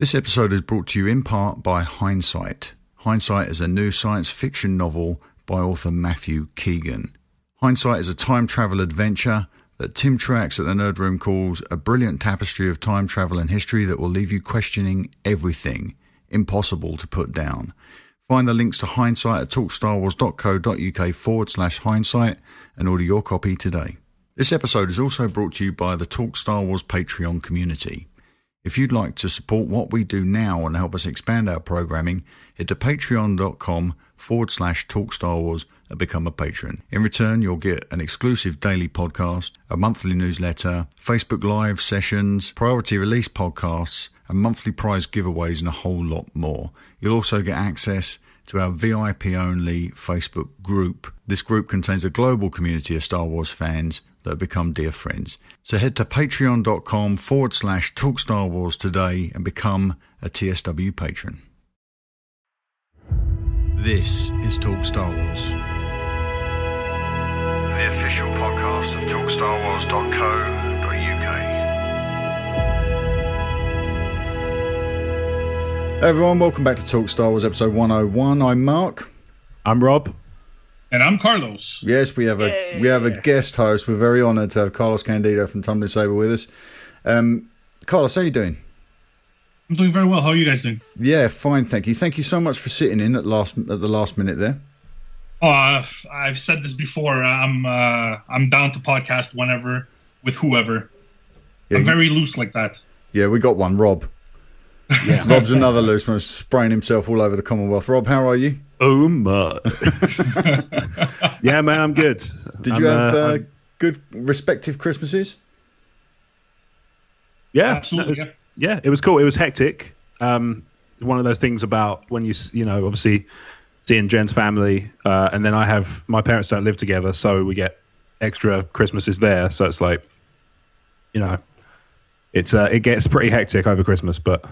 This episode is brought to you in part by Hindsight. Hindsight is a new science fiction novel by author Matthew Keegan. Hindsight is a time travel adventure that Tim Truax at the Nerd Room calls a brilliant tapestry of time travel and history that will leave you questioning everything, impossible to put down. Find the links to Hindsight at talkstarwars.co.uk/hindsight and order your copy today. This episode is also brought to you by the Talk Star Wars Patreon community. If you'd like to support what we do now and help us expand our programming, head to patreon.com/talkstarwars and become a patron. In return, you'll get an exclusive daily podcast, a monthly newsletter, Facebook Live sessions, priority release podcasts, and monthly prize giveaways and a whole lot more. You'll also get access to our VIP-only Facebook group. This group contains a global community of Star Wars fans that have become dear friends. So head to patreon.com/talkstarwars today and become a TSW patron. This is Talk Star Wars, the official podcast of talkstarwars.co.uk. Hey everyone, welcome back to Talk Star Wars episode 101. I'm Mark. I'm Rob. And I'm Carlos. Yes, we have a guest host. We're very honoured to have Carlos Candido from Tumbling Saber with us. Carlos, how are you doing? I'm doing very well. How are you guys doing? Yeah, fine, thank you. Thank you so much for sitting in at the last minute there. I've said this before. I'm down to podcast whenever with whoever. Yeah, I'm very loose like that. Yeah, we got one, Rob. Yeah. Rob's another loose one, spraying himself all over the Commonwealth. Rob, how are you? Oh my! Yeah, man, I'm good. Did you have good respective Christmases? Yeah, absolutely. Yeah, it was cool. It was hectic. One of those things about when you know, obviously seeing Jen's family, and then my parents don't live together, so we get extra Christmases there. So it's like, you know, it gets pretty hectic over Christmas, but.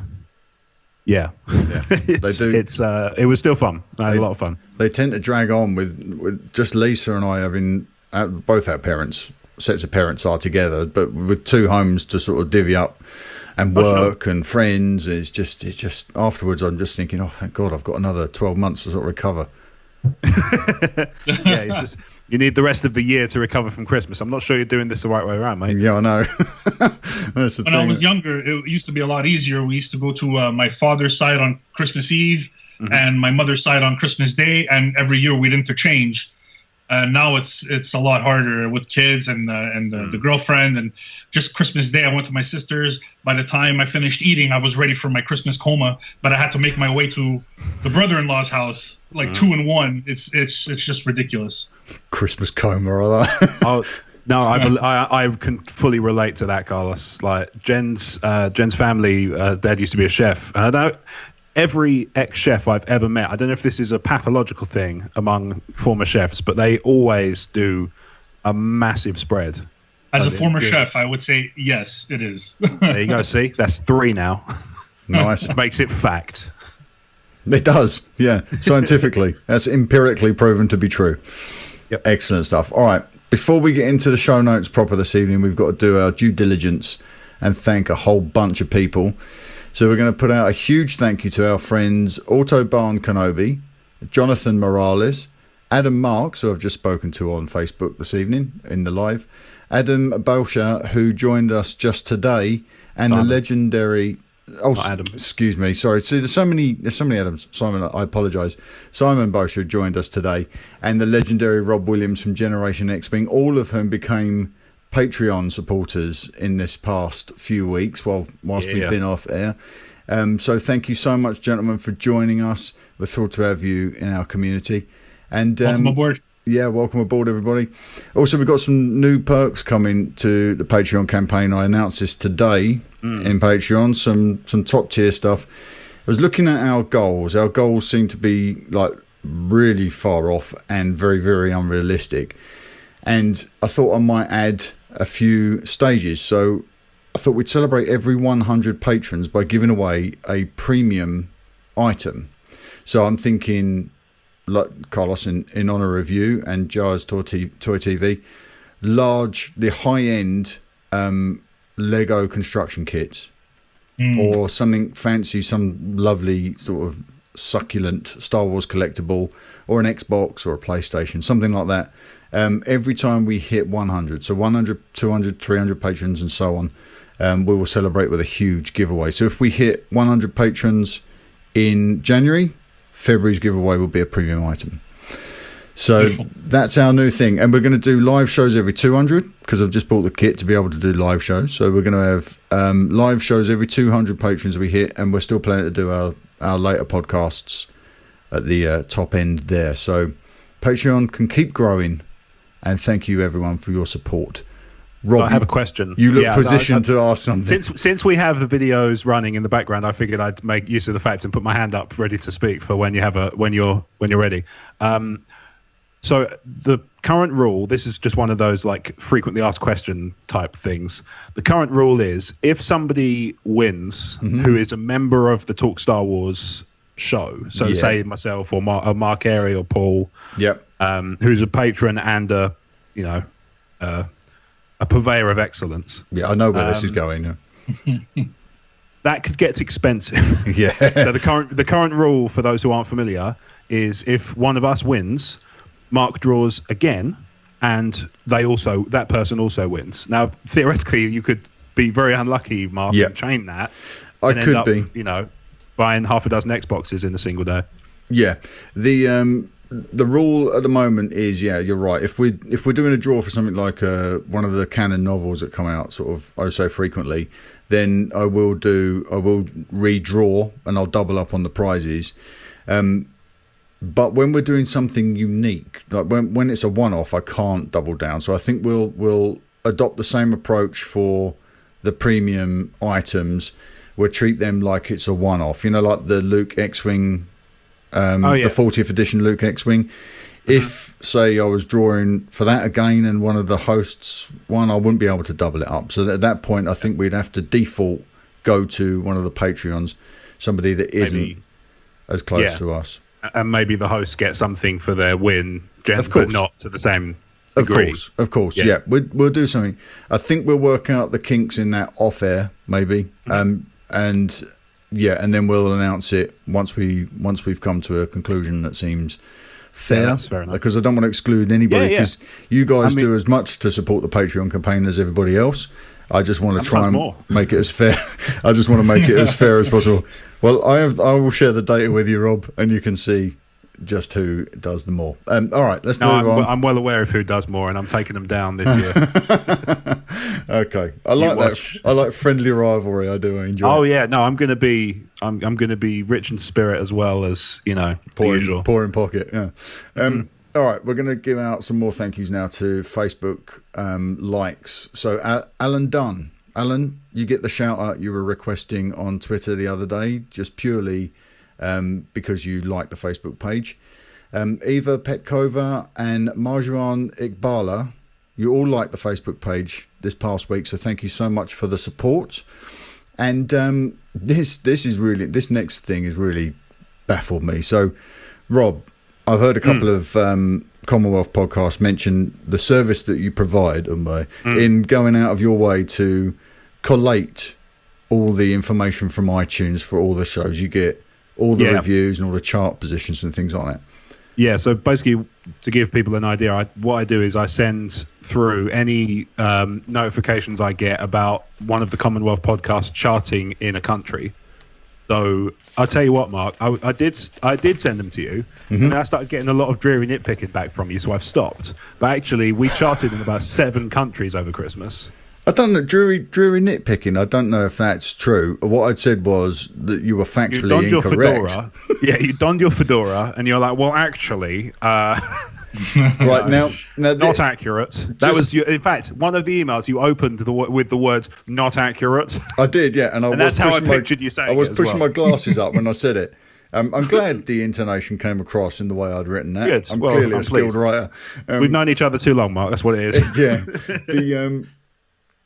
Yeah. They do. It was still fun. I had a lot of fun. They tend to drag on with just Lisa and I having both our sets of parents are together, but with two homes to sort of divvy up and work and friends. It's just afterwards I'm just thinking, oh, thank God I've got another 12 months to sort of recover. Yeah, you need the rest of the year to recover from Christmas. I'm not sure you're doing this the right way around, mate. Yeah, I know. When I was younger, it used to be a lot easier. We used to go to my father's side on Christmas Eve and my mother's side on Christmas Day, and every year we'd interchange. Now it's a lot harder with kids and the girlfriend, and just Christmas Day I went to my sister's. By the time I finished eating, I was ready for my Christmas coma, but I had to make my way to the brother-in-law's house, like 2 in 1. It's just ridiculous. Christmas coma, or that? Oh no, I can fully relate to that, Carlos. Like Jen's family, dad used to be a chef, and I don't. Every ex-chef I've ever met, I don't know if this is a pathological thing among former chefs, but they always do a massive spread. As a former chef, I would say, yes, it is. There you go. See, that's 3 now. Nice. Makes it fact. It does, yeah. Scientifically. That's empirically proven to be true. Yep. Excellent stuff. All right. Before we get into the show notes proper this evening, we've got to do our due diligence and thank a whole bunch of people. So we're going to put out a huge thank you to our friends Autobahn Kenobi, Jonathan Morales, Adam Marks, who I've just spoken to on Facebook this evening in the live, Adam Bauscher, who joined us just today, and the legendary... Oh, Adam. Excuse me. Sorry. See, there's so many Adams. Simon, I apologise. Simon Bauscher joined us today, and the legendary Rob Williams from Generation X, being all of whom became Patreon supporters in this past few weeks whilst we've been off air. So thank you so much, gentlemen, for joining us. We're thrilled to have you in our community. And welcome aboard. Yeah, welcome aboard, everybody. Also, we've got some new perks coming to the Patreon campaign. I announced this today in Patreon, some top tier stuff. I was looking at our goals. Our goals seem to be like really far off and very, very unrealistic. And I thought I might add a few stages. So I thought we'd celebrate every 100 patrons by giving away a premium item. So I'm thinking, like Carlos, in honour of you and Jars Toy TV, the high-end Lego construction kits. or something fancy, some lovely sort of succulent Star Wars collectible, or an Xbox or a PlayStation, something like that. Every time we hit 100, so 100, 200, 300 patrons and so on, we will celebrate with a huge giveaway. So if we hit 100 patrons in January, February's giveaway will be a premium item. So that's our new thing. And we're going to do live shows every 200, because I've just bought the kit to be able to do live shows. So we're going to have live shows every 200 patrons we hit, and we're still planning to do our later podcasts at the top end there. So Patreon can keep growing, and thank you everyone for your support. Rob, I have a question. You look positioned to ask something. Since we have the videos running in the background, I figured I'd make use of the fact and put my hand up ready to speak for when you're ready. So the current rule, this is just one of those like frequently asked question type things. The current rule is if somebody wins who is a member of the Talk Star Wars show, so say myself or Mark Airy or Paul, who's a patron and a purveyor of excellence. Yeah, I know where this is going. Yeah. That could get expensive. Yeah. So the current rule for those who aren't familiar is if one of us wins, Mark draws again, and that person also wins. Now, theoretically, you could be very unlucky, Mark, and chain that. I could be. Buying half a dozen Xboxes in a single day. Yeah. The rule at the moment is, you're right. If we're doing a draw for something like one of the canon novels that come out sort of so frequently, then I will redraw and I'll double up on the prizes. But when we're doing something unique, like when it's a one-off, I can't double down. So I think we'll adopt the same approach for the premium items. We'll treat them like it's a one-off. Like the Luke X-Wing, the 40th edition Luke X-Wing. If, say, I was drawing for that again and one of the hosts won, I wouldn't be able to double it up. So at that point, I think we'd have to default go to one of the Patreons, somebody that isn't as close to us. And maybe the host gets something for their win, but not to the same degree. Of course, yeah. We'll do something. I think we'll work out the kinks in that off air, maybe, and then we'll announce it once we've come to a conclusion that seems fair. Yeah, that's fair enough. Because I don't want to exclude anybody. Because you guys do as much to support the Patreon campaign as everybody else. I just want to try and make it as fair. I just want to make it as fair as possible. Well, I will share the data with you, Rob, and you can see just who does the more. All right, let's move on. I'm well aware of who does more, and I'm taking them down this year. Okay, I like that. I like friendly rivalry. I do enjoy. Oh yeah, no, I'm going to be rich in spirit as well as the usual. Poor in pocket. Yeah. All right, we're going to give out some more thank yous now to Facebook likes. So Alan Dunn. Alan, you get the shout out you were requesting on Twitter the other day, just purely because you like the Facebook page. Eva Petkova and Marjuan Iqbala, you all like the Facebook page this past week, so thank you so much for the support. And this next thing has really baffled me. So, Rob, I've heard a couple of Commonwealth podcasts mention the service that you provide, in going out of your way to collate all the information from iTunes for all the shows. You get all the reviews and all the chart positions and things like that. Yeah, so basically, to give people an idea, what I do is I send through any notifications I get about one of the Commonwealth podcasts charting in a country. So I'll tell you what, Mark, I did send them to you, and I started getting a lot of dreary nitpicking back from you, so I've stopped. But actually, we charted in about 7 countries over Christmas. I don't know, dreary nitpicking. I don't know if that's true. What I'd said was that you were factually incorrect. You donned your fedora, and you're like, well, actually, right now, not accurate. That was in fact one of the emails you opened with the words "not accurate." I did, yeah, and that's how I pictured you saying it. I was pushing my glasses up when I said it. I'm glad the intonation came across in the way I'd written that. Good. I'm clearly a skilled writer. We've known each other too long, Mark. That's what it is. Yeah.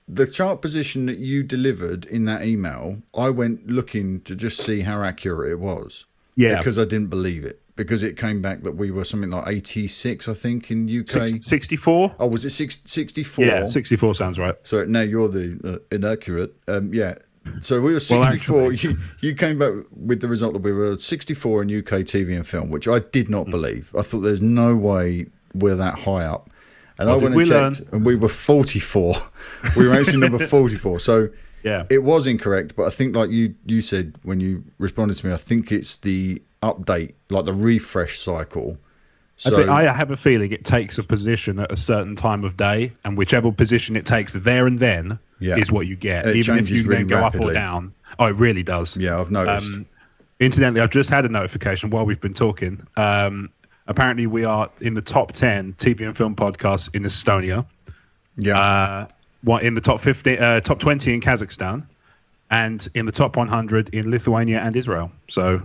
The chart position that you delivered in that email, I went looking to just see how accurate it was. Yeah. Because I didn't believe it. Because it came back that we were something like 86, I think, in UK. 64? Oh, was it 64? Yeah, 64 sounds right. So now you're the inaccurate. So we were 64. Well, you came back with the result that we were 64 in UK TV and film, which I did not believe. I thought there's no way we're that high up. And I went and checked, and we were 44. We were actually number 44. So yeah, it was incorrect. But I think, like you said when you responded to me, I think it's the update, like the refresh cycle. So I have a feeling it takes a position at a certain time of day, and whichever position it takes there and then is what you get. Even if you really then go rapidly. Up or down. Oh, it really does. Yeah, I've noticed. Incidentally, I've just had a notification while we've been talking. Apparently, we are in the top 10 TV and film podcasts in Estonia. Yeah. In the top 20 in Kazakhstan, and in the top 100 in Lithuania and Israel. So,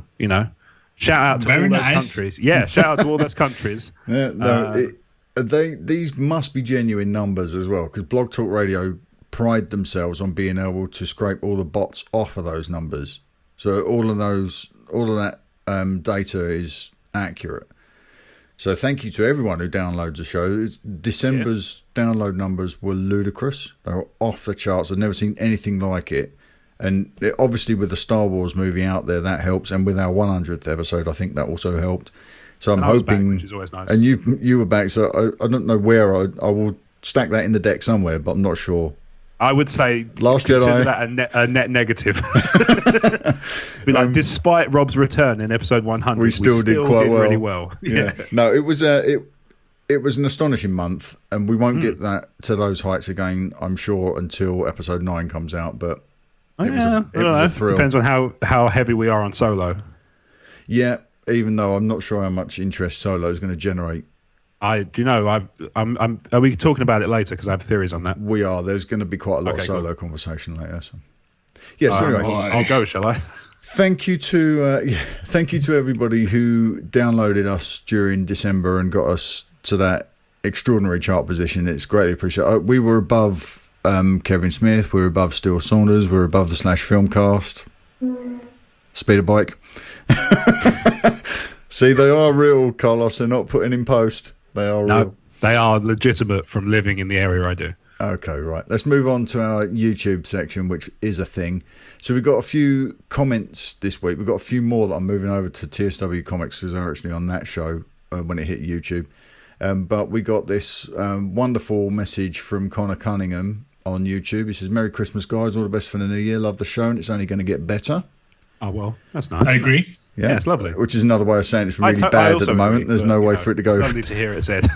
shout out to all those countries. Yeah, shout out to all those countries. Yeah, these must be genuine numbers as well, because Blog Talk Radio pride themselves on being able to scrape all the bots off of those numbers. So all of that data is accurate. So thank you to everyone who downloads the show. December's download numbers were ludicrous. They were off the charts. I've never seen anything like it. And obviously with the Star Wars movie out there, that helps. And with our 100th episode, I think that also helped. So I'm hoping, back, which is always nice. And you were back. So I don't know where I will stack that in the deck somewhere, but I'm not sure. I would say Last Jedi that a net negative. Despite Rob's return in episode 100, we still did quite well. Really well. Yeah. No, it was an astonishing month, and we won't get that to those heights again, I'm sure, until episode 9 comes out. But it was a thrill. Depends on how heavy we are on Solo. Yeah, even though I'm not sure how much interest Solo is going to generate. Are we talking about it later? Because I have theories on that. We are. There's going to be quite a lot of Solo conversation later. So. Yes. Anyway, I'll go. Shall I? Thank you to everybody who downloaded us during December and got us to that extraordinary chart position. It's greatly appreciated. We were above Kevin Smith. We were above Steele Saunders. We were above the Slash Filmcast. Speeder Bike. See, they are real, Carlos. They're not putting in post. They are real. They are legitimate from living in the area I do. Okay, right. Let's move on to our YouTube section, which is a thing. So we've got a few comments this week. We've got a few more that I'm moving over to TSW Comics because they're actually on that show when it hit YouTube. But we got this wonderful message from Connor Cunningham on YouTube. He says, "Merry Christmas, guys. All the best for the new year. Love the show, and it's only going to get better." Oh, well, that's nice. I agree. Yeah, it's lovely. Which is another way of saying it's really bad at the moment. There's no way for it to go. It's lovely to hear it said.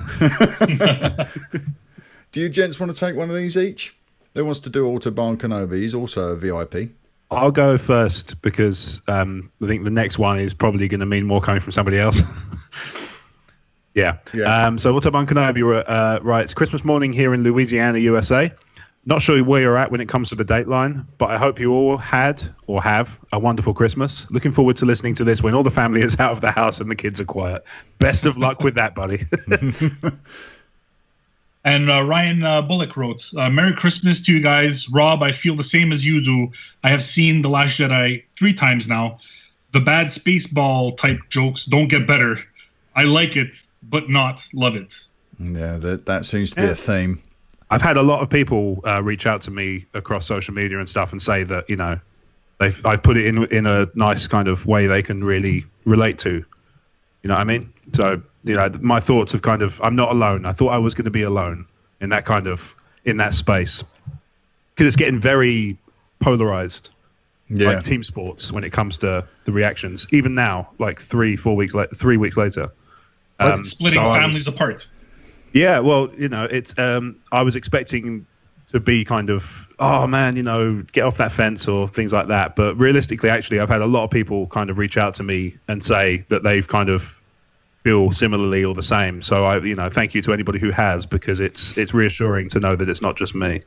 Do you gents want to take one of these each? Who wants to do Autobahn Kenobi? He's also a VIP. I'll go first because I think the next one is probably going to mean more coming from somebody else. Yeah. So Autobahn Kenobi writes, Christmas morning here in Louisiana, USA. Not sure where you're at when it comes to the dateline, but I hope you all had or have a wonderful Christmas. Looking forward to listening to this when all the family is out of the house and the kids are quiet. Best of luck with that, buddy. And Ryan Bullock wrote, Merry Christmas to you guys. Rob, I feel the same as you do. I have seen The Last Jedi 3 times now. The bad Spaceball type jokes don't get better. I like it, but not love it. Yeah, that seems to be a theme. I've had a lot of people reach out to me across social media and stuff and say that, I've put it in a nice kind of way they can really relate to. You know what I mean? So, my thoughts have I'm not alone. I thought I was going to be alone in that space. Because it's getting very polarized, like team sports, when it comes to the reactions. Even now, like 3 weeks later. Splitting families apart. Yeah, well, it's. I was expecting to be kind of, oh man, get off that fence or things like that. But realistically, actually, I've had a lot of people kind of reach out to me and say that they've kind of feel similarly or the same. So I, thank you to anybody who has, because it's reassuring to know that it's not just me.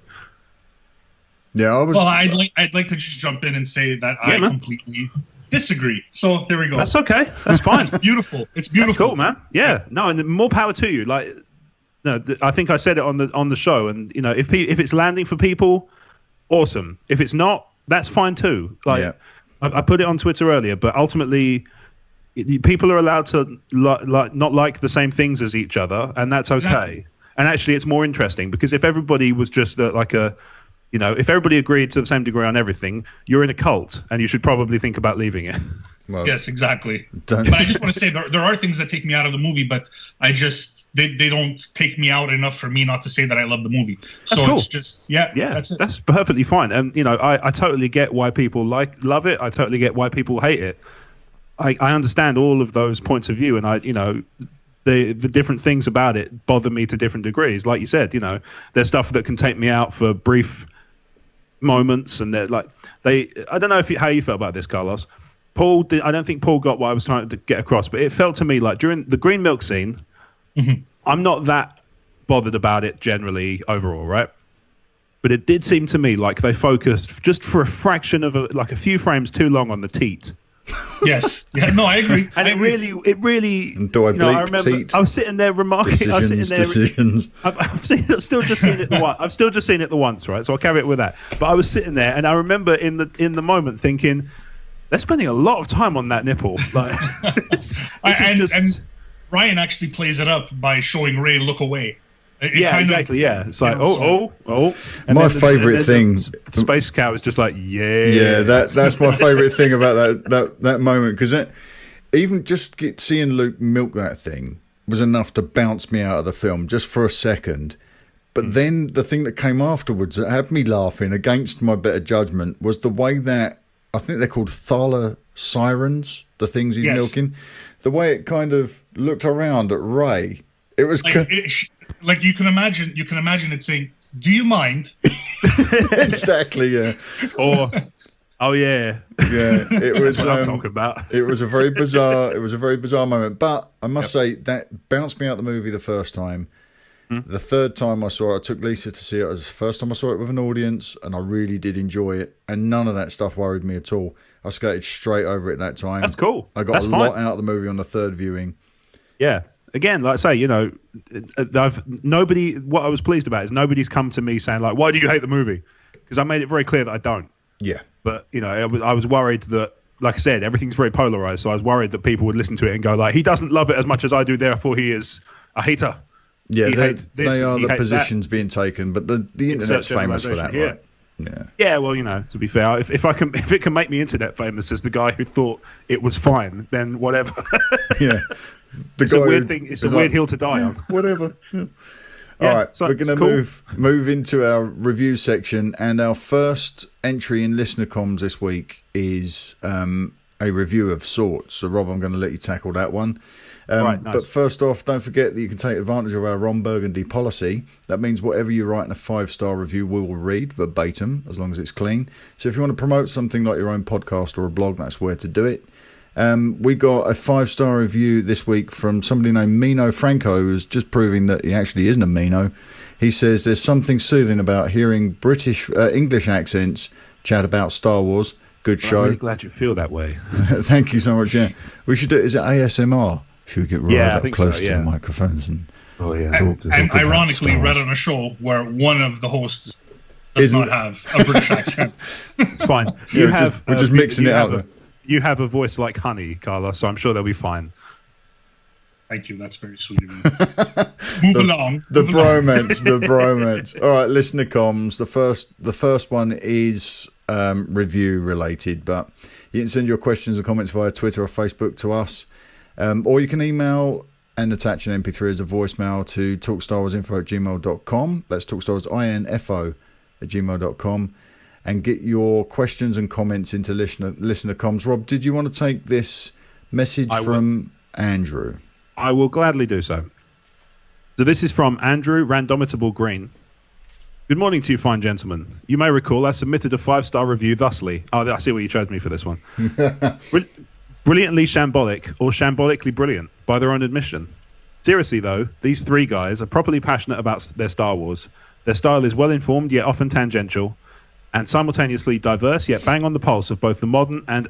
Yeah, Well, I'd like to just jump in and say that I completely disagree. So there we go. That's okay. That's fine. It's beautiful. It's beautiful. That's cool, man. Yeah. No, and more power to you. Like. No, I think I said it on the show, and if it's landing for people, awesome. If it's not, that's fine too. I put it on Twitter earlier, but ultimately, people are allowed to not like the same things as each other, and that's okay. Exactly. And actually, it's more interesting because if everybody was just like a You know, if everybody agreed to the same degree on everything, you're in a cult, and you should probably think about leaving it. Well, yes, exactly. But I just want to say there are things that take me out of the movie, but I just they don't take me out enough for me not to say that I love the movie. So That's cool. It's just that's it. That's perfectly fine. And you know, I totally get why people love it. I totally get why people hate it. I understand all of those points of view, and the different things about it bother me to different degrees. Like you said, you know, there's stuff that can take me out for brief moments, and they're like I don't know how you felt about this, Carlos. I don't think Paul got what I was trying to get across, but it felt to me like during the green milk scene, I'm not that bothered about it generally overall, right? But it did seem to me like they focused just for a fraction of a few frames too long on the teat. Yes. Yeah. No, I agree. And it really. And do I bleep I remember teat? I was sitting there remarking. Decisions. I've still just seen it the once, right? So I'll carry it with that. But I was sitting there, and I remember in the moment thinking, they're spending a lot of time on that nipple. Like, and Ryan actually plays it up by showing Ray look away. Exactly. It's like, oh. And my favourite thing, the Space Cow is just like, that's my favourite thing about that moment, because even just seeing Luke milk that thing was enough to bounce me out of the film just for a second. But then the thing that came afterwards that had me laughing against my better judgment was the way that, I think they're called Thala sirens, the things he's milking, the way it kind of looked around at Ray. It was like you can imagine it saying, "Do you mind?" Exactly, yeah. Or, oh yeah, It was. That's what I'm talking about. It was a very bizarre moment. But I must say that bounced me out the movie the first time. The third time I saw it, I took Lisa to see it. It was the first time I saw it with an audience, and I really did enjoy it. And none of that stuff worried me at all. I skated straight over it that time. That's cool. I got lot out of the movie on the third viewing. Yeah. Again, like I say, you know, what I was pleased about is nobody's come to me saying like, why do you hate the movie? Because I made it very clear that I don't. Yeah. But, you know, I was worried that, like I said, everything's very polarized. So I was worried that people would listen to it and go like, he doesn't love it as much as I do, therefore he is a hater. Yeah, they are the positions being taken, but the internet's famous for that, right? Yeah. Well, you know, to be fair, if it can make me internet famous as the guy who thought it was fine, then whatever. Yeah, it's a weird thing. It's a weird hill to die on. Whatever. Yeah. All right, so we're going to move into our review section, and our first entry in listener comms this week is a review of sorts. So, Rob, I'm going to let you tackle that one. Right, nice. But first off, don't forget that you can take advantage of our Ron Burgundy policy. That means whatever you write in a 5-star review, we will read verbatim, as long as it's clean. So if you want to promote something like your own podcast or a blog, that's where to do it. We got a 5-star review this week from somebody named Mino Franco, who's just proving that he actually isn't a Mino. He says there's something soothing about hearing English accents chat about Star Wars. Good show. I'm really glad you feel that way. Thank you so much. Yeah, we should do it. Is it ASMR? Should we get up close to the microphones and and ironically read on a show where one of the hosts does not have a British accent? It's fine. We're just mixing it out. You have a voice like honey, Carlos, so I'm sure they'll be fine. Thank you. That's very sweet of you. Move along. The bromance. All right, listener comms. The first one is review related, but you can send your questions and comments via Twitter or Facebook to us. Or you can email and attach an MP3 as a voicemail to talkstarwarsinfo@gmail.com. That's talkstarwarsinfo@gmail.com. And get your questions and comments into listener comms. Rob, did you want to take this message from Andrew? I will gladly do so. So this is from Andrew Randomitable Green. Good morning to you, fine gentlemen. You may recall I submitted a 5-star review thusly. Oh, I see what you chose me for this one. Brilliantly shambolic, or shambolically brilliant, by their own admission. Seriously, though, these three guys are properly passionate about their Star Wars. Their style is well-informed, yet often tangential, and simultaneously diverse, yet bang on the pulse of both the modern and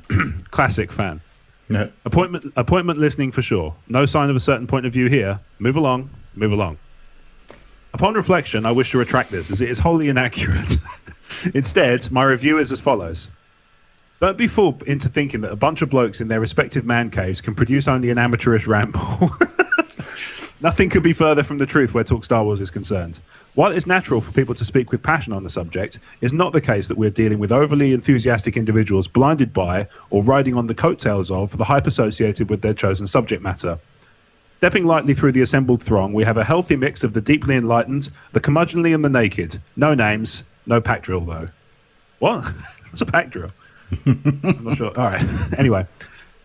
classic fan. Yeah. Appointment listening for sure. No sign of a certain point of view here. Move along. Upon reflection, I wish to retract this, as it is wholly inaccurate. Instead, my review is as follows. Don't be fooled into thinking that a bunch of blokes in their respective man caves can produce only an amateurish ramble. Nothing could be further from the truth where Talk Star Wars is concerned. While it's natural for people to speak with passion on the subject, it's not the case that we're dealing with overly enthusiastic individuals blinded by or riding on the coattails of the hype associated with their chosen subject matter. Stepping lightly through the assembled throng, we have a healthy mix of the deeply enlightened, the curmudgeonly and the naked. No names, no pack drill, though. What? What's a pack drill? I'm not sure. All right. Anyway,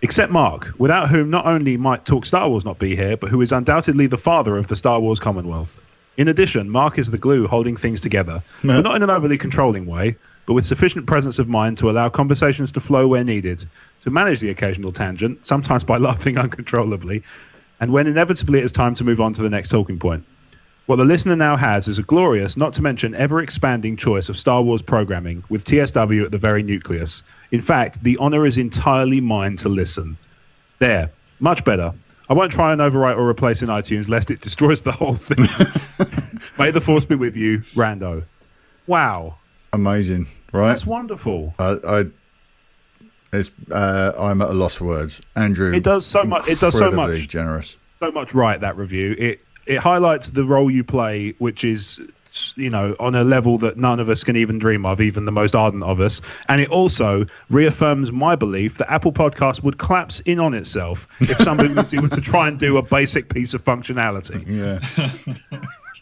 except Mark, without whom not only might Talk Star Wars not be here, but who is undoubtedly the father of the Star Wars Commonwealth. In addition, Mark is the glue holding things together, but not in an overly controlling way, but with sufficient presence of mind to allow conversations to flow where needed, to manage the occasional tangent, sometimes by laughing uncontrollably, and when inevitably it is time to move on to the next talking point. What the listener now has is a glorious, not to mention ever-expanding choice of Star Wars programming, with TSW at the very nucleus. In fact, the honour is entirely mine to listen. There. Much better. I won't try and overwrite or replace in iTunes, lest it destroys the whole thing. May the force be with you, Rando. Wow. Amazing, right? That's wonderful. I'm at a loss for words. Andrew, it does so much. It does so much. Generous. So much right, that review. It highlights the role you play, which is, on a level that none of us can even dream of, even the most ardent of us. And it also reaffirms my belief that Apple Podcasts would collapse in on itself if somebody was to try and do a basic piece of functionality. Yeah.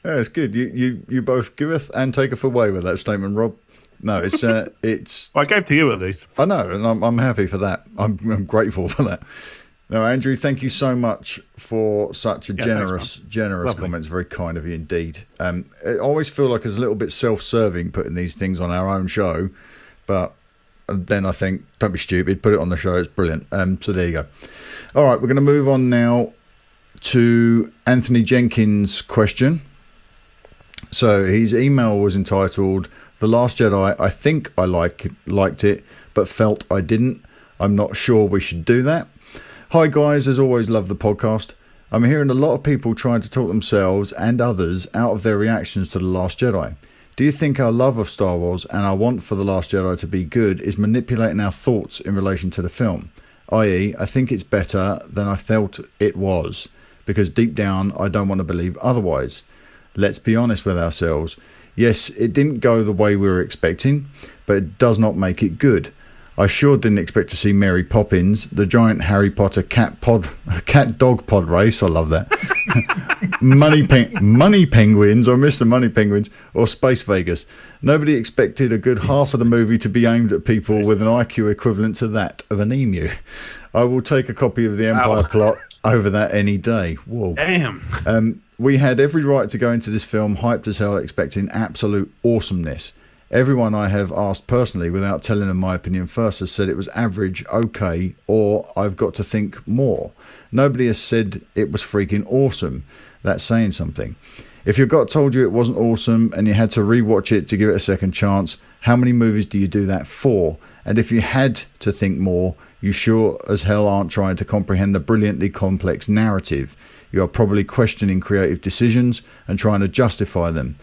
Yeah, it's good. You both giveth and taketh away with that statement, Rob. No, it's I gave to you at least. I know, and I'm happy for that. I'm grateful for that. No, Andrew, thank you so much for such a generous comments. Very kind of you indeed. I always feel like it's a little bit self-serving putting these things on our own show, but then I think, don't be stupid, put it on the show. It's brilliant. So there you go. All right, we're going to move on now to Anthony Jenkins' question. So his email was entitled, "The Last Jedi, I think I liked it, but felt I didn't. I'm not sure we should do that. Hi guys, as always, love the podcast. I'm hearing a lot of people trying to talk themselves and others out of their reactions to The Last Jedi. Do you think our love of Star Wars and our want for The Last Jedi to be good is manipulating our thoughts in relation to the film? I.e., I think it's better than I felt it was, because deep down I don't want to believe otherwise. Let's be honest with ourselves. Yes, it didn't go the way we were expecting, but it does not make it good. I sure didn't expect to see Mary Poppins, the giant Harry Potter cat dog pod race. I love that. Money penguins, or Mr. Money Penguins, or Space Vegas. Nobody expected a good half of the movie to be aimed at people with an IQ equivalent to that of an emu. I will take a copy of the Empire plot over that any day. Whoa. Damn. We had every right to go into this film hyped as hell, expecting absolute awesomeness. Everyone I have asked personally, without telling them my opinion first, has said it was average, okay, or I've got to think more. Nobody has said it was freaking awesome. That's saying something. If your gut told you it wasn't awesome and you had to rewatch it to give it a second chance, how many movies do you do that for? And if you had to think more, you sure as hell aren't trying to comprehend the brilliantly complex narrative. You are probably questioning creative decisions and trying to justify them.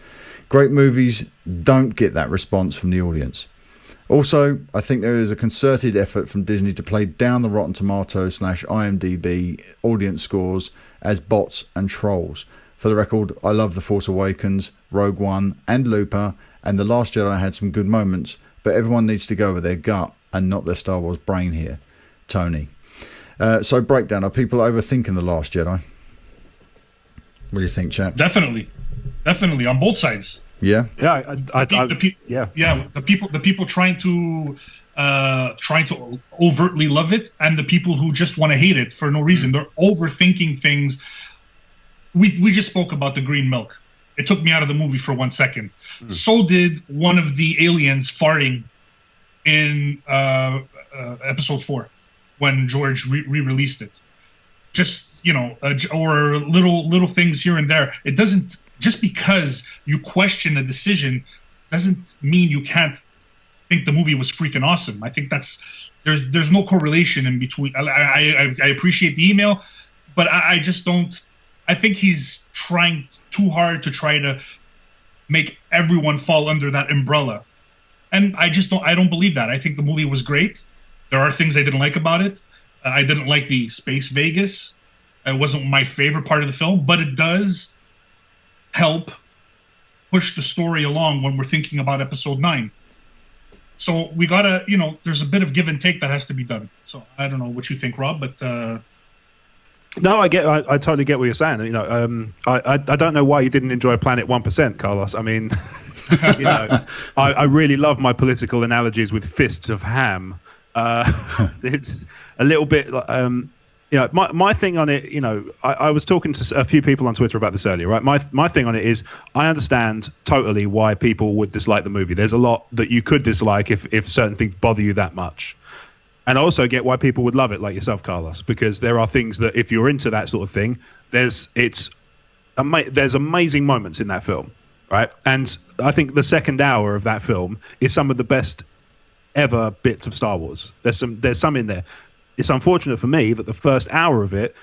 Great movies don't get that response from the audience. Also, I think there is a concerted effort from Disney to play down the Rotten Tomatoes / IMDb audience scores as bots and trolls. For the record, I love The Force Awakens, Rogue One and Looper, and The Last Jedi had some good moments, but everyone needs to go with their gut and not their Star Wars brain here. Tony. So breakdown, are people overthinking The Last Jedi? What do you think, chaps? Definitely on both sides. Yeah. Yeah. The people trying to overtly love it, and the people who just want to hate it for no reason. They're overthinking things. We just spoke about the green milk. It took me out of the movie for 1 second. So did one of the aliens farting in episode 4 when George re-released it. Just, or little things here and there. It doesn't, just because you question a decision doesn't mean you can't think the movie was freaking awesome. I think there's no correlation in between. I appreciate the email, but I just don't. I think he's trying too hard to try to make everyone fall under that umbrella, and I don't believe that. I think the movie was great. There are things I didn't like about it. I didn't like the Space Vegas It wasn't my favorite part of the film, but it does help push the story along when we're thinking about episode 9. So we gotta, there's a bit of give and take that has to be done. So I don't know what you think, Rob, but no, I totally get what you're saying. I don't know why you didn't enjoy Planet 1%, Carlos. I mean, I really love my political analogies with fists of ham. It's a little bit. My thing on it, I was talking to a few people on Twitter about this earlier, right? My thing on it is I understand totally why people would dislike the movie. There's a lot that you could dislike if certain things bother you that much. And I also get why people would love it, like yourself, Carlos, because there are things that if you're into that sort of thing, there's amazing moments in that film, right? And I think the second hour of that film is some of the best ever bits of Star Wars. There's some in there. It's unfortunate for me that the first hour of it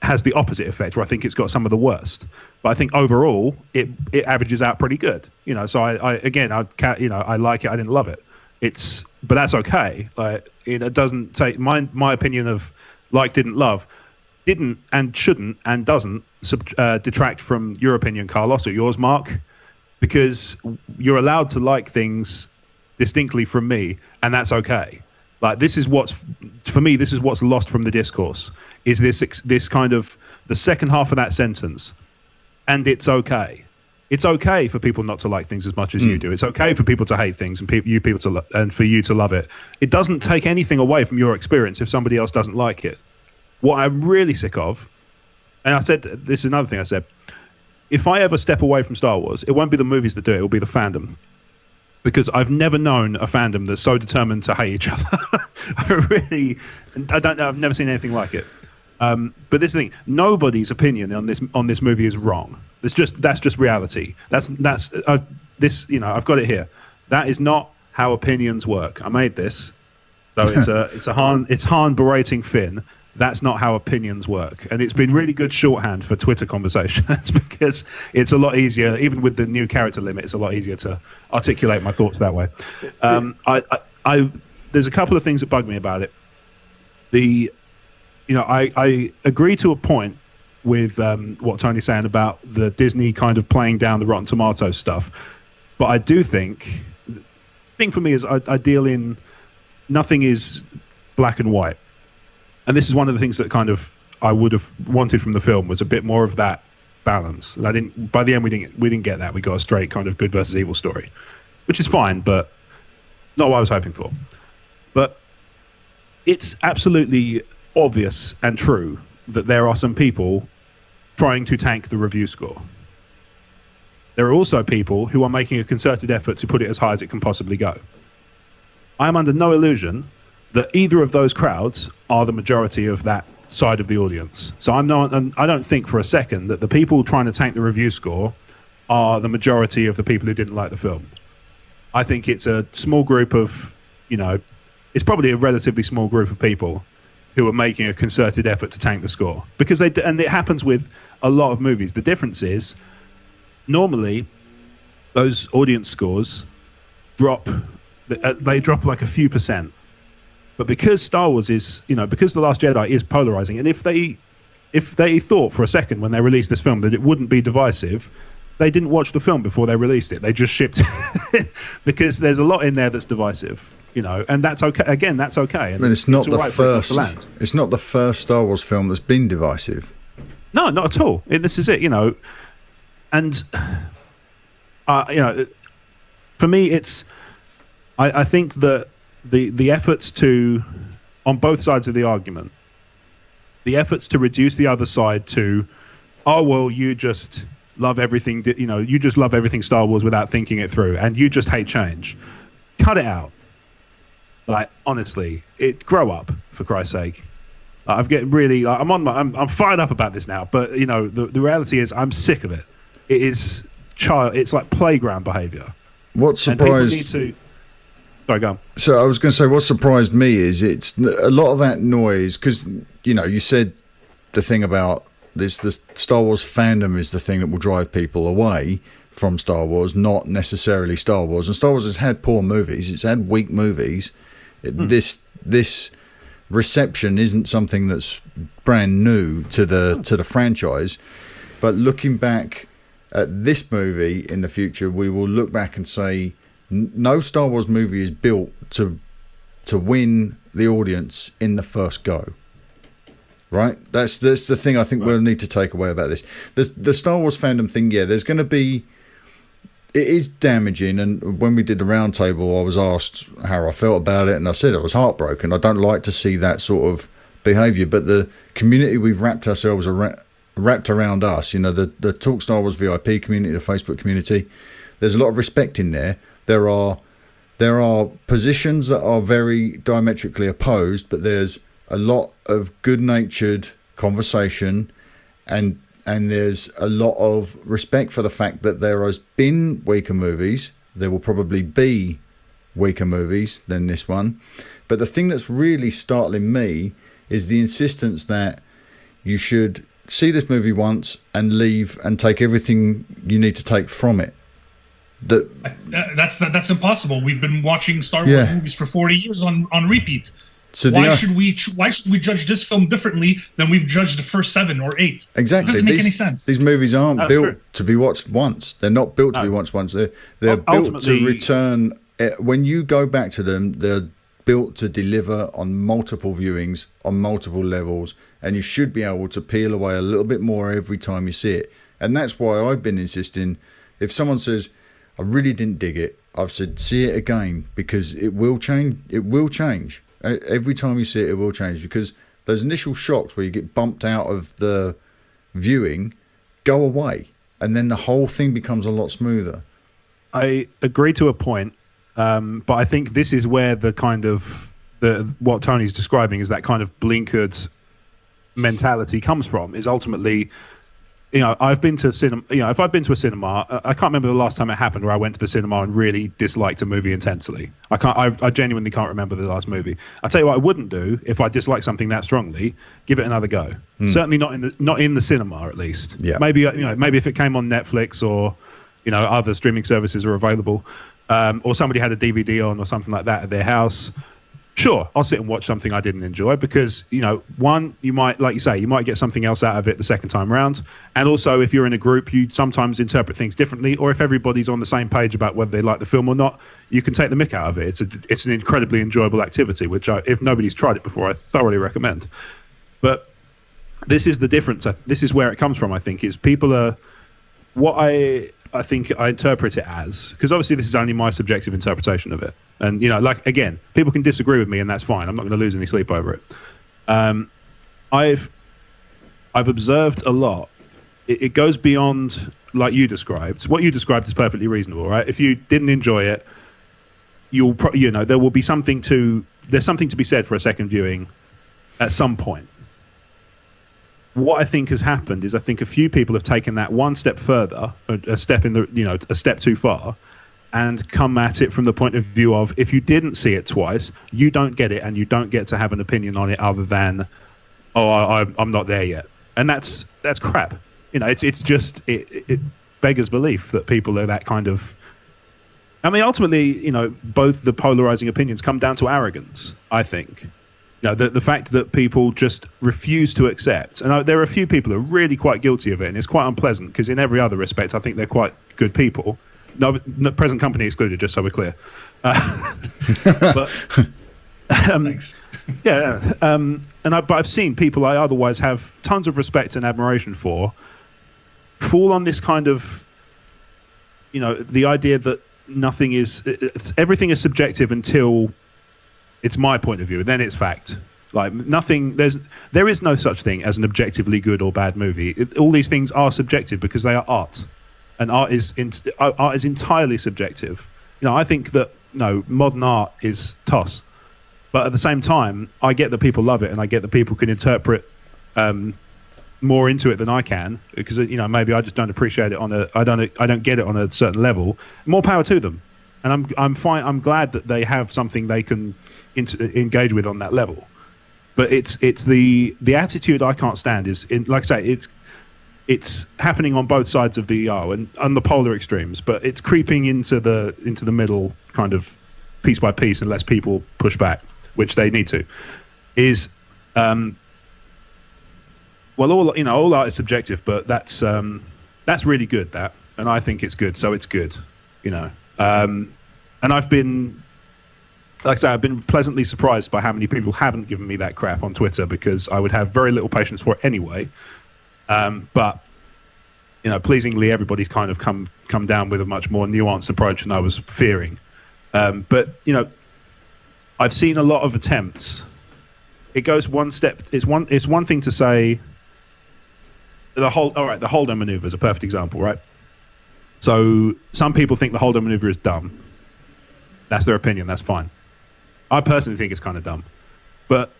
has the opposite effect, where I think it's got some of the worst. But I think overall it averages out pretty good. So I like it. I didn't love it. But that's okay. Like it doesn't take my opinion of like, didn't love, didn't and shouldn't and doesn't detract from your opinion, Carlos, or yours, Mark, because you're allowed to like things distinctly from me, and that's okay. Like this is what's lost from the discourse is this kind of the second half of that sentence, and it's okay. It's okay for people not to like things as much as you do. It's okay for people to hate things and and for you to love it. It doesn't take anything away from your experience if somebody else doesn't like it. What I'm really sick of, and I said this is another thing I said, if I ever step away from Star Wars, it won't be the movies that do it. It will be the fandom. Because I've never known a fandom that's so determined to hate each other. I don't know. I've never seen anything like it. But this is the thing: nobody's opinion on this movie is wrong. That's just reality. That's I've got it here. That is not how opinions work. I made this, so it's Han berating Finn. That's not how opinions work, and it's been really good shorthand for Twitter conversations because it's a lot easier, even with the new character limit. It's a lot easier to articulate my thoughts that way. There's a couple of things that bug me about it. I agree to a point with what Tony's saying about the Disney kind of playing down the Rotten Tomatoes stuff, but I do think the thing for me is I deal in nothing is black and white. And this is one of the things that kind of I would have wanted from the film was a bit more of that balance. And by the end we didn't get that. We got a straight kind of good versus evil story, which is fine, but not what I was hoping for. But it's absolutely obvious and true that there are some people trying to tank the review score. There are also people who are making a concerted effort to put it as high as it can possibly go. I am under no illusion that either of those crowds are the majority of that side of the audience. So I don't think for a second that the people trying to tank the review score are the majority of the people who didn't like the film. I think it's a small group of, it's probably a relatively small group of people who are making a concerted effort to tank the score. Because and it happens with a lot of movies. The difference is, normally, those audience scores drop like a few percent. But because Star Wars is, because The Last Jedi is polarizing, and if they thought for a second when they released this film that it wouldn't be divisive, they didn't watch the film before they released it. They just shipped it because there's a lot in there that's divisive, and that's okay. Again, that's okay. And it's not the first. It's not the first Star Wars film that's been divisive. No, not at all. This is it, and for me, it's. I think that the efforts to, on both sides of the argument, the efforts to reduce the other side to, oh well, you just love everything, you just love everything Star Wars without thinking it through, and you just hate change. Cut it out. Like honestly, grow up for Christ's sake. I'm getting really, I'm fired up about this now, but the reality is I'm sick of it. It is it's like playground behaviour. What surprised? And people need to. Sorry, go on. So I was going to say, what surprised me is it's a lot of that noise because you said the thing about this. The Star Wars fandom is the thing that will drive people away from Star Wars, not necessarily Star Wars. And Star Wars has had poor movies. It's had weak movies. This reception isn't something that's brand new to the franchise. But looking back at this movie in the future, we will look back and say no Star Wars movie is built to win the audience in the first go. Right? That's the thing I think we'll need to take away about this. The Star Wars fandom thing, there's going to be... It is damaging, and when we did the roundtable, I was asked how I felt about it, and I said I was heartbroken. I don't like to see that sort of behaviour, but the community we've wrapped around us, the Talk Star Wars VIP community, the Facebook community, there's a lot of respect in there. There are positions that are very diametrically opposed, but there's a lot of good-natured conversation, and there's a lot of respect for the fact that there has been weaker movies. There will probably be weaker movies than this one. But the thing that's really startling me is the insistence that you should see this movie once and leave and take everything you need to take from it. That's impossible. We've been watching Star Wars movies for 40 years on repeat. So why should we judge this film differently than we've judged the first 7 or 8? Exactly. It doesn't make any sense. These movies aren't built to be watched once. They're not built to be watched once. They're built to return. When you go back to them, they're built to deliver on multiple viewings, on multiple levels, and you should be able to peel away a little bit more every time you see it. And that's why I've been insisting, if someone says, I really didn't dig it, I've said, see it again, because it will change. It will change. Every time you see it, it will change, because those initial shocks where you get bumped out of the viewing go away, and then the whole thing becomes a lot smoother. I agree to a point, but I think this is where the kind of what Tony's describing is that kind of blinkered mentality comes from. Is ultimately, I've been to cinema. If I've been to a cinema, I can't remember the last time it happened where I went to the cinema and really disliked a movie intensely. I genuinely can't remember the last movie. I tell you what, I wouldn't do if I disliked something that strongly. Give it another go. Certainly not in the cinema, at least. Yeah. Maybe if it came on Netflix or other streaming services are available, or somebody had a DVD on or something like that at their house. Sure, I'll sit and watch something I didn't enjoy because, one, you might, like you say, you might get something else out of it the second time around. And also, if you're in a group, you sometimes interpret things differently. Or if everybody's on the same page about whether they like the film or not, you can take the mick out of it. It's an incredibly enjoyable activity, which if nobody's tried it before, I thoroughly recommend. But this is the difference. This is where it comes from, I think, is people are... What I think I interpret it as, because obviously this is only my subjective interpretation of it. And, again, people can disagree with me and that's fine. I'm not going to lose any sleep over it. I've observed a lot. It goes beyond, like you described. What you described is perfectly reasonable, right? If you didn't enjoy it, there will be there's something to be said for a second viewing at some point. What I think has happened is I think a few people have taken that one step further, a step too far, and come at it from the point of view of, if you didn't see it twice, you don't get it, and you don't get to have an opinion on it other than, I'm not there yet. And that's crap. It's just it beggars belief that people are that kind of... I mean, ultimately, both the polarizing opinions come down to arrogance, I think. The fact that people just refuse to accept, and there are a few people who are really quite guilty of it, and it's quite unpleasant because in every other respect, I think they're quite good people. No, present company excluded, just so we're clear. But thanks. Yeah, but I've seen people I otherwise have tons of respect and admiration for fall on this kind of, the idea that everything is subjective until it's my point of view, and then it's fact. Like there is no such thing as an objectively good or bad movie. All these things are subjective because they are art, and art is entirely subjective. I think that modern art is toss, but at the same time, I get that people love it, and I get that people can interpret more into it than I can because maybe I just don't appreciate it I don't get it on a certain level. More power to them. And I'm fine. I'm glad that they have something they can engage with on that level. But it's the attitude I can't stand. Like I say, it's happening on both sides of the aisle and on the polar extremes. But it's creeping into the middle, kind of piece by piece, unless people push back, which they need to. is, well, all art is subjective, but that's really good. That, and I think it's good, so it's good, And I've been, like I say, I've been pleasantly surprised by how many people haven't given me that crap on Twitter, because I would have very little patience for it anyway. But pleasingly, everybody's kind of come down with a much more nuanced approach than I was fearing. But I've seen a lot of attempts. It goes one step. It's one thing to say the Holdo maneuver is a perfect example, right? So some people think the Holdo maneuver is dumb. That's their opinion. That's fine. I personally think it's kind of dumb, but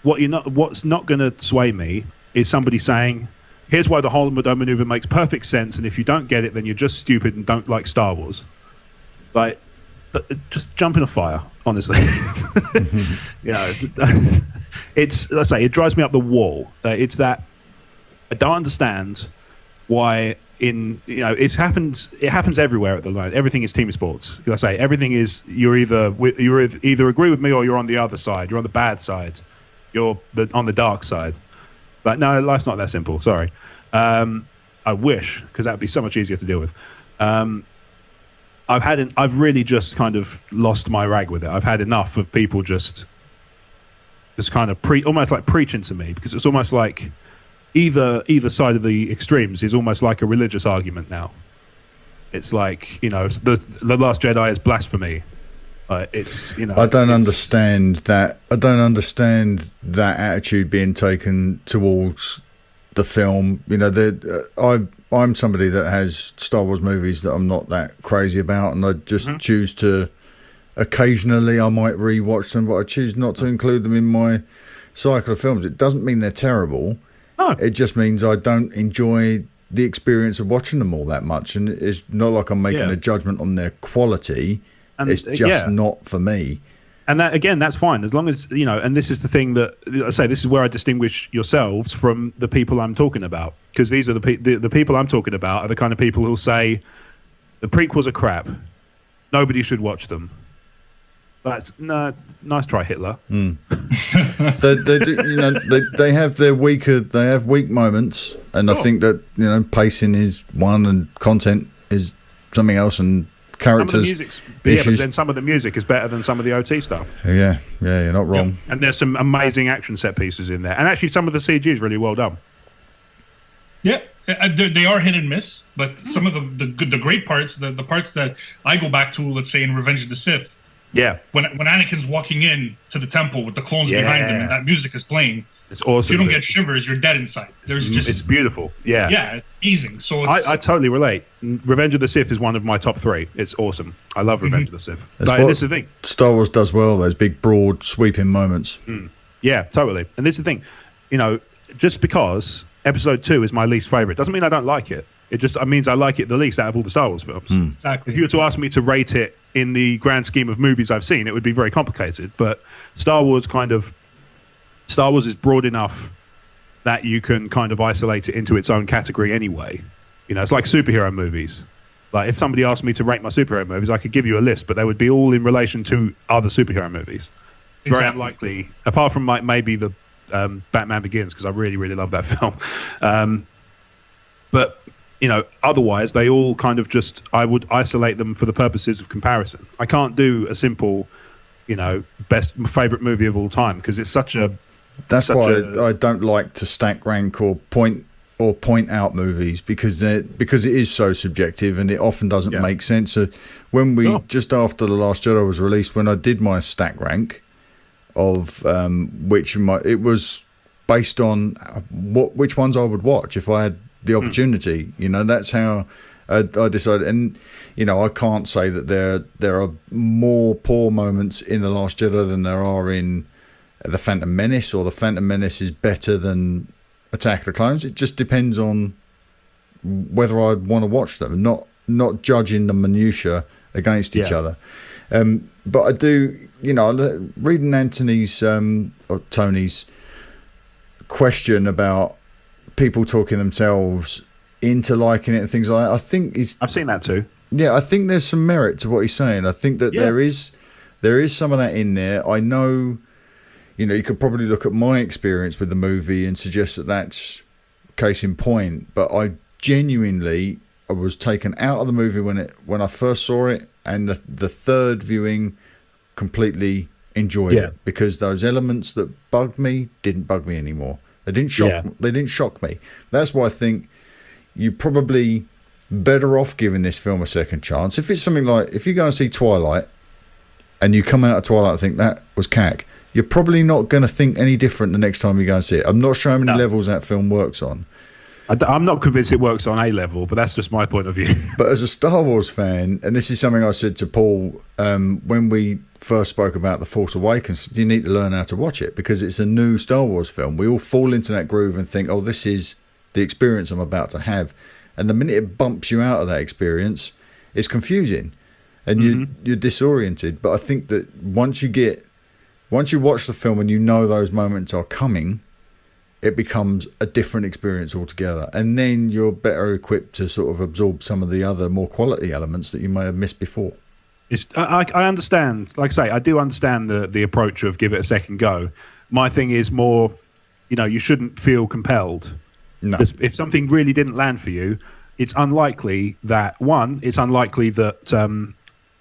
what's not going to sway me is somebody saying, here's why the Holdo maneuver makes perfect sense, and if you don't get it, then you're just stupid and don't like Star Wars. Like, just jump in a fire, honestly. It's, let's say, it drives me up the wall. It's that I don't understand why it happens everywhere at the moment. Everything is team sports. Like I say, everything is you either agree with me or you're on the other side. You're on the bad side. You're on the dark side. But no, life's not that simple. Sorry. I wish, because that would be so much easier to deal with. I've really just kind of lost my rag with it. I've had enough of people just kind of almost like preaching to me, because it's almost like either side of the extremes is almost like a religious argument now. It's like, the Last Jedi is blasphemy. I don't understand that. I don't understand that attitude being taken towards the film. I'm somebody that has Star Wars movies that I'm not that crazy about, and I just choose to. Occasionally, I might rewatch them, but I choose not to include them in my cycle of films. It doesn't mean they're terrible. No. It just means I don't enjoy the experience of watching them all that much, and it's not like I'm making a judgment on their quality. And it's just not for me. And that, again, that's fine, as long as, and this is the thing that I say, this is where I distinguish yourselves from the people I'm talking about, because these are the people I'm talking about are the kind of people who'll say the prequels are crap, nobody should watch them. That's nice try, Hitler. They do, they have their weak moments, and I think that pacing is one, and content is something else, and characters. But then some of the music is better than some of the OT stuff. Yeah, you're not wrong. And there's some amazing action set pieces in there, and actually some of the CG is really well done. Yeah, they are hit and miss, but some of the great parts, the parts that I go back to, let's say in Revenge of the Sith. Yeah, when Anakin's walking in to the temple with the clones behind him and that music is playing, it's awesome. If you don't get shivers, you're dead inside. It's beautiful. Yeah, it's amazing. So I totally relate. Revenge of the Sith is one of my top 3. It's awesome. I love Revenge of the Sith. This is the thing. Star Wars does well. Those big, broad, sweeping moments. Yeah, totally. And this is the thing. Just because Episode 2 is my least favorite doesn't mean I don't like it. It just means I like it the least out of all the Star Wars films. Exactly. If you were to ask me to rate it in the grand scheme of movies I've seen, it would be very complicated. But Star Wars is broad enough that you can kind of isolate it into its own category anyway. It's like superhero movies. Like, if somebody asked me to rate my superhero movies, I could give you a list, but they would be all in relation to other superhero movies. Exactly. Very unlikely, apart from maybe the Batman Begins, because I really, really love that film. But otherwise they all kind of I would isolate them for the purposes of comparison. I can't do a simple, best favorite movie of all time, because it's such a. That's why I don't like to stack rank or point out movies, because it is so subjective and it often doesn't make sense. So when just after The Last Jedi was released, when I did my stack rank of it was based on which ones I would watch if I had the opportunity. That's how I decided. And I can't say that there are more poor moments in The Last Jedi than there are in The Phantom Menace, or The Phantom Menace is better than Attack of the Clones. It just depends on whether I want to watch them, not judging the minutiae against each other. But I do, reading Anthony's or Tony's question about people talking themselves into liking it and things like that, I think I've seen that too. Yeah, I think there's some merit to what he's saying. I think that there is there is some of that in there. I know, you could probably look at my experience with the movie and suggest that that's case in point. But I was taken out of the movie when I first saw it, and the third viewing completely enjoyed it, because those elements that bugged me didn't bug me anymore. They didn't shock me. That's why I think you're probably better off giving this film a second chance. If it's something like, if you go and see Twilight and you come out of Twilight and think that was cack, you're probably not going to think any different the next time you go and see it. I'm not sure how many levels that film works on. I'm not convinced it works on a level, but that's just my point of view. But as a Star Wars fan, and this is something I said to Paul when we first spoke about The Force Awakens, you need to learn how to watch it, because it's a new Star Wars film. We all fall into that groove and think, oh, this is the experience I'm about to have. And the minute it bumps you out of that experience, it's confusing and you're disoriented. But I think that once you watch the film and you know those moments are coming, it becomes a different experience altogether. And then you're better equipped to sort of absorb some of the other more quality elements that you may have missed before. I understand. Like I say, I do understand the approach of give it a second go. My thing is more, you shouldn't feel compelled. No. If something really didn't land for you, it's unlikely that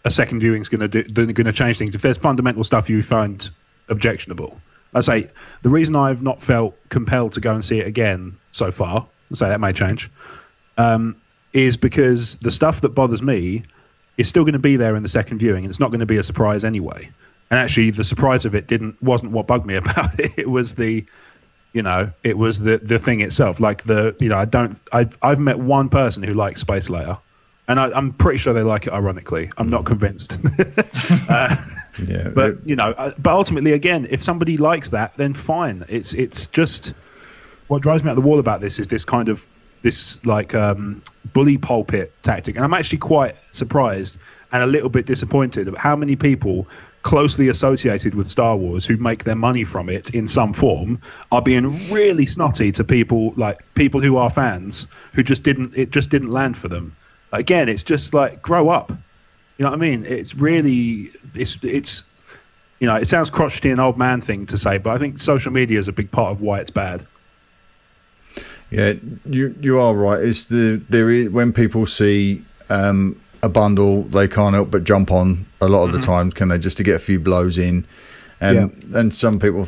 a second viewing is going to change things. If there's fundamental stuff you find objectionable, I say the reason I've not felt compelled to go and see it again so far, I say that may change, is because the stuff that bothers me is still going to be there in the second viewing, and it's not going to be a surprise anyway. And actually, the surprise of it wasn't what bugged me about it. It was the thing itself. Like I've met one person who likes Space Layer, and I'm pretty sure they like it ironically. I'm not convinced. But ultimately, again, if somebody likes that, then fine. It's just what drives me up the wall about this is this kind of bully pulpit tactic, and I'm actually quite surprised and a little bit disappointed about how many people closely associated with Star Wars who make their money from it in some form are being really snotty to people who are fans who just didn't land for them. Again, it's just like, grow up. You know what I mean? It's really, it's it sounds crotchety and old man thing to say, but I think social media is a big part of why it's bad. Yeah, you are right. When people see a bundle, they can't help but jump on a lot of the times, can they, just to get a few blows in. And some people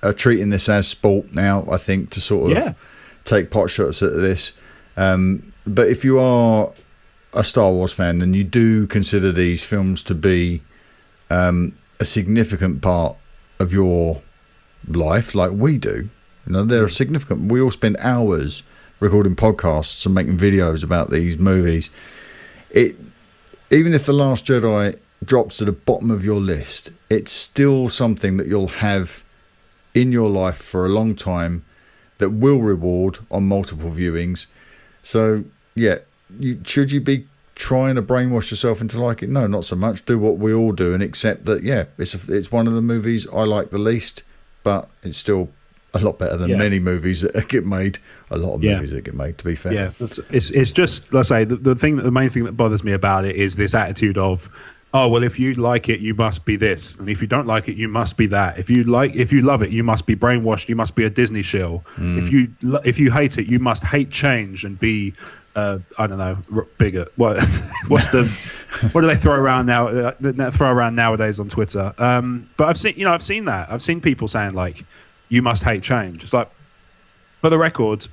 are treating this as sport now, I think, to sort of take pot shots at this. But if you are a Star Wars fan and you do consider these films to be a significant part of your life, like we do, they're significant. We all spend hours recording podcasts and making videos about these movies. Even if The Last Jedi drops to the bottom of your list, it's still something that you'll have in your life for a long time that will reward on multiple viewings. So, should you be trying to brainwash yourself into liking it? No, not so much. Do what we all do and accept that, it's one of the movies I like the least, but it's still a lot better than many movies that get made. A lot of movies that get made, to be fair. Yeah, it's just, let's say, the main thing that bothers me about it is this attitude of, oh, well, if you like it, you must be this, and if you don't like it, you must be that. If you love it, you must be brainwashed. You must be a Disney shill. If you hate it, you must hate change and be, I don't know, bigot. What do they throw around now? Throw around nowadays on Twitter. But I've seen that. I've seen people saying like, you must hate change. It's like, for the record,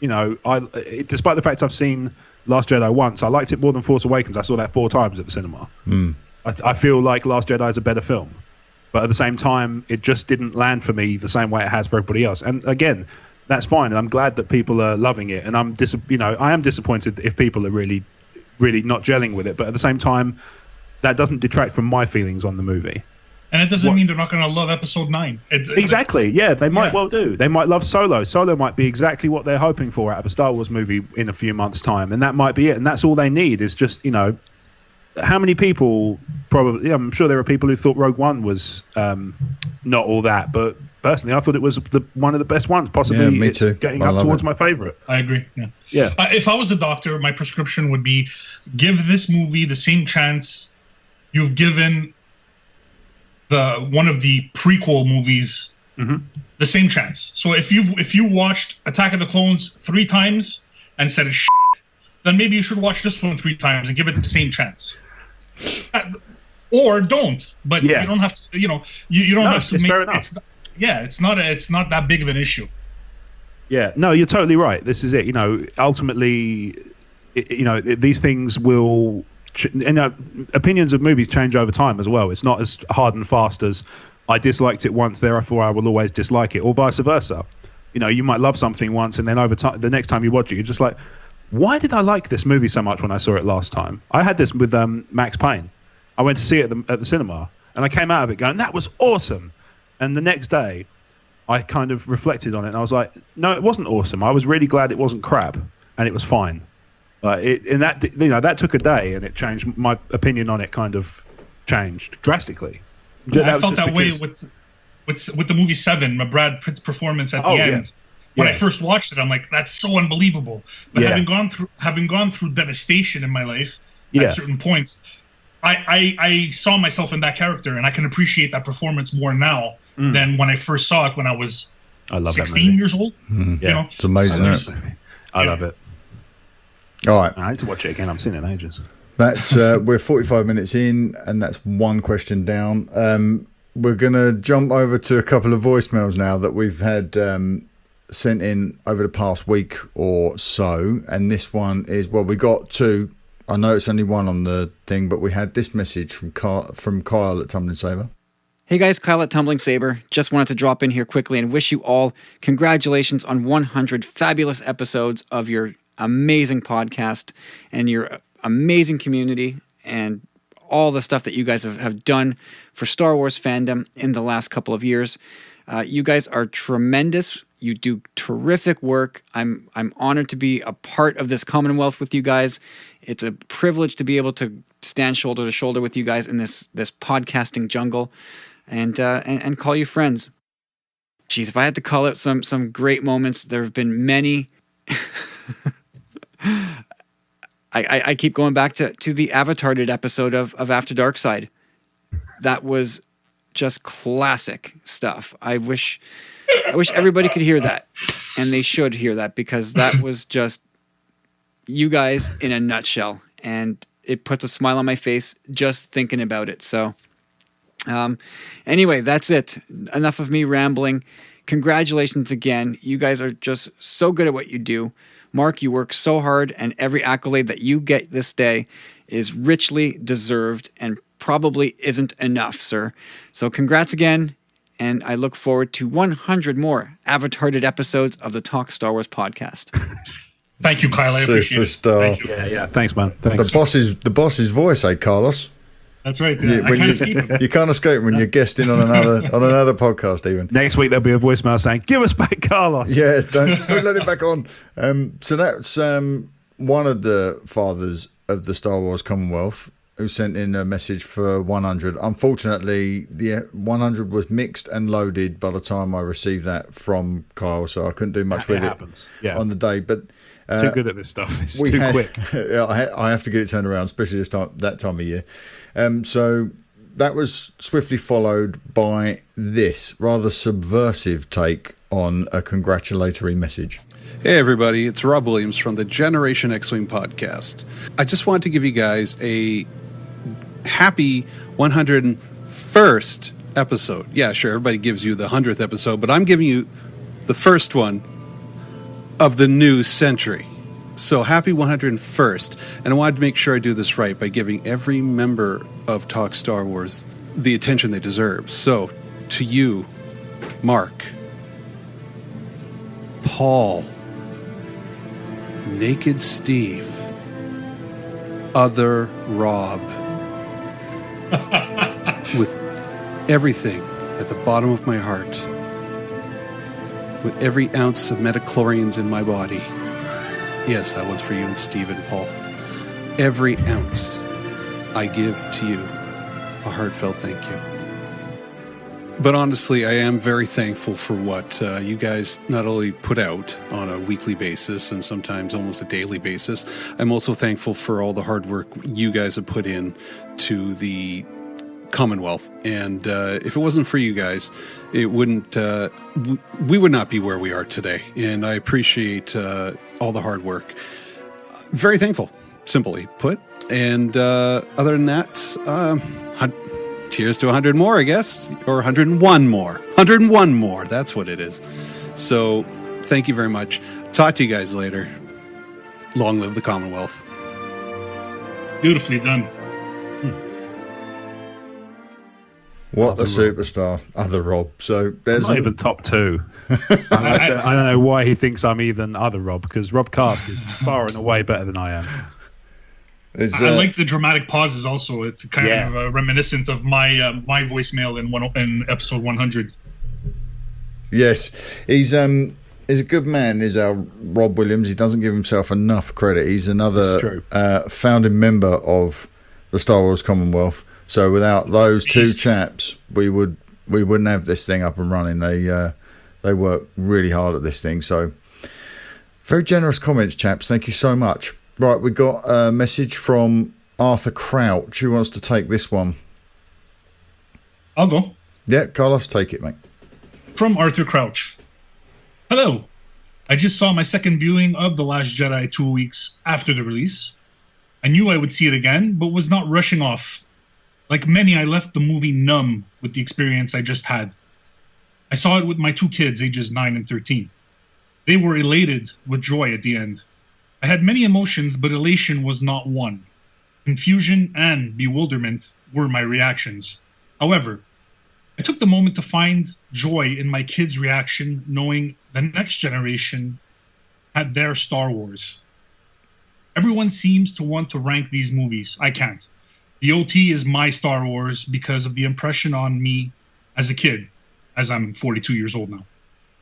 despite the fact I've seen Last Jedi once, I liked it more than Force Awakens. I saw that 4 times at the cinema. I feel like Last Jedi is a better film, but at the same time, it just didn't land for me the same way it has for everybody else. And again, that's fine, and I'm glad that people are loving it. And I am disappointed if people are really, really not gelling with it. But at the same time, that doesn't detract from my feelings on the movie. And it doesn't mean they're not going to love Episode 9. Exactly. Yeah, they might well do. They might love Solo. Solo might be exactly what they're hoping for out of a Star Wars movie in a few months' time, and that might be it. And that's all they need is just, how many people probably... I'm sure there are people who thought Rogue One was not all that, but personally, I thought it was one of the best ones, possibly. Yeah, me too. Getting up towards my favourite. I agree. Yeah. If I was a doctor, my prescription would be give this movie the same chance you've given one of the prequel movies the same chance. So if you watched Attack of the Clones 3 times and said it's shit, then maybe you should watch this one 3 times and give it the same chance. Or don't. But you don't have to. You don't have to make. Fair enough. It's not that big of an issue. Yeah, no, you're totally right. This is it. Ultimately, these things will. Opinions of movies change over time as well. It's not as hard and fast as I disliked it once, therefore I will always dislike it, or vice versa. You might love something once, and then over time, the next time you watch it, you're just like, why did I like this movie so much when I saw it last time? I had this with Max Payne. I went to see it at the cinema, and I came out of it going, that was awesome. And the next day, I kind of reflected on it, and I was like, no, it wasn't awesome. I was really glad it wasn't crap, and it was fine. That took a day, and it changed my opinion on it. Kind of changed drastically. I felt that way with the movie Seven, Brad Pitt's performance at the end. When I first watched it, I'm like, that's so unbelievable. But having gone through devastation in my life at certain points, I saw myself in that character, and I can appreciate that performance more now than when I first saw it when I was 16 years old. Yeah, it's amazing. I love it. All right, I need to watch it again. I've seen it in ages. That's we're 45 minutes in, and that's one question down. We're gonna jump over to a couple of voicemails now that we've had sent in over the past week or so, and this one is we got 2. I know it's only 1 on the thing, but we had this message from Kyle at Tumbling Saber. Hey guys, Kyle at Tumbling Saber. Just wanted to drop in here quickly and wish you all congratulations on 100 fabulous episodes of your amazing podcast and your amazing community and all the stuff that you guys have done for Star Wars fandom in the last couple of years. You guys are tremendous. You do terrific work. I'm honored to be a part of this Commonwealth with you guys. It's a privilege to be able to stand shoulder to shoulder with you guys in this podcasting jungle, and call you friends. Geez, if I had to call out some great moments, there have been many. I keep going back to the Avatar-ed episode of After Dark Side. That was just classic stuff. I wish everybody could hear that, and they should hear that, because that was just you guys in a nutshell, and it puts a smile on my face just thinking about it. So anyway, that's it. Enough of me rambling. Congratulations again. You guys are just so good at what you do. Mark, you work so hard, and every accolade that you get this day is richly deserved and probably isn't enough, sir. So congrats again, and I look forward to 100 more Avatar-ed episodes of the Talk Star Wars podcast. Thank you, Kyle. I appreciate it. Thank you. Yeah. Thanks, man. Thanks. The boss's voice, Carlos? That's right. Yeah. I can't escape it. You can't escape when you're guesting on another podcast. Even next week there'll be a voicemail saying, "Give us back Carlos." Yeah, don't let it back on. So that's one of the fathers of the Star Wars Commonwealth who sent in a message for 100. Unfortunately, the 100 was mixed and loaded by the time I received that from Kyle, so I couldn't do much with it on the day. But too good at this stuff. It's too quick. I have to get it turned around, especially that time of year. So that was swiftly followed by this rather subversive take on a congratulatory message. Hey everybody, it's Rob Williams from the Generation X-Wing podcast. I just wanted to give you guys a happy 101st episode. Yeah, sure, everybody gives you the 100th episode, but I'm giving you the first one of the new century. So happy 101st. And I wanted to make sure I do this right by giving every member of Talk Star Wars the attention they deserve. So to you, Mark, Paul, Naked Steve, Other Rob, with everything at the bottom of my heart, with every ounce of metachlorians in my body. Yes, that one's for you and Steve and Paul. Every ounce I give to you a heartfelt thank you. But honestly, I am very thankful for what you guys not only put out on a weekly basis and sometimes almost a daily basis. I'm also thankful for all the hard work you guys have put in to the Commonwealth. And if it wasn't for you guys, it wouldn't. We would not be where we are today. And I appreciate all the hard work. Very thankful, simply put. And other than that, cheers to 100 more, I guess, or 101 more. 101 more. That's what it is. So thank you very much. Talk to you guys later. Long live the Commonwealth. Beautifully done. What a superstar, other Rob. So there's not even top two. I don't know why he thinks I'm even other Rob, because Rob Cask is far and away better than I am. I like the dramatic pauses also. It's kind of reminiscent of my my voicemail in episode 100. Yes, he's a good man, is our Rob Williams. He doesn't give himself enough credit. He's another founding member of the Star Wars Commonwealth. So without those two chaps, we wouldn't have this thing up and running. They work really hard at this thing. So very generous comments, chaps. Thank you so much. Right, we got a message from Arthur Crouch. Who wants to take this one? I'll go. Yeah, Carlos, take it, mate. From Arthur Crouch. Hello. I just saw my second viewing of The Last Jedi 2 weeks after the release. I knew I would see it again, but was not rushing off. Like many, I left the movie numb with the experience I just had. I saw it with my two kids, ages 9 and 13. They were elated with joy at the end. I had many emotions, but elation was not one. Confusion and bewilderment were my reactions. However, I took the moment to find joy in my kids' reaction, knowing the next generation had their Star Wars. Everyone seems to want to rank these movies. I can't. The OT is my Star Wars because of the impression on me as a kid, as I'm 42 years old now.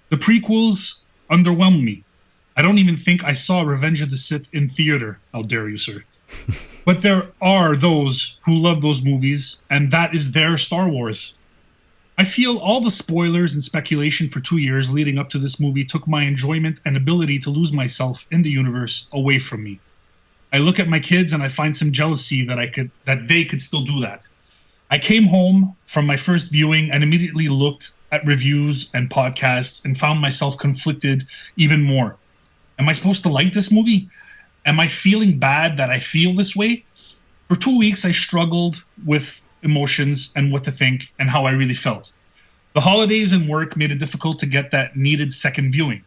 The prequels underwhelmed me. I don't even think I saw Revenge of the Sith in theater. How dare you, sir? But there are those who love those movies, and that is their Star Wars. I feel all the spoilers and speculation for 2 years leading up to this movie took my enjoyment and ability to lose myself in the universe away from me. I look at my kids and I find some jealousy that they could still do that. I came home from my first viewing and immediately looked at reviews and podcasts and found myself conflicted even more. Am I supposed to like this movie? Am I feeling bad that I feel this way? For 2 weeks, I struggled with emotions and what to think and how I really felt. The holidays and work made it difficult to get that needed second viewing.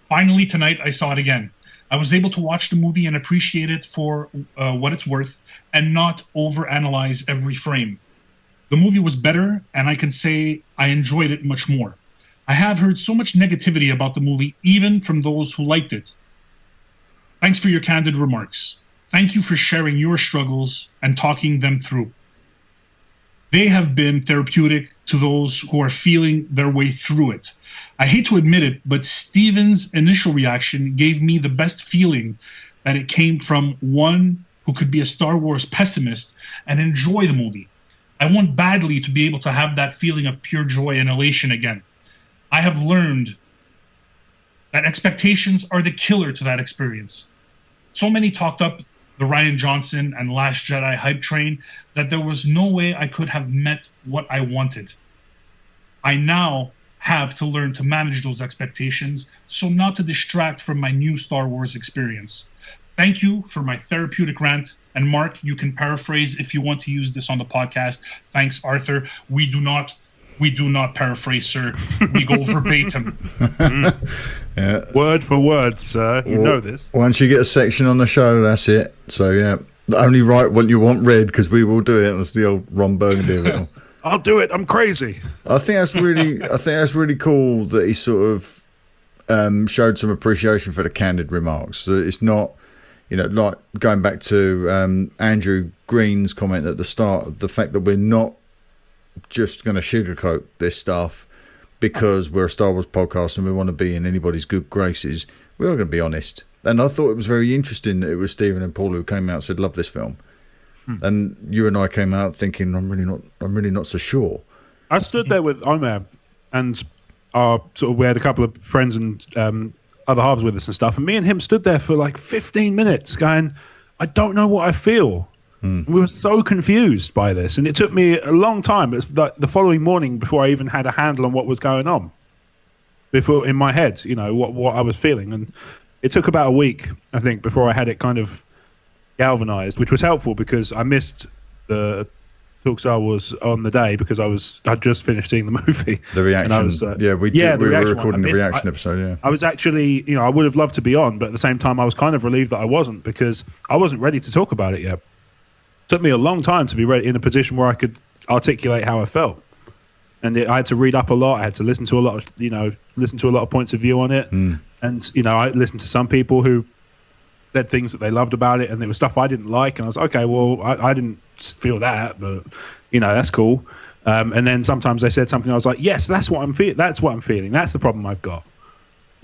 Finally, tonight, I saw it again. I was able to watch the movie and appreciate it for what it's worth and not overanalyze every frame. The movie was better, and I can say I enjoyed it much more. I have heard so much negativity about the movie, even from those who liked it. Thanks for your candid remarks. Thank you for sharing your struggles and talking them through. They have been therapeutic to those who are feeling their way through it. I hate to admit it, but Steven's initial reaction gave me the best feeling that it came from one who could be a Star Wars pessimist and enjoy the movie. I want badly to be able to have that feeling of pure joy and elation again. I have learned that expectations are the killer to that experience. So many talked up the Rian Johnson and Last Jedi hype train that there was no way I could have met what I wanted. I now have to learn to manage those expectations so not to distract from my new Star Wars experience. Thank you for my therapeutic rant. And Mark, you can paraphrase if you want to use this on the podcast. Thanks, Arthur. We do not paraphrase, sir. We go verbatim. Yeah. Word for word, sir. You know this. Once you get a section on the show, that's it. So, yeah. Only write what you want read, because we will do it. That's the old Ron Burgundy of it all. I'll do it. I'm crazy. I think that's really cool that he sort of showed some appreciation for the candid remarks. So it's not, like going back to Andrew Green's comment at the start, the fact that we're not just going to sugarcoat this stuff because we're a Star Wars podcast and we want to be in anybody's good graces. We are going to be honest. And I thought it was very interesting that it was Stephen and Paul who came out and said, love this film. And you and I came out thinking, I'm really not so sure. I stood there with Omar and we had a couple of friends and other halves with us and stuff. And me and him stood there for like 15 minutes going, I don't know what I feel. We were so confused by this, and it took me a long time. It was the following morning before I even had a handle on what was going on. Before in my head, what I was feeling, and it took about a week, I think, before I had it kind of galvanized, which was helpful because I missed the Talk Star Wars on the day because I'd just finished seeing the movie. The reaction, we were recording the reaction episode. Yeah, I was actually, I would have loved to be on, but at the same time, I was kind of relieved that I wasn't because I wasn't ready to talk about it yet. It took me a long time to be ready in a position where I could articulate how I felt, and I had to read up a lot. I had to listen to a lot of points of view on it, and I listened to some people who said things that they loved about it, and there was stuff I didn't like, and I was like, okay, well, I didn't feel that, but that's cool. And then sometimes they said something I was like, yes, that's what I'm feeling. That's what I'm feeling. That's the problem I've got.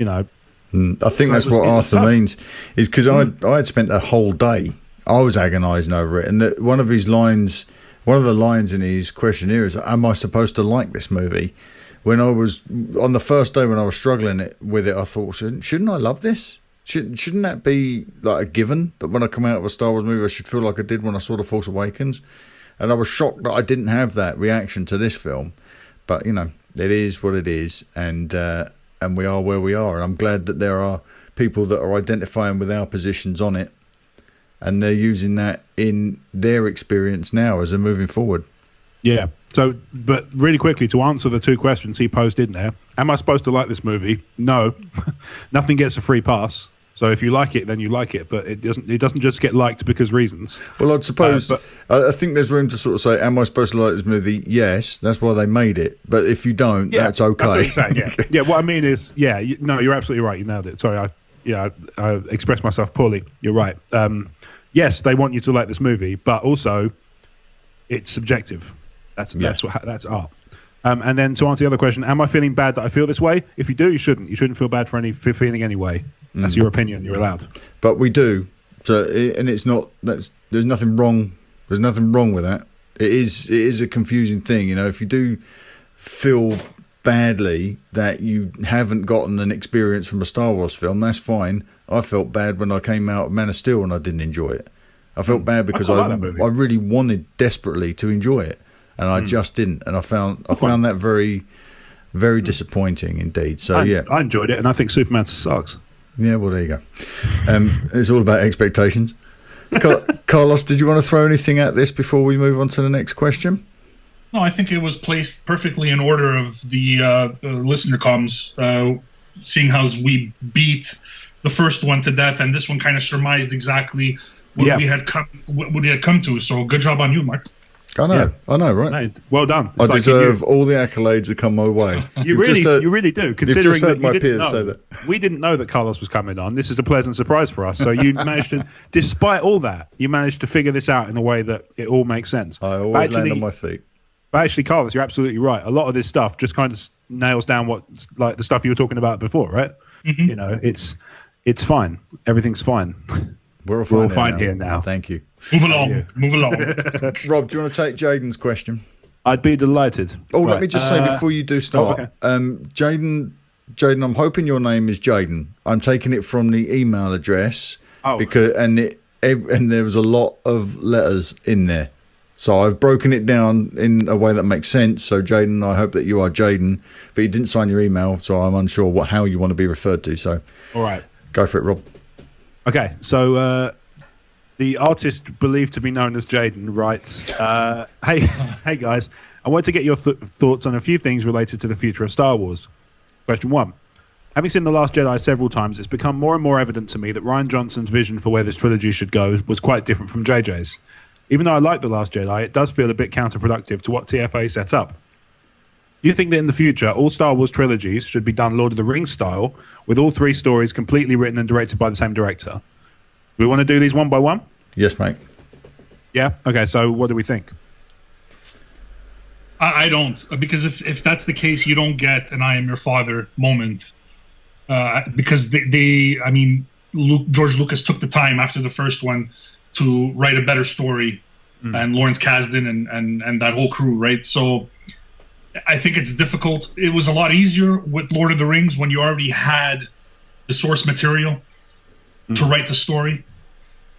I think that's what Arthur means, is because I had spent a whole day. I was agonising over it, and one of the lines in his questionnaire is, "Am I supposed to like this movie?" When I was on the first day when I was struggling with it, I thought, shouldn't I love this? Shouldn't that be like a given that when I come out of a Star Wars movie, I should feel like I did when I saw The Force Awakens? And I was shocked that I didn't have that reaction to this film. But, it is what it is. And we are where we are. And I'm glad that there are people that are identifying with our positions on it. And they're using that in their experience now as they're moving forward. Yeah. So, but really quickly, to answer the two questions he posed in there, am I supposed to like this movie? No. Nothing gets a free pass. So if you like it, then you like it, but it doesn't just get liked because reasons. Well, I'd suppose, I think there's room to sort of say, am I supposed to like this movie? Yes, that's why they made it. But if you don't, that's okay. That's what I'm saying, yeah. What I mean is, you're absolutely right. You nailed it. Sorry, I expressed myself poorly. You're right. Yes, they want you to like this movie, but also it's subjective. That's art. And then to answer the other question, am I feeling bad that I feel this way? If you do, you shouldn't. You shouldn't feel bad for feeling any way. That's your opinion. You're allowed. But we do. So, and it's not. There's nothing wrong. There's nothing wrong with that. It is a confusing thing. If you do feel badly that you haven't gotten an experience from a Star Wars film, that's fine. I felt bad when I came out of Man of Steel and I didn't enjoy it. I felt bad because I really wanted desperately to enjoy it, and I just didn't. And I found that very, very disappointing indeed. So I enjoyed it, and I think Superman sucks. Yeah, well, there you go. It's all about expectations. Carlos, did you want to throw anything at this before we move on to the next question? No, I think it was placed perfectly in order of the listener comms, seeing how we beat the first one to death, and this one kind of surmised exactly what we had come to. So good job on you, Mark. I know, right? No, well done. I deserve all the accolades that come my way. You really do. Considering you've just heard my peers say that. We didn't know that Carlos was coming on. This is a pleasant surprise for us. So you managed to, despite all that, you managed to figure this out in a way that it all makes sense. I always land on my feet. But actually, Carlos, you're absolutely right. A lot of this stuff just kind of nails down the stuff you were talking about before, right? Mm-hmm. It's fine. Everything's fine. We're all fine here now. Thank you. Move along. Rob, do you want to take Jaden's question? I'd be delighted. Oh, let me just say before you do start, Jaden, I'm hoping your name is Jaden. I'm taking it from the email address because there was a lot of letters in there. So I've broken it down in a way that makes sense. So Jaden, I hope that you are Jaden, but you didn't sign your email, so I'm unsure how you want to be referred to. So all right, go for it, Rob. Okay, so the artist believed to be known as Jaden writes, hey guys, I want to get your thoughts on a few things related to the future of Star Wars. Question 1. Having seen The Last Jedi several times, it's become more and more evident to me that Rian Johnson's vision for where this trilogy should go was quite different from JJ's. Even though I like The Last Jedi, it does feel a bit counterproductive to what TFA set up. Do you think that in the future, all Star Wars trilogies should be done Lord of the Rings style, with all 3 stories completely written and directed by the same director? We want to do these one by one? Yes, mate. Yeah? Okay, so what do we think? I don't, because if that's the case, you don't get an I am your father moment. Because George Lucas took the time after the first one to write a better story, and Lawrence Kasdan and that whole crew, right? So I think it's difficult. It was a lot easier with Lord of the Rings when you already had the source material to write the story.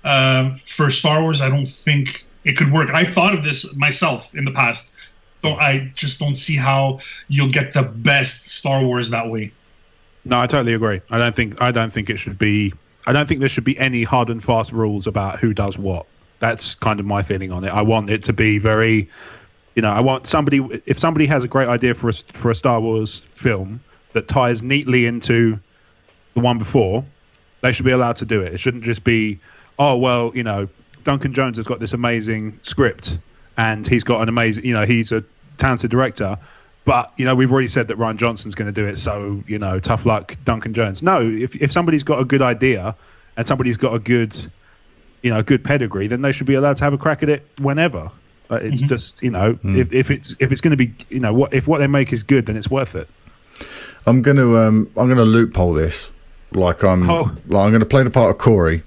For Star Wars, I don't think it could work. I thought of this myself in the past. So I just don't see how you'll get the best Star Wars that way. No, I totally agree. I don't think it should be. I don't think there should be any hard and fast rules about who does what. That's kind of my feeling on it. I want it to be very, I want somebody. If somebody has a great idea for a Star Wars film that ties neatly into the one before, they should be allowed to do it. It shouldn't just be, oh well, Duncan Jones has got this amazing script and he's got an amazing, he's a talented director. But, we've already said that Rian Johnson's going to do it, so, tough luck, Duncan Jones. No, if somebody's got a good idea and somebody's got a good, good pedigree, then they should be allowed to have a crack at it whenever. It's just, if it's going to be, if what they make is good, then it's worth it. I'm going to loophole this, I'm going to play the part of Corey,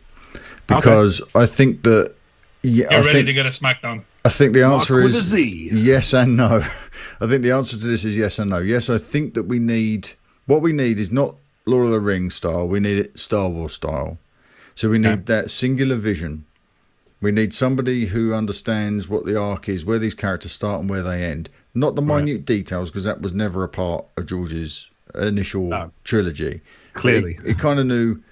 because I think that You're ready to get a SmackDown. I think the answer is yes and no. I think the answer to this is yes and no. Yes, I think that what we need is not Lord of the Rings style. We need it Star Wars style. So we need that singular vision. We need somebody who understands what the arc is, where these characters start and where they end. Not the minute details, because that was never a part of George's initial trilogy. Clearly. He kind of knew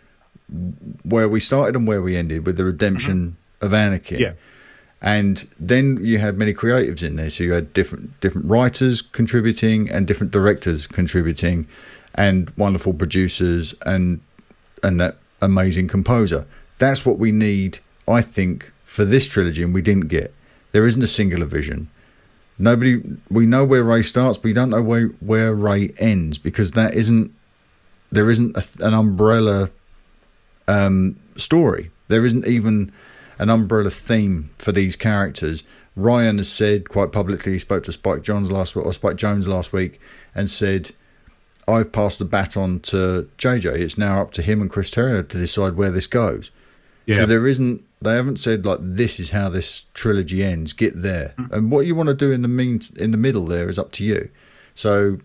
where we started and where we ended with the redemption of Anakin. Yeah. And then you had many creatives in there. So you had different writers contributing and different directors contributing and wonderful producers and that amazing composer. That's what we need, I think, for this trilogy, and we didn't get. There isn't a singular vision. We know where Rey starts, but we don't know where Rey ends, because there isn't an umbrella story. There isn't even an umbrella theme for these characters. Ryan has said quite publicly, he spoke to Spike Jonze last week and said, I've passed the baton to JJ. It's now up to him and Chris Terrio to decide where this goes. Yeah. So they haven't said this is how this trilogy ends, get there. And what you want to do in the middle there is up to you. So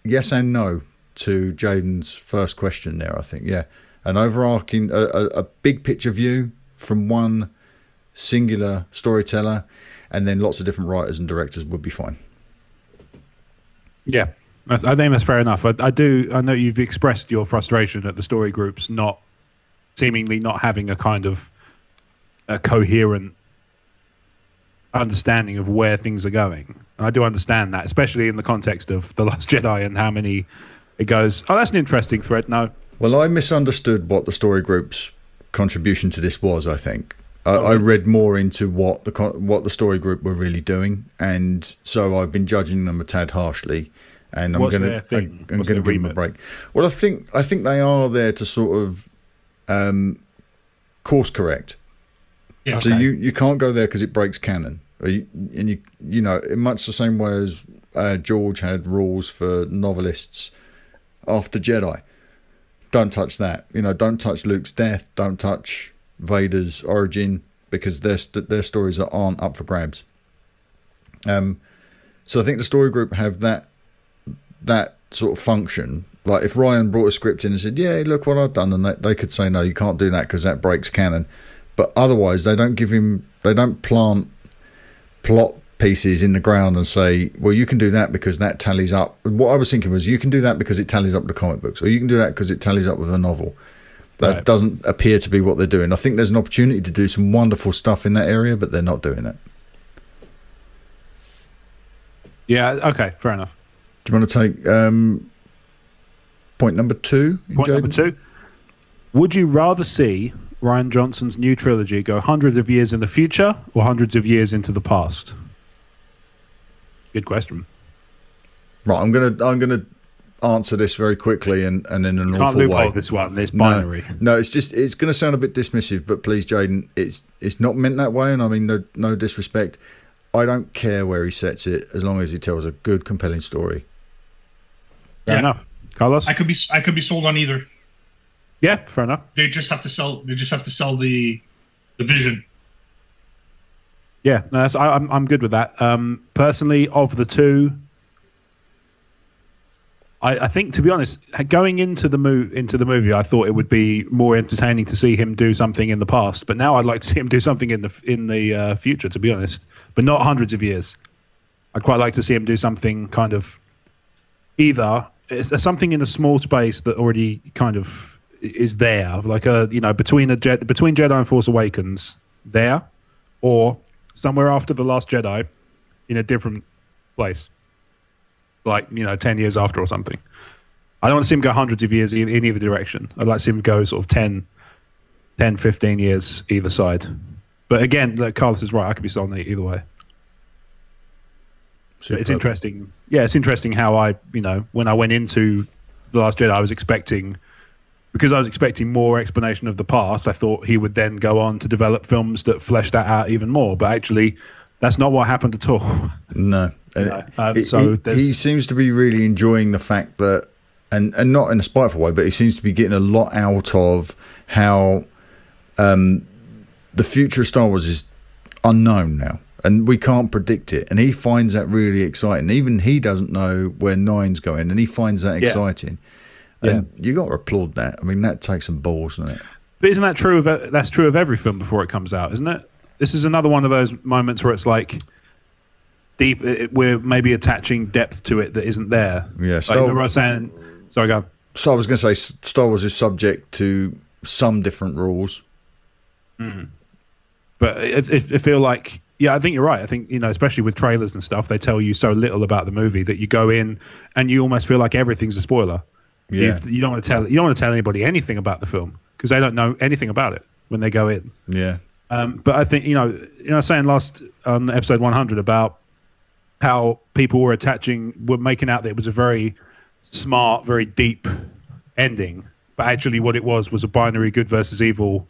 yes and no to Jaden's first question there, I think. Yeah. An overarching, a big picture view from one singular storyteller, and then lots of different writers and directors would be fine. Yeah, I think that's fair enough. I know you've expressed your frustration at the story groups seemingly not having a kind of a coherent understanding of where things are going. And I do understand that, especially in the context of The Last Jedi and how many it goes, oh, that's an interesting thread. No. Well, I misunderstood what the story group's contribution to this was, I think. I read more into what the story group were really doing, and so I've been judging them a tad harshly, and I'm going to give them a break. Well, I think they are there to sort of course correct. Yeah, so you can't go there because it breaks canon. In much the same way as George had rules for novelists after Jedi. Don't touch that. Don't touch Luke's death. Don't touch Vader's origin, because their stories aren't up for grabs. So I think the story group have that sort of function. Like if Ryan brought a script in and said, "Yeah, look what I've done," and they could say, "No, you can't do that because that breaks canon." But otherwise, they don't plant plot pieces in the ground and say, well, you can do that because that tallies up. What I was thinking was, you can do that because it tallies up with the comic books, or you can do that because it tallies up with a novel. That doesn't appear to be what they're doing. I think there's an opportunity to do some wonderful stuff in that area, but they're not doing it. Yeah, okay, fair enough. Do you want to take point number 2? Point number 2. Would you rather see Rian Johnson's new trilogy go hundreds of years in the future or hundreds of years into the past? Good question. Right, I'm gonna answer this very quickly and in an awful way. Can't loophole this one. There's binary. No, it's going to sound a bit dismissive, but please, Jaden, it's not meant that way, and I mean no disrespect. I don't care where he sets it as long as he tells a good, compelling story. Fair enough, Carlos. I could be sold on either. Yeah, fair enough. They just have to sell. They just have to sell the vision. Yeah, no, I'm good with that. Personally, of the two, I think, to be honest, going into the movie, I thought it would be more entertaining to see him do something in the past. But now I'd like to see him do something in the future, to be honest. But not hundreds of years. I'd quite like to see him do something kind of either something in a small space that already kind of is there, like between Jedi and Force Awakens, there, or somewhere after The Last Jedi, in a different place. Like 10 years after or something. I don't want to see him go hundreds of years in either direction. I'd like to see him go sort of 10, 15 years either side. But again, Carlos is right. I could be sold either way. But it's interesting. Yeah, it's interesting how when I went into The Last Jedi, I was expecting more explanation of the past. I thought he would then go on to develop films that flesh that out even more. But actually, that's not what happened at all. No. He seems to be really enjoying the fact that, and not in a spiteful way, but he seems to be getting a lot out of how the future of Star Wars is unknown now, and we can't predict it. And he finds that really exciting. Even he doesn't know where 9's going, and he finds that exciting. And you got to applaud that. I mean, that takes some balls, doesn't it? But isn't that true that's true of every film before it comes out, isn't it? This is another one of those moments where it's like deep. We're maybe attaching depth to it that isn't there. Yeah. Sorry, go on. So I was going to say Star Wars is subject to some different rules. Mm-hmm. But it feel like, I think you're right. I think, especially with trailers and stuff, they tell you so little about the movie that you go in and you almost feel like everything's a spoiler. Yeah. You don't want to tell anybody anything about the film because they don't know anything about it when they go in. Yeah. But I think, saying last on episode 100 about how people were making out that it was a very smart, very deep ending, but actually what it was a binary good versus evil,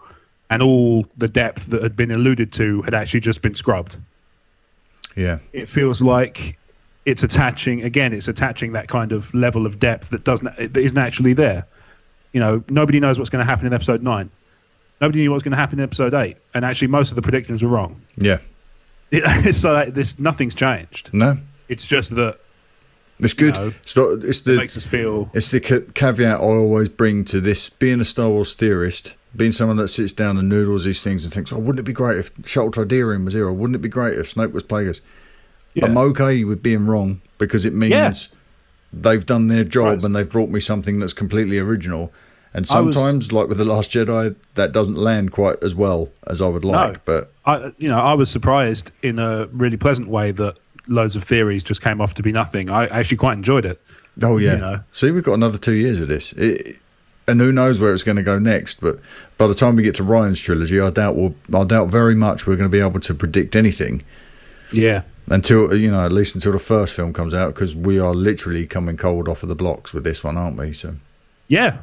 and all the depth that had been alluded to had actually just been scrubbed. Yeah. It feels like it's attaching that kind of level of depth that isn't actually there. Nobody knows what's going to happen in episode 9. Nobody knew what was going to happen in episode 8, and actually most of the predictions were wrong. Yeah. So nothing's changed. No. It's just that it's good. It makes us feel. It's the caveat I always bring to this: being a Star Wars theorist, being someone that sits down and noodles these things and thinks, "Oh, wouldn't it be great if Shuttle Tridarium was here? Or wouldn't it be great if Snoke was Plagueis?" Yeah. I'm okay with being wrong because it means they've done their job and they've brought me something that's completely original. And sometimes, like with The Last Jedi, that doesn't land quite as well as I would like. No, but I was surprised in a really pleasant way that loads of theories just came off to be nothing. I actually quite enjoyed it. Oh yeah. See, we've got another 2 years of this, and who knows where it's going to go next. But by the time we get to Ryan's trilogy, I doubt very much we're going to be able to predict anything. Yeah. Until at least until the first film comes out, because we are literally coming cold off of the blocks with this one, aren't we? So. Yeah.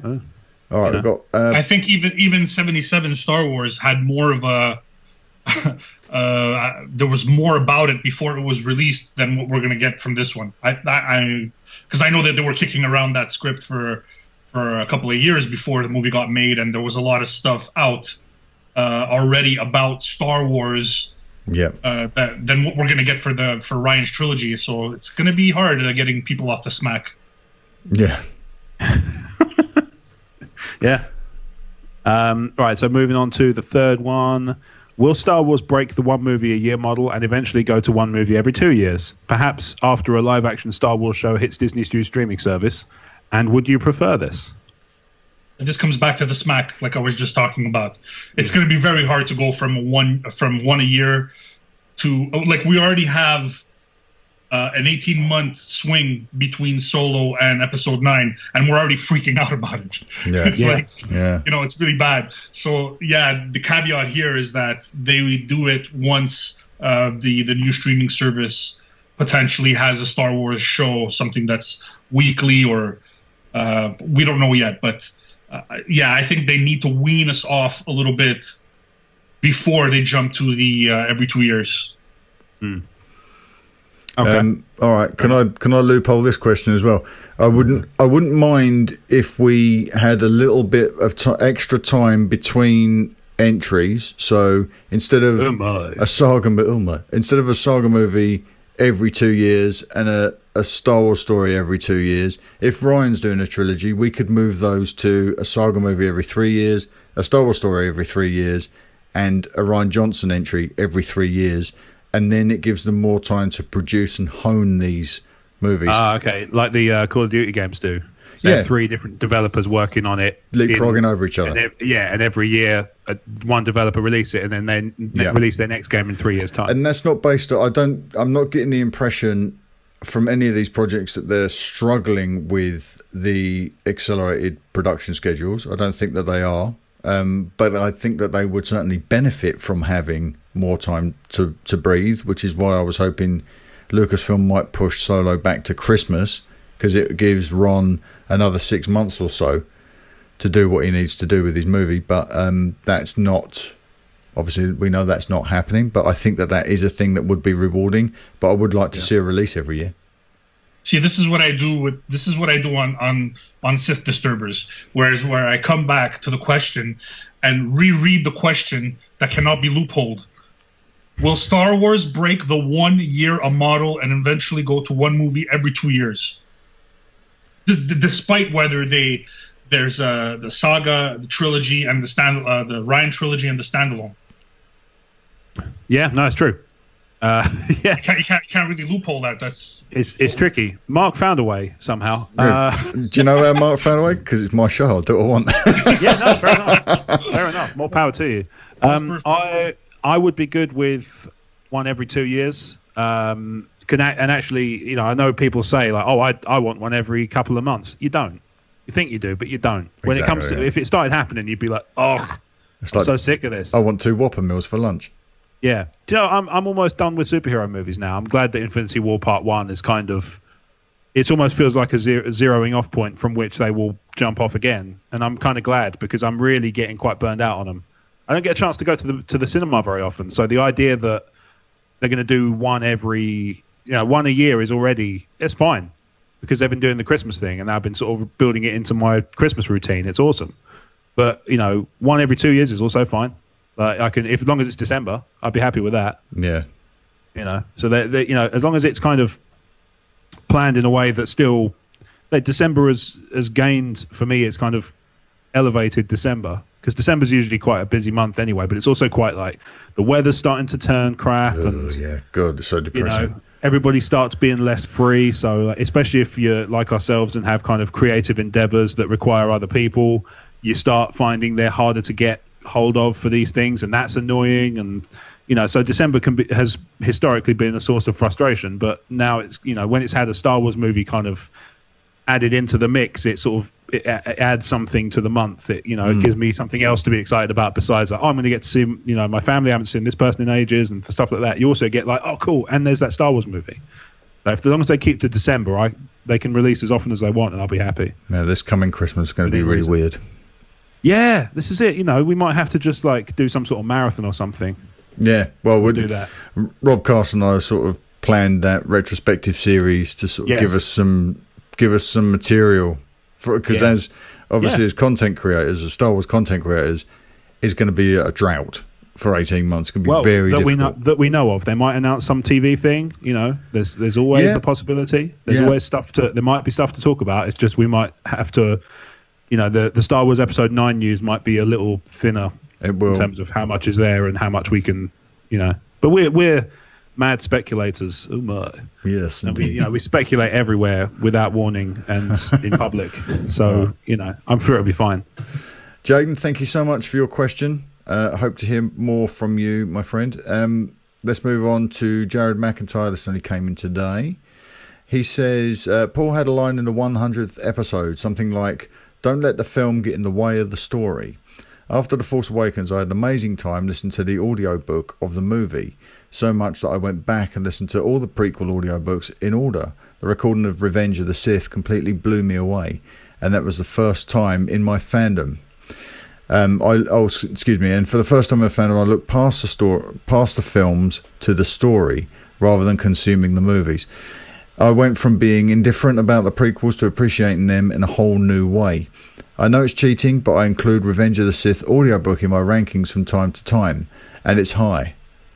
All right, we've got. I think even 77 Star Wars had more of a. There was more about it before it was released than what we're going to get from this one. Because I know that they were kicking around that script for a couple of years before the movie got made, and there was a lot of stuff out already about Star Wars. Yeah. Than what we're going to get for Ryan's trilogy. So it's going to be hard getting people off the smack. Yeah. Yeah. Right, so moving on to the third one. Will Star Wars break the one movie a year model and eventually go to one movie every 2 years? Perhaps after a live-action Star Wars show hits Disney's new streaming service. And would you prefer this? And this comes back to the smack, like I was just talking about. It's going to be very hard to go from one a year to, like, we already have an 18-month swing between Solo and Episode 9, and we're already freaking out about it. Yeah. It's it's really bad. So the caveat here is that they do it once the new streaming service potentially has a Star Wars show, something that's weekly or we don't know yet, but. I think they need to wean us off a little bit before they jump to the every 2 years. Mm. Okay. All right. Can I loophole this question as well? I wouldn't mind if we had a little bit of extra time between entries. So instead of a saga movie every 2 years and a Star Wars story every 2 years. If Ryan's doing a trilogy, we could move those to a saga movie every 3 years, a Star Wars story every 3 years, and a Rian Johnson entry every 3 years. And then it gives them more time to produce and hone these movies. Okay. Like the Call of Duty games do. So Yeah. 3 different developers working on it. Leapfrogging over each other. And every year one developer release it, and then they release their next game in 3 years' time. And that's not based on, I'm not getting the impression from any of these projects that they're struggling with the accelerated production schedules. I don't think that they are. But I think that they would certainly benefit from having more time to breathe, which is why I was hoping Lucasfilm might push Solo back to Christmas, because it gives Ron another 6 months or so to do what he needs to do with his movie. But that's not, obviously we know that's not happening, but I think that is a thing that would be rewarding. But I would like to see a release every year. See, this is what I do on Sith Disturbers, where I come back to the question and reread the question that cannot be loopholed. Will Star Wars break the 1 year a model and eventually go to one movie every 2 years? Despite whether there's the saga, the trilogy, and the Ryan trilogy and the standalone. Yeah, no, it's true. Yeah, You can't really loophole that. It's tricky. Mark found a way somehow. Do you know how Mark found a way? Because it's my show. I'll do what I want. Yeah, no, fair enough. Fair enough. More power to you. I would be good with one every 2 years. And actually, I know people say like, "Oh, I want one every couple of months." You don't. You think you do, but you don't. When it comes to, if it started happening, you'd be like, "Oh, I'm so sick of this." I want 2 Whopper meals for lunch. Yeah. Do you know, I'm almost done with superhero movies now. I'm glad that Infinity War Part 1 is kind of... It almost feels like a zeroing off point from which they will jump off again. And I'm kind of glad, because I'm really getting quite burned out on them. I don't get a chance to go to the cinema very often. So the idea that they're going to do one a year is already... It's fine, because they've been doing the Christmas thing, and I've been sort of building it into my Christmas routine. It's awesome. But, one every 2 years is also fine. I can, if as long as it's December, I'd be happy with that. Yeah. So as long as it's kind of planned in a way that still, December has gained for me. It's kind of elevated December, because December's usually quite a busy month anyway. But it's also quite like the weather's starting to turn crap, and God, it's so depressing. Everybody starts being less free. So especially if you're like ourselves and have kind of creative endeavors that require other people, you start finding they're harder to get hold of for these things, and that's annoying. And so December has historically been a source of frustration, but now it's when it's had a Star Wars movie kind of added into the mix, it sort of it adds something to the month. It it gives me something else to be excited about besides I'm going to get to see my family. I haven't seen this person in ages and stuff like that. You also get like, oh cool, and there's that Star Wars movie. So as long as they keep to December, they can release as often as they want, and I'll be happy. Yeah, this coming Christmas is going to be really weird. Yeah, this is it. We might have to just do some sort of marathon or something. Yeah, well, we'll do that. Rob Carson and I sort of planned that retrospective series to sort of give us some material because as content creators, as Star Wars content creators, is going to be a drought for 18 months. It's going to be very difficult. That we know of. They might announce some TV thing. There's always the possibility. There's always stuff there might be stuff to talk about. It's just we might have to. The Star Wars Episode 9 news might be a little thinner in terms of how much is there and how much we can, But we're mad speculators. Oh my! Yes, and we speculate everywhere without warning and in public. So I'm sure it'll be fine. Jaden, thank you so much for your question. I hope to hear more from you, my friend. Let's move on to Jared McIntyre. This only came in today. He says Paul had a line in the 100th episode, something like, "Don't let the film get in the way of the story." After The Force Awakens, I had an amazing time listening to the audiobook of the movie, so much that I went back and listened to all the prequel audiobooks in order. The recording of Revenge of the Sith completely blew me away, and that was the first time in my fandom. And for the first time in my fandom, I looked past the films to the story, rather than consuming the movies. I went from being indifferent about the prequels to appreciating them in a whole new way. I know it's cheating, but I include Revenge of the Sith audiobook in my rankings from time to time, and it's high.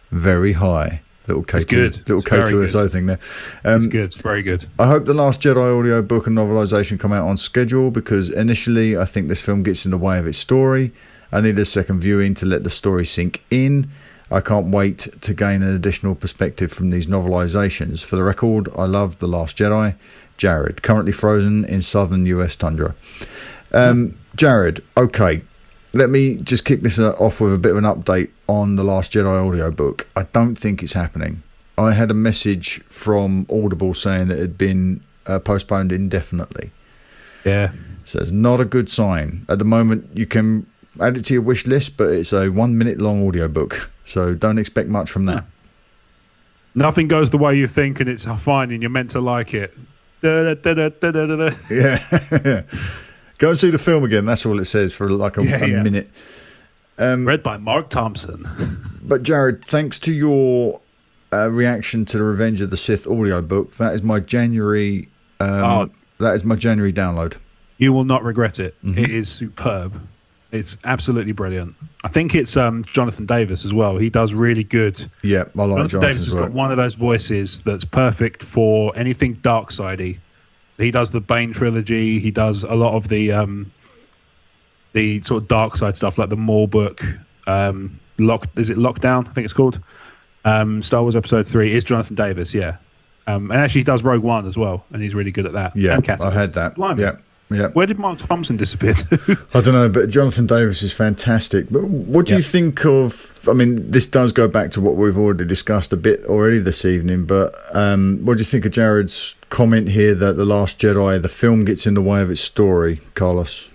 Very high. Little K2, good. little It's very K2SO thing there. It's good. It's very good. I hope The Last Jedi audio book and novelisation come out on schedule, because initially I think this film gets in the way of its story. I need a second viewing to let the story sink in. I can't wait to gain an additional perspective from these novelisations. For the record, I love The Last Jedi. Jared, currently frozen in southern US tundra. Jared, okay, let me just kick this off with a bit of an update on The Last Jedi audiobook. I don't think it's happening. I had a message from Audible saying that it had been postponed indefinitely. Yeah. So it's not a good sign. At the moment, you can add it to your wish list, but it's a 1 minute long audiobook, so don't expect much from that. Nothing goes the way you think, and it's fine, and you're meant to like it. Da, da, da, da, da, da, da. Yeah. Go and see the film again. That's all it says for like a minute. Read by Mark Thompson. But Jared, thanks to your reaction to the Revenge of the Sith audiobook, that is my January. That is my January download. You will not regret it. Mm-hmm. It is superb. It's absolutely brident. I think it's Jonathan Davis as well. He does really good. Yeah, I like Jonathan Davis has got one of those voices that's perfect for anything dark-sidey. He does the Bane trilogy. He does a lot of the sort of dark side stuff, like the Maul book. Is it Lockdown? I think it's called. Star Wars Episode 3 is Jonathan Davis, yeah. And actually he does Rogue One as well, and he's really good at that. Yeah, and I had that. Blimey. Yeah. Where did Mark Thompson disappear to? I don't know, but Jonathan Davis is fantastic. But what do you think of, I mean, this does go back to what we've already discussed a bit already this evening, but what do you think of Jared's comment here that The Last Jedi, the film gets in the way of its story, Carlos?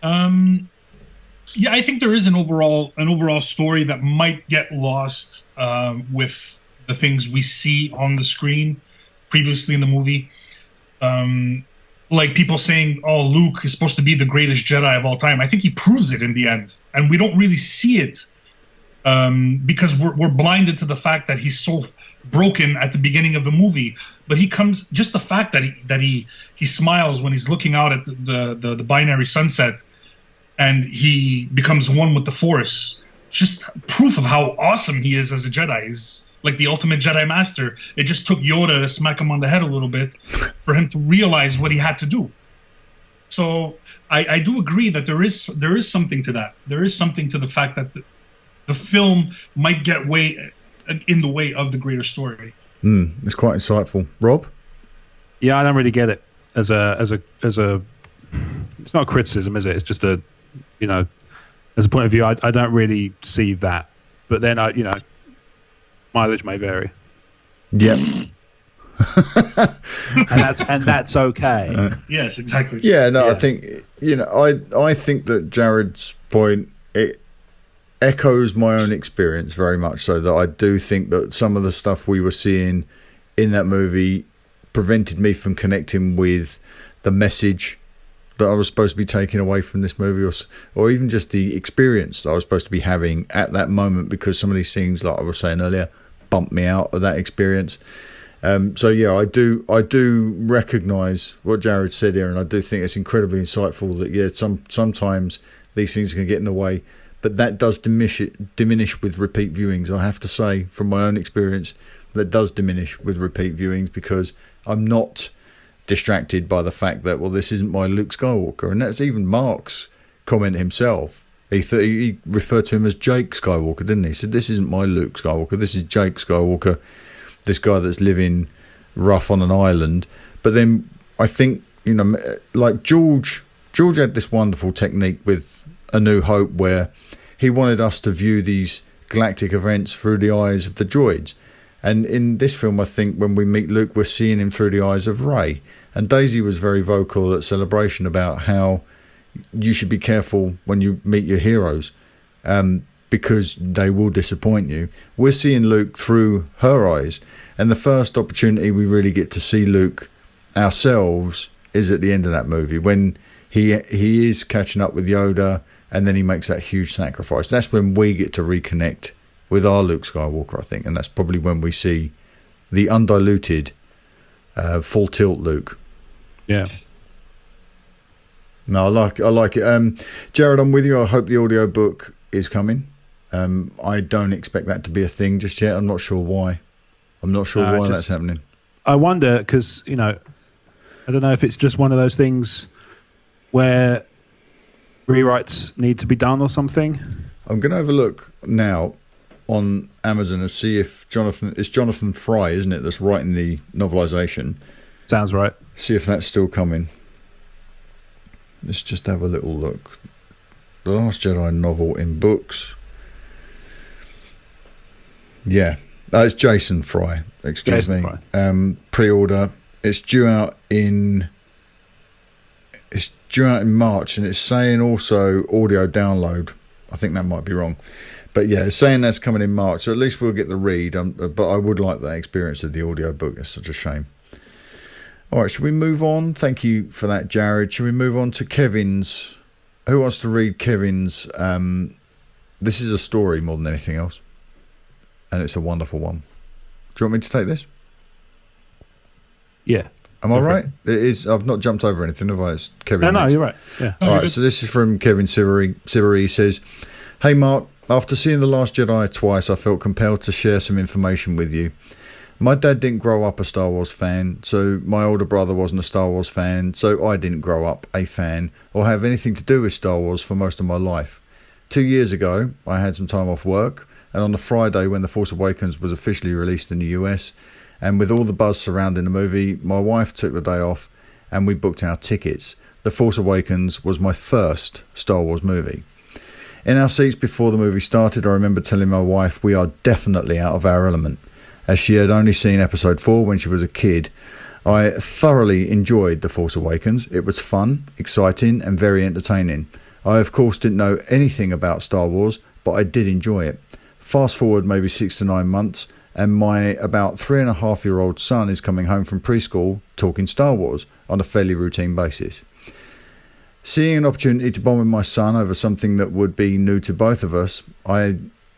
Yeah, I think there is an overall story that might get lost with the things we see on the screen previously in the movie. Like people saying, "Oh, Luke is supposed to be the greatest Jedi of all time." I think he proves it in the end, and we don't really see it because we're blinded to the fact that he's so broken at the beginning of the movie. But he comes, just the fact that he smiles when he's looking out at the binary sunset, and he becomes one with the Force. Just proof of how awesome he is as a Jedi. He's like the ultimate Jedi Master. It just took Yoda to smack him on the head a little bit for him to realize what he had to do. So I do agree that there is something to that. There is something to the fact that the film might get in the way of the greater story. It's quite insightful. Rob? Yeah, I don't really get it as a. It's not a criticism, is it? It's just as a point of view, I don't really see that. But then mileage may vary. Yep. and that's okay. Yes, exactly. Yeah, no, I think I think that Jared's point, it echoes my own experience very much, so that I do think that some of the stuff we were seeing in that movie prevented me from connecting with the message that I was supposed to be taking away from this movie, or even just the experience that I was supposed to be having at that moment, because some of these things, like I was saying earlier, bumped me out of that experience. So yeah, I do recognise what Jared said here, and I do think it's incredibly insightful that sometimes these things can get in the way, but that does diminish with repeat viewings. I have to say, from my own experience, that does diminish with repeat viewings, because I'm not distracted by the fact that, well, this isn't my Luke Skywalker. And that's even Mark's comment himself. He referred to him as Jake Skywalker, didn't he? He said, this isn't my Luke Skywalker, this is Jake Skywalker, this guy that's living rough on an island. But then I think, like George had this wonderful technique with A New Hope, where he wanted us to view these galactic events through the eyes of the droids. And in this film, I think when we meet Luke, we're seeing him through the eyes of Rey. And Daisy was very vocal at Celebration about how you should be careful when you meet your heroes, because they will disappoint you. We're seeing Luke through her eyes. And the first opportunity we really get to see Luke ourselves is at the end of that movie, when he is catching up with Yoda, and then he makes that huge sacrifice. That's when we get to reconnect with our Luke Skywalker, I think, and that's probably when we see the undiluted, full tilt Luke. Yeah. No, I like it. Jared, I'm with you. I hope the audiobook is coming. I don't expect that to be a thing just yet. I'm not sure why. I'm not sure why that's happening. I wonder because, I don't know if it's just one of those things where rewrites need to be done or something. I'm going to have a look now on Amazon and see if it's Jonathan Fry, isn't it, that's writing the novelisation. Sounds right. See if that's still coming. Let's just have a little look. The Last Jedi novel in books. Yeah. It's Jason Fry. Excuse me. Pre-order. It's due out in March, and it's saying also audio download. I think that might be wrong. But yeah, it's saying that's coming in March, so at least we'll get the read. But I would like that experience of the audio book. It's such a shame. All right, should we move on? Thank you for that, Jared. Should we move on to Kevin's? Who wants to read Kevin's? This is a story more than anything else, and it's a wonderful one. Do you want me to take this? Yeah. Am I right? It is. I've not jumped over anything, have I? It's Kevin. No, you're right. Yeah. All right, so this is from Kevin Sivery. He says, "Hey, Mark. After seeing The Last Jedi twice, I felt compelled to share some information with you. My dad didn't grow up a Star Wars fan, so my older brother wasn't a Star Wars fan, so I didn't grow up a fan or have anything to do with Star Wars for most of my life. 2 years ago, I had some time off work, and on the Friday when The Force Awakens was officially released in the US, and with all the buzz surrounding the movie, my wife took the day off and we booked our tickets. The Force Awakens was my first Star Wars movie. In our seats before the movie started, I remember telling my wife we are definitely out of our element, as she had only seen episode 4 when she was a kid. I thoroughly enjoyed The Force Awakens. It was fun, exciting and very entertaining. I of course didn't know anything about Star Wars, but I did enjoy it. Fast forward maybe 6 to 9 months, and my about 3.5-year-old son is coming home from preschool talking Star Wars on a fairly routine basis. Seeing an opportunity to bond with my son over something that would be new to both of us, I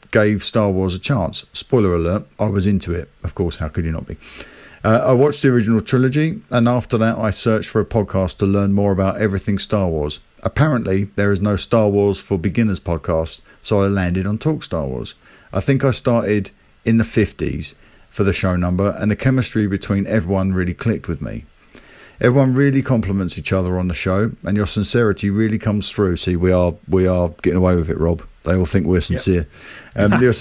gave Star Wars a chance. Spoiler alert, I was into it. Of course, how could you not be? I watched the original trilogy, and after that I searched for a podcast to learn more about everything Star Wars. Apparently, there is no Star Wars for Beginners podcast, so I landed on Talk Star Wars. I think I started in the 50s for the show number, and the chemistry between everyone really clicked with me. Everyone really compliments each other on the show, and your sincerity really comes through. See, we are getting away with it, Rob. They all think we're sincere. Yep. Your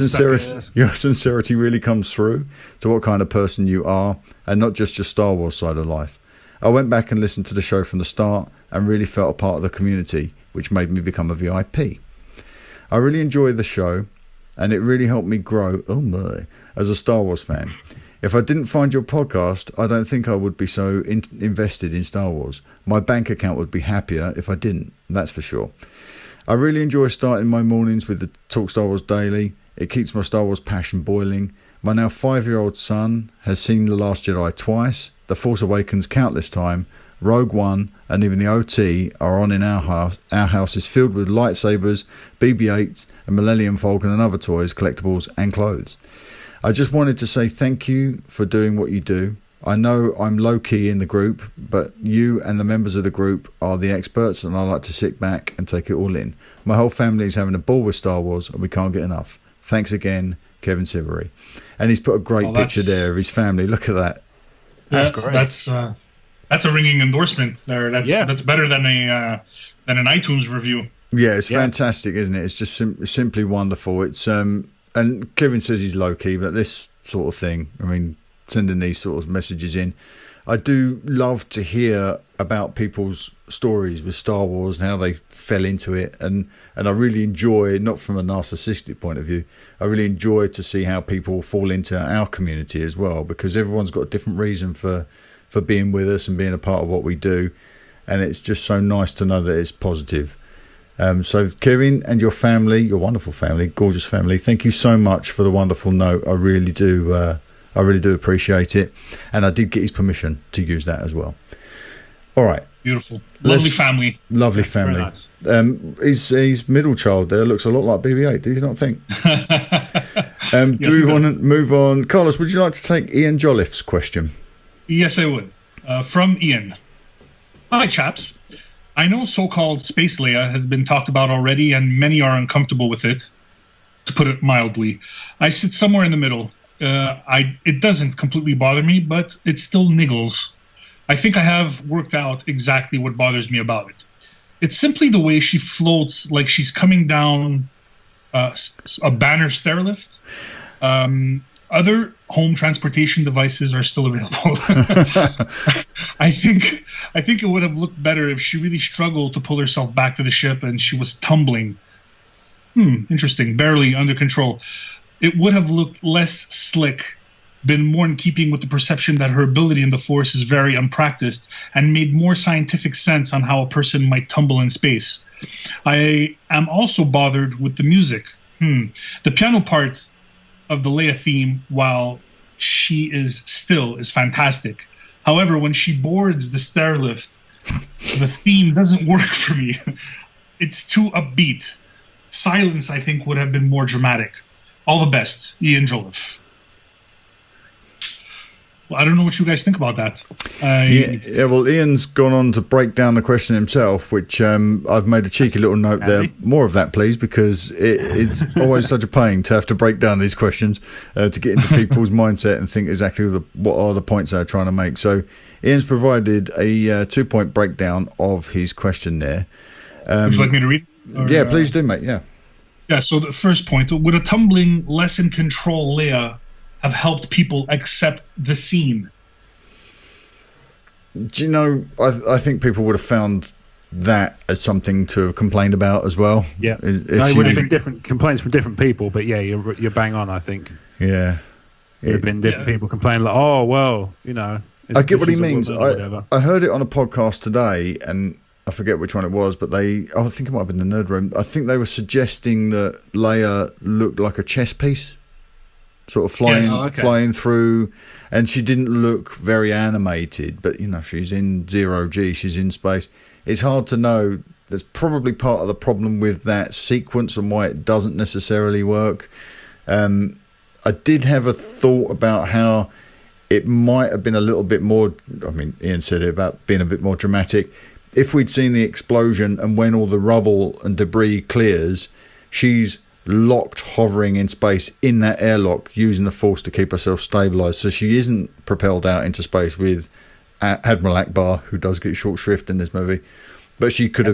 sincerity really comes through to what kind of person you are, and not just your Star Wars side of life. I went back and listened to the show from the start and really felt a part of the community, which made me become a VIP. I really enjoyed the show, and it really helped me grow, as a Star Wars fan. If I didn't find your podcast, I don't think I would be so invested in Star Wars. My bank account would be happier if I didn't, that's for sure. I really enjoy starting my mornings with the Talk Star Wars Daily. It keeps my Star Wars passion boiling. My now 5-year-old son has seen The Last Jedi twice, The Force Awakens countless times, Rogue One, and even the OT are on in our house. Our house is filled with lightsabers, BB-8s, and Millennium Falcon and other toys, collectibles, and clothes. I just wanted to say thank you for doing what you do. I know I'm low-key in the group, but you and the members of the group are the experts, and I like to sit back and take it all in. My whole family is having a ball with Star Wars, and we can't get enough. Thanks again, Kevin Sivery. And he's put a great picture there of his family. Look at that. That's great. That's a ringing endorsement there. That's better than an iTunes review. Yeah, it's fantastic, isn't it? It's just simply wonderful. It's and Kevin says he's low key, but this sort of thing, I mean, sending these sort of messages in, I do love to hear about people's stories with Star Wars and how they fell into it, and I really enjoy, not from a narcissistic point of view, I really enjoy to see how people fall into our community as well, because everyone's got a different reason for being with us and being a part of what we do, and it's just so nice to know that it's positive. So Kevin and your family, your wonderful family, gorgeous family, thank you so much for the wonderful note. I really do appreciate it, and I did get his permission to use that as well. All right, beautiful, lovely family. Nice. His middle child there looks a lot like BB-8. Do you not think? Yes, do we want to move on? Carlos, would you like to take Ian Jolliffe's question? Yes, I would. From Ian. Hi, chaps. I know so-called Space Leia has been talked about already, and many are uncomfortable with it. to put it mildly. I sit somewhere in the middle. It doesn't completely bother me, but it still niggles. I think I have worked out exactly what bothers me about it. It's simply the way she floats, like she's coming down a banner stair lift. Other home transportation devices are still available. I think it would have looked better if she really struggled to pull herself back to the ship and she was tumbling. Interesting. Barely under control. It would have looked less slick, been more in keeping with the perception that her ability in the Force is very unpracticed, and made more scientific sense on how a person might tumble in space. I am also bothered with the music. The piano part of the Leia theme, while she is still, is fantastic. However, when she boards the stair lift, the theme doesn't work for me. It's too upbeat. Silence, I think, would have been more dramatic. All the best, Ian Jolliffe. Well, I don't know what you guys think about that. Well, Ian's gone on to break down the question himself, which I've made a cheeky little note there. More of that, please, because it's always such a pain to have to break down these questions to get into people's mindset and think exactly what are the points they're trying to make. So Ian's provided a 2-point breakdown of his question there. Would you like me to read? Yeah, please do, mate. Yeah. Yeah, so the first point, would a tumbling, less in control Leia have helped people accept the scene? Do you know, I think people would have found that as something to have complained about as well. Yeah. It would have been different complaints from different people, but yeah, you're bang on, I think. Yeah. There have been different people complaining like, oh, well, you know. I get what he means. I heard it on a podcast today, and I forget which one it was, but I think it might have been the Nerd Room. I think they were suggesting that Leia looked like a chess piece, sort of flying through, and she didn't look very animated. But you know, she's in zero G, she's in space. It's hard to know. That's probably part of the problem with that sequence and why it doesn't necessarily work. I did have a thought about how it might have been a little bit more. I mean, Ian said it about being a bit more dramatic. If we'd seen the explosion and when all the rubble and debris clears, she's locked, hovering in space in that airlock, using the Force to keep herself stabilised. So she isn't propelled out into space with Admiral Akbar, who does get short shrift in this movie. But she could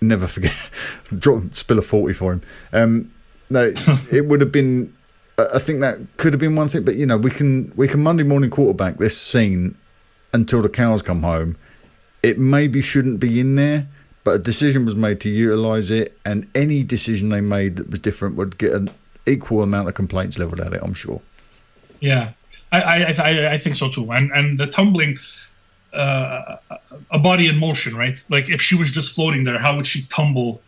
never forget. Spill a 40 for him. No, it would have been. I think that could have been one thing. But you know, we can Monday morning quarterback this scene until the cows come home. It maybe shouldn't be in there, but a decision was made to utilise it, and any decision they made that was different would get an equal amount of complaints levelled at it, I'm sure. Yeah, I think so too. And the tumbling, a body in motion, right? Like if she was just floating there, how would she tumble?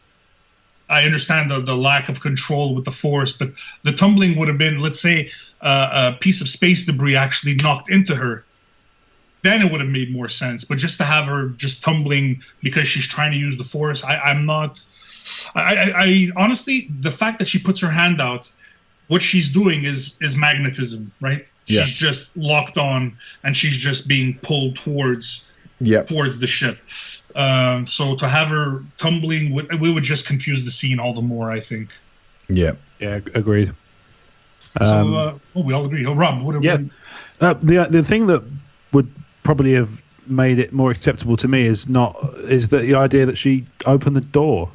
I understand the lack of control with the Force, but the tumbling would have been, let's say, a piece of space debris actually knocked into her. Then it would have made more sense. But just to have her just tumbling because she's trying to use the Force, I'm not. I honestly, the fact that she puts her hand out, what she's doing is magnetism, right? Yeah. She's just locked on, and she's just being pulled towards the ship. So to have her tumbling, we would just confuse the scene all the more, I think. Yeah. Yeah, agreed. So we all agree. Oh, Rob, what? The thing that would probably have made it more acceptable to me is the idea that she opened the door.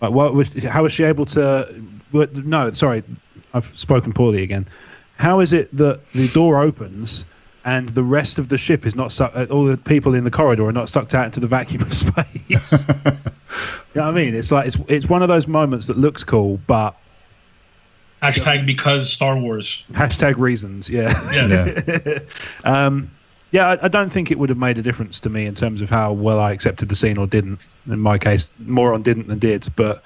Like, how was she able to? No, sorry, I've spoken poorly again. How is it that the door opens and the rest of the ship is not sucked? All the people in the corridor are not sucked out into the vacuum of space. You know what I mean? It's like it's one of those moments that looks cool, but hashtag because Star Wars. Hashtag reasons. Yeah. I don't think it would have made a difference to me in terms of how well I accepted the scene or didn't. In my case, more on didn't than did. But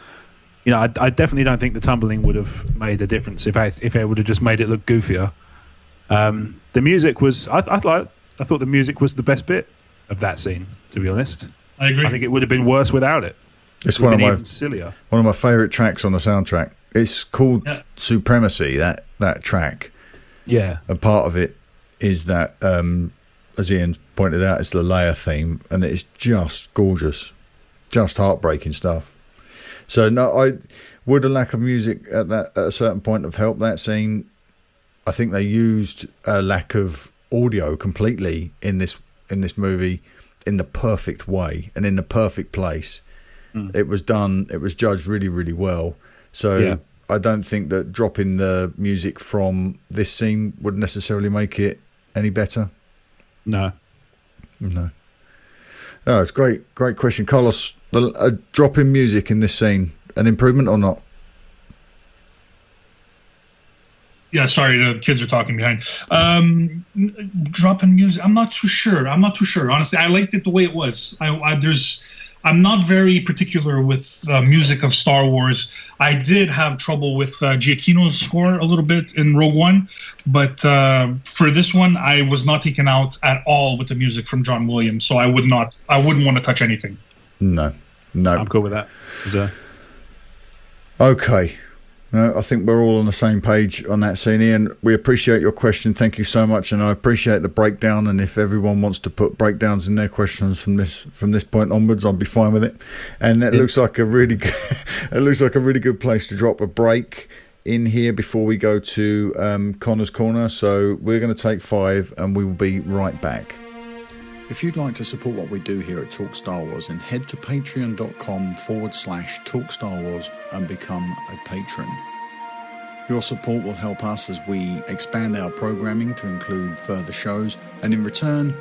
you know, I definitely don't think the tumbling would have made a difference if it would have just made it look goofier. The music was. I thought the music was the best bit of that scene. To be honest, I agree. I think it would have been worse without it. It's one of my sillier. One of my favourite tracks on the soundtrack. It's called Supremacy. That track. Yeah. A part of it is that. As Ian pointed out, it's the Leia theme, and it's just gorgeous, just heartbreaking stuff. So no, Would a lack of music at a certain point have helped that scene? I think they used a lack of audio completely in this movie in the perfect way and in the perfect place. It was judged really, really well. So I don't think that dropping the music from this scene would necessarily make it any better. No. No, it's great question. Carlos, a drop in music in this scene, an improvement or not? Yeah, sorry, the kids are talking behind. Drop in music, I'm not too sure. Honestly, I liked it the way it was. I'm not very particular with music of Star Wars. I did have trouble with Giacchino's score a little bit in Rogue One, but for this one, I was not taken out at all with the music from John Williams. So I wouldn't want to touch anything. No. I'm cool with that. Okay. No, I think we're all on the same page on that scene, Ian. We appreciate your question. Thank you so much, and I appreciate the breakdown. And if everyone wants to put breakdowns in their questions from this point onwards, I'll be fine with it. And it looks like a really good place to drop a break in here before we go to Connor's Corner. So we're going to take 5, and we will be right back. If you'd like to support what we do here at Talk Star Wars, then head to patreon.com/Talk Star Wars and become a patron. Your support will help us as we expand our programming to include further shows, and in return,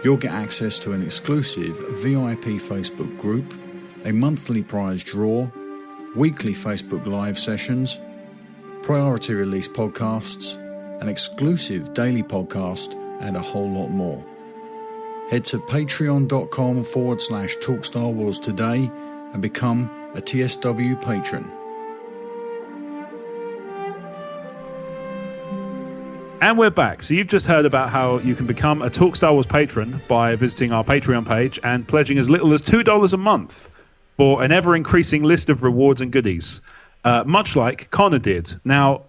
you'll get access to an exclusive VIP Facebook group, a monthly prize draw, weekly Facebook live sessions, priority release podcasts, an exclusive daily podcast, and a whole lot more. Head to patreon.com/Talk Star Wars today and become a TSW patron. And we're back. So you've just heard about how you can become a Talk Star Wars patron by visiting our Patreon page and pledging as little as $2 a month for an ever-increasing list of rewards and goodies, much like Connor did. Now,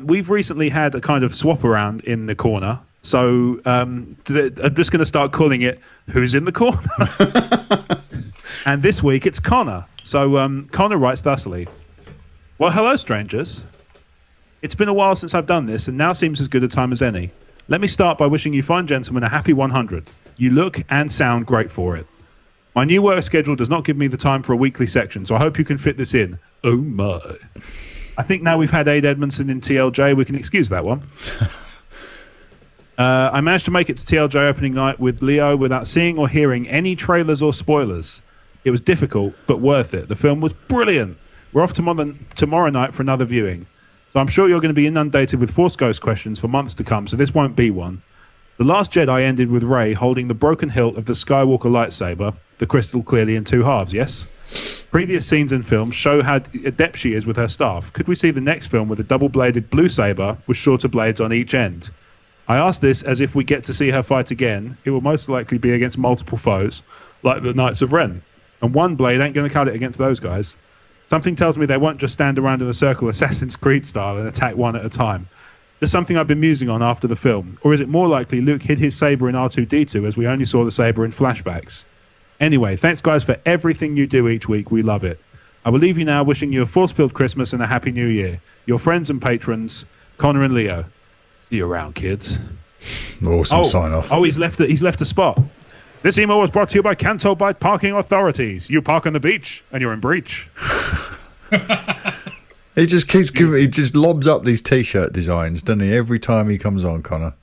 we've recently had a kind of swap around in the corner. So I'm just going to start calling it Who's in the Corner? And this week it's Connor. So Connor writes thusly. Well, hello, strangers. It's been a while since I've done this, and now seems as good a time as any. Let me start by wishing you fine gentlemen a happy 100th. You look and sound great for it. My new work schedule does not give me the time for a weekly section, so I hope you can fit this in. Oh, my. I think now we've had Aid Edmondson in TLJ, we can excuse that one. I managed to make it to TLJ opening night with Leo without seeing or hearing any trailers or spoilers. It was difficult, but worth it. The film was brilliant. We're off tomorrow night for another viewing. So I'm sure you're going to be inundated with Force Ghost questions for months to come, so this won't be one. The Last Jedi ended with Rey holding the broken hilt of the Skywalker lightsaber, the crystal clearly in 2 halves, yes? Previous scenes in films show how adept she is with her staff. Could we see the next film with a double-bladed blue saber with shorter blades on each end? I ask this as if we get to see her fight again, it will most likely be against multiple foes, like the Knights of Ren. And one blade ain't going to cut it against those guys. Something tells me they won't just stand around in a circle Assassin's Creed style and attack one at a time. Just something I've been musing on after the film. Or is it more likely Luke hid his saber in R2-D2 as we only saw the saber in flashbacks? Anyway, thanks guys for everything you do each week. We love it. I will leave you now wishing you a force-filled Christmas and a Happy New Year. Your friends and patrons, Connor and Leo. See you around, kids. Awesome sign off. Oh, he's left a spot. This email was brought to you by Canto Bight Parking Authorities. You park on the beach and you're in breach. He just keeps giving. He just lobs up these T-shirt designs, doesn't he? Every time he comes on, Connor.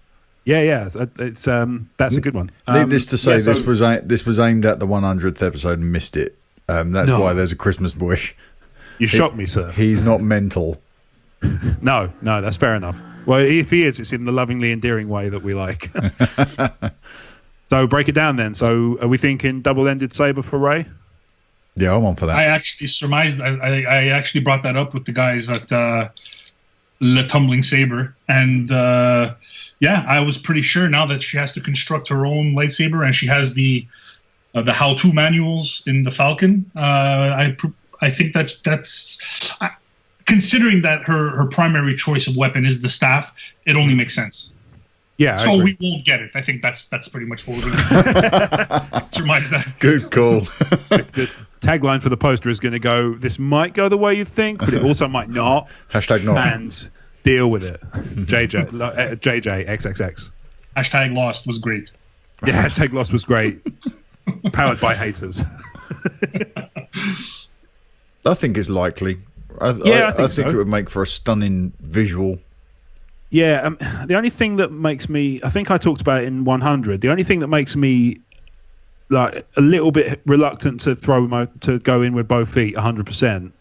Yeah. It's that's a good one. Needless to say, this was aimed at the 100th episode and missed it. That's why there's a Christmas bush. You shocked me, sir. He's not mental. No, that's fair enough. Well, if he is, it's in the lovingly endearing way that we like. So break it down then. So are we thinking double-ended saber for Rey? Yeah, I'm on for that. I actually surmised. I actually brought that up with the guys at Le Tumbling Saber, and I was pretty sure now that she has to construct her own lightsaber, and she has the how-to manuals in the Falcon. I think that's considering that her primary choice of weapon is the staff. It only makes sense. Yeah. So we won't get it. I think that's pretty much what we're going to surmise that. Good call. tagline for the poster is going to go, "This might go the way you think, but it also might not." Hashtag not. And deal with it. JJ XXX. Hashtag Lost was great. Yeah, hashtag Lost was great. Powered by haters. I think it's likely. I think it would make for a stunning visual. Yeah, the only thing that makes me, I think I talked about it in 100. The only thing that makes me like a little bit reluctant to to go in with both feet 100%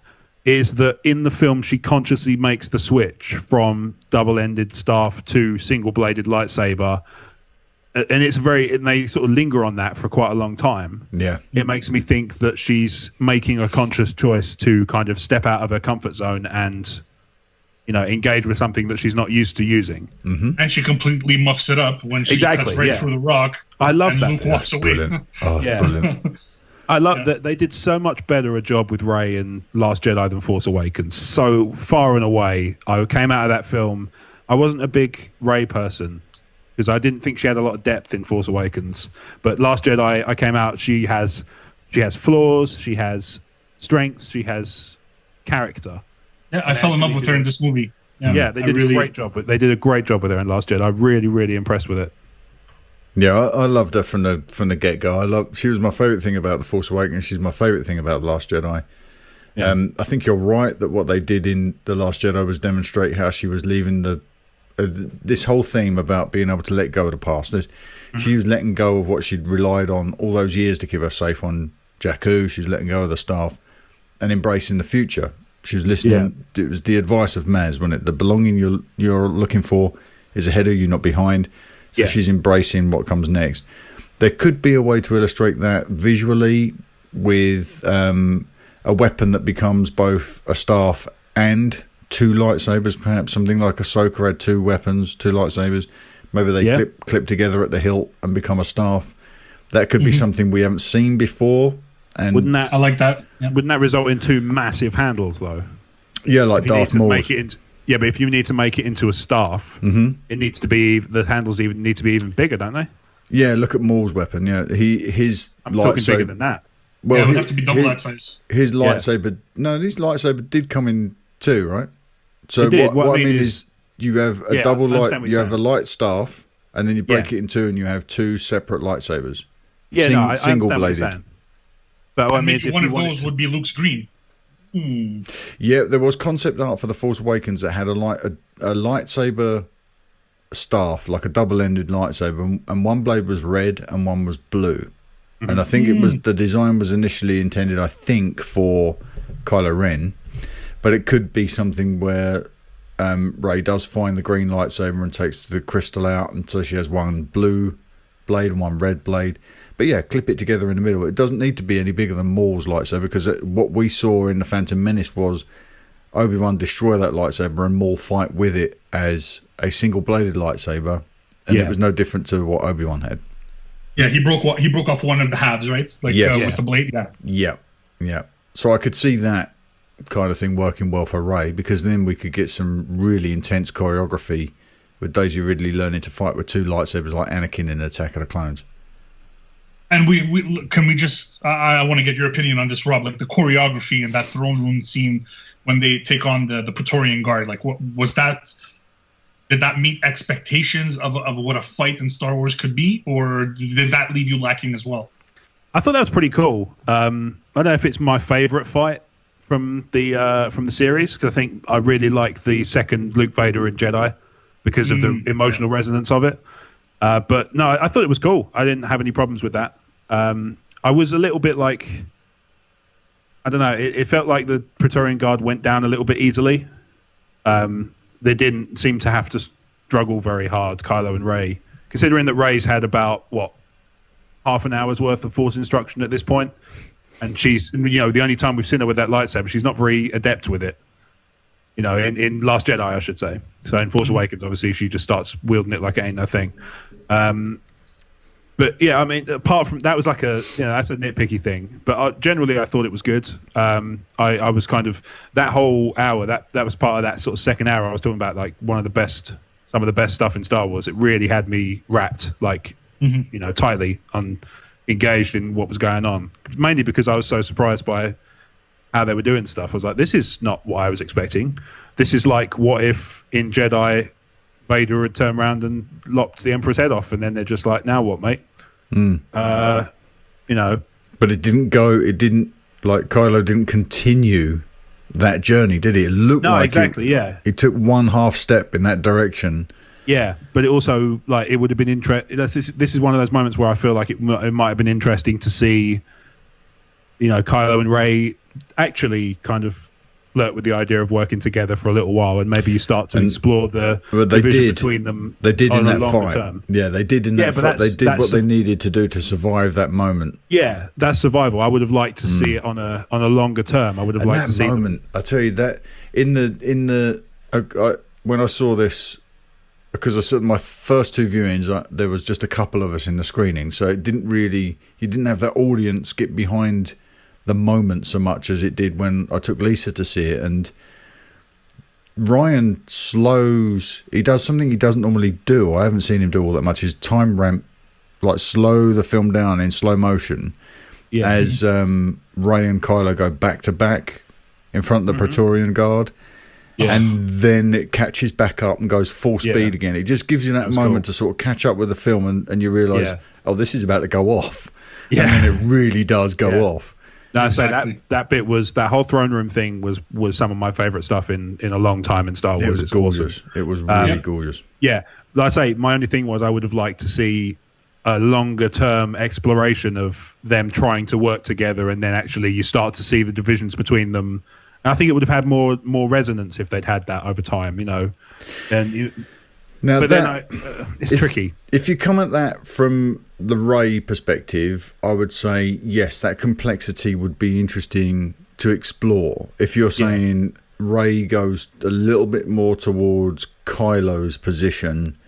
is that in the film she consciously makes the switch from double-ended staff to single-bladed lightsaber, and they sort of linger on that for quite a long time. Yeah, it makes me think that she's making a conscious choice to kind of step out of her comfort zone and, you know, engage with something that she's not used to using. Mm-hmm. And she completely muffs it up when she cuts right through the rock. I love that. Luke walks away. Brilliant. Oh, Yeah. brilliant. I love that they did so much better a job with Rey in Last Jedi than Force Awakens. So far and away, I came out of that film. I wasn't a big Rey person because I didn't think she had a lot of depth in Force Awakens. But Last Jedi, I came out. She has flaws. She has strengths. She has character. Yeah, I fell in love with her in this movie. Yeah, they did a great job. They did a great job with her in Last Jedi. I'm really, really impressed with it. Yeah, I loved her from the get go. She was my favourite thing about The Force Awakens. She's my favourite thing about The Last Jedi. Yeah. I think you're right that what they did in The Last Jedi was demonstrate how she was leaving this whole theme about being able to let go of the past. She was letting go of what she'd relied on all those years to keep her safe on Jakku. She was letting go of the staff and embracing the future. She was listening. Yeah. It was the advice of Maz, wasn't it? The belonging you're looking for is ahead of you, not behind. So she's embracing what comes next. There could be a way to illustrate that visually with a weapon that becomes both a staff and two lightsabers, perhaps something like Ahsoka had two weapons, two lightsabers. Maybe they clip together at the hilt and become a staff. That could be something we haven't seen before. And I like that. Yeah. Wouldn't that result in two massive handles, though? Yeah, like Darth Maul's. But if you need to make it into a staff, it needs to be the handles need to be even bigger, don't they? Yeah, look at Maul's weapon. Yeah, his I'm talking bigger than that. Well, it would have to be double that size. His lightsaber. No, his lightsaber did come in two, right? So what I mean is you have a double light. You have a light staff, and then you break it in two, and you have two separate lightsabers. Yeah, single bladed. But I mean, maybe one of those would be Luke's green. Yeah, there was concept art for The Force Awakens that had a lightsaber staff, like a double-ended lightsaber, and one blade was red and one was blue. And I think the design was initially intended, I think, for Kylo Ren, but it could be something where Rey does find the green lightsaber and takes the crystal out, and so she has one blue blade and one red blade. But yeah, clip it together in the middle. It doesn't need to be any bigger than Maul's lightsaber, because what we saw in The Phantom Menace was Obi-Wan destroy that lightsaber and Maul fight with it as a single-bladed lightsaber, and it was no different to what Obi-Wan had. Yeah, he broke off one of the halves, right? With the blade. Yeah. So I could see that kind of thing working well for Rey, because then we could get some really intense choreography with Daisy Ridley learning to fight with two lightsabers like Anakin in Attack of the Clones. And I want to get your opinion on this, Rob, like the choreography in that throne room scene when they take on the Praetorian Guard. Like, what was that? Did that meet expectations of what a fight in Star Wars could be, or did that leave you lacking as well? I thought that was pretty cool. I don't know if it's my favorite fight from the series, because I think I really like the second Luke Vader and Jedi because of the emotional resonance of it. But no, I thought it was cool. I didn't have any problems with that. I was a little bit like, I don't know, it felt like the Praetorian Guard went down a little bit easily. They didn't seem to have to struggle very hard, Kylo and Rey, considering that Rey's had about, half an hour's worth of Force instruction at this point. And she's, the only time we've seen her with that lightsaber, she's not very adept with it. In Last Jedi, I should say. So in Force Awakens, obviously, she just starts wielding it like it ain't no thing. But yeah, I mean, apart from that, was like that's a nitpicky thing. But generally, I thought it was good. I was kind of that whole hour that was part of that sort of second hour. I was talking about like some of the best stuff in Star Wars. It really had me wrapped tightly on engaged in what was going on. Mainly because I was so surprised by how they were doing stuff. I was like, this is not what I was expecting. This is like, what if in Jedi Vader had turned around and lopped the Emperor's head off, and then they're just like, now what, mate? You know. But it didn't like Kylo didn't continue that journey, did he? It looked like exactly, yeah. He took one half step in that direction. Yeah, but it also, like, it would have been interesting. This is one of those moments where I feel like it might have been interesting to see, you know, Kylo and Rey actually kind of flirt with the idea of working together for a little while, and maybe you start to explore the division between them. They did in that fight. Term. Yeah, they did in that fight. They did what they needed to do to survive that moment. Yeah, that's survival. I would have liked to see it on a longer term. I would have liked to see that moment. I tell you that when I saw this, because I said my first two viewings, there was just a couple of us in the screening, so it didn't really. You didn't have that audience get behind the moment so much as it did when I took Lisa to see it. And Ryan he does something he doesn't normally do. I haven't seen him do all that much. Is time ramp, like slow the film down in slow motion as Rey and Kylo go back to back in front of the Praetorian Guard. Yeah. And then it catches back up and goes full speed again. It just gives you that moment to sort of catch up with the film, and you realise, oh, this is about to go off. Yeah. And then it really does go off. No, exactly. So that bit was, that whole throne room thing was some of my favourite stuff in a long time in Star Wars. It was gorgeous. Awesome. It was really gorgeous. Yeah. Like I say, my only thing was I would have liked to see a longer term exploration of them trying to work together, and then actually you start to see the divisions between them. And I think it would have had more resonance if they'd had that over time, you know. It's tricky. If you come at that from the Rey perspective, I would say yes, that complexity would be interesting to explore. If you're saying Rey goes a little bit more towards Kylo's position,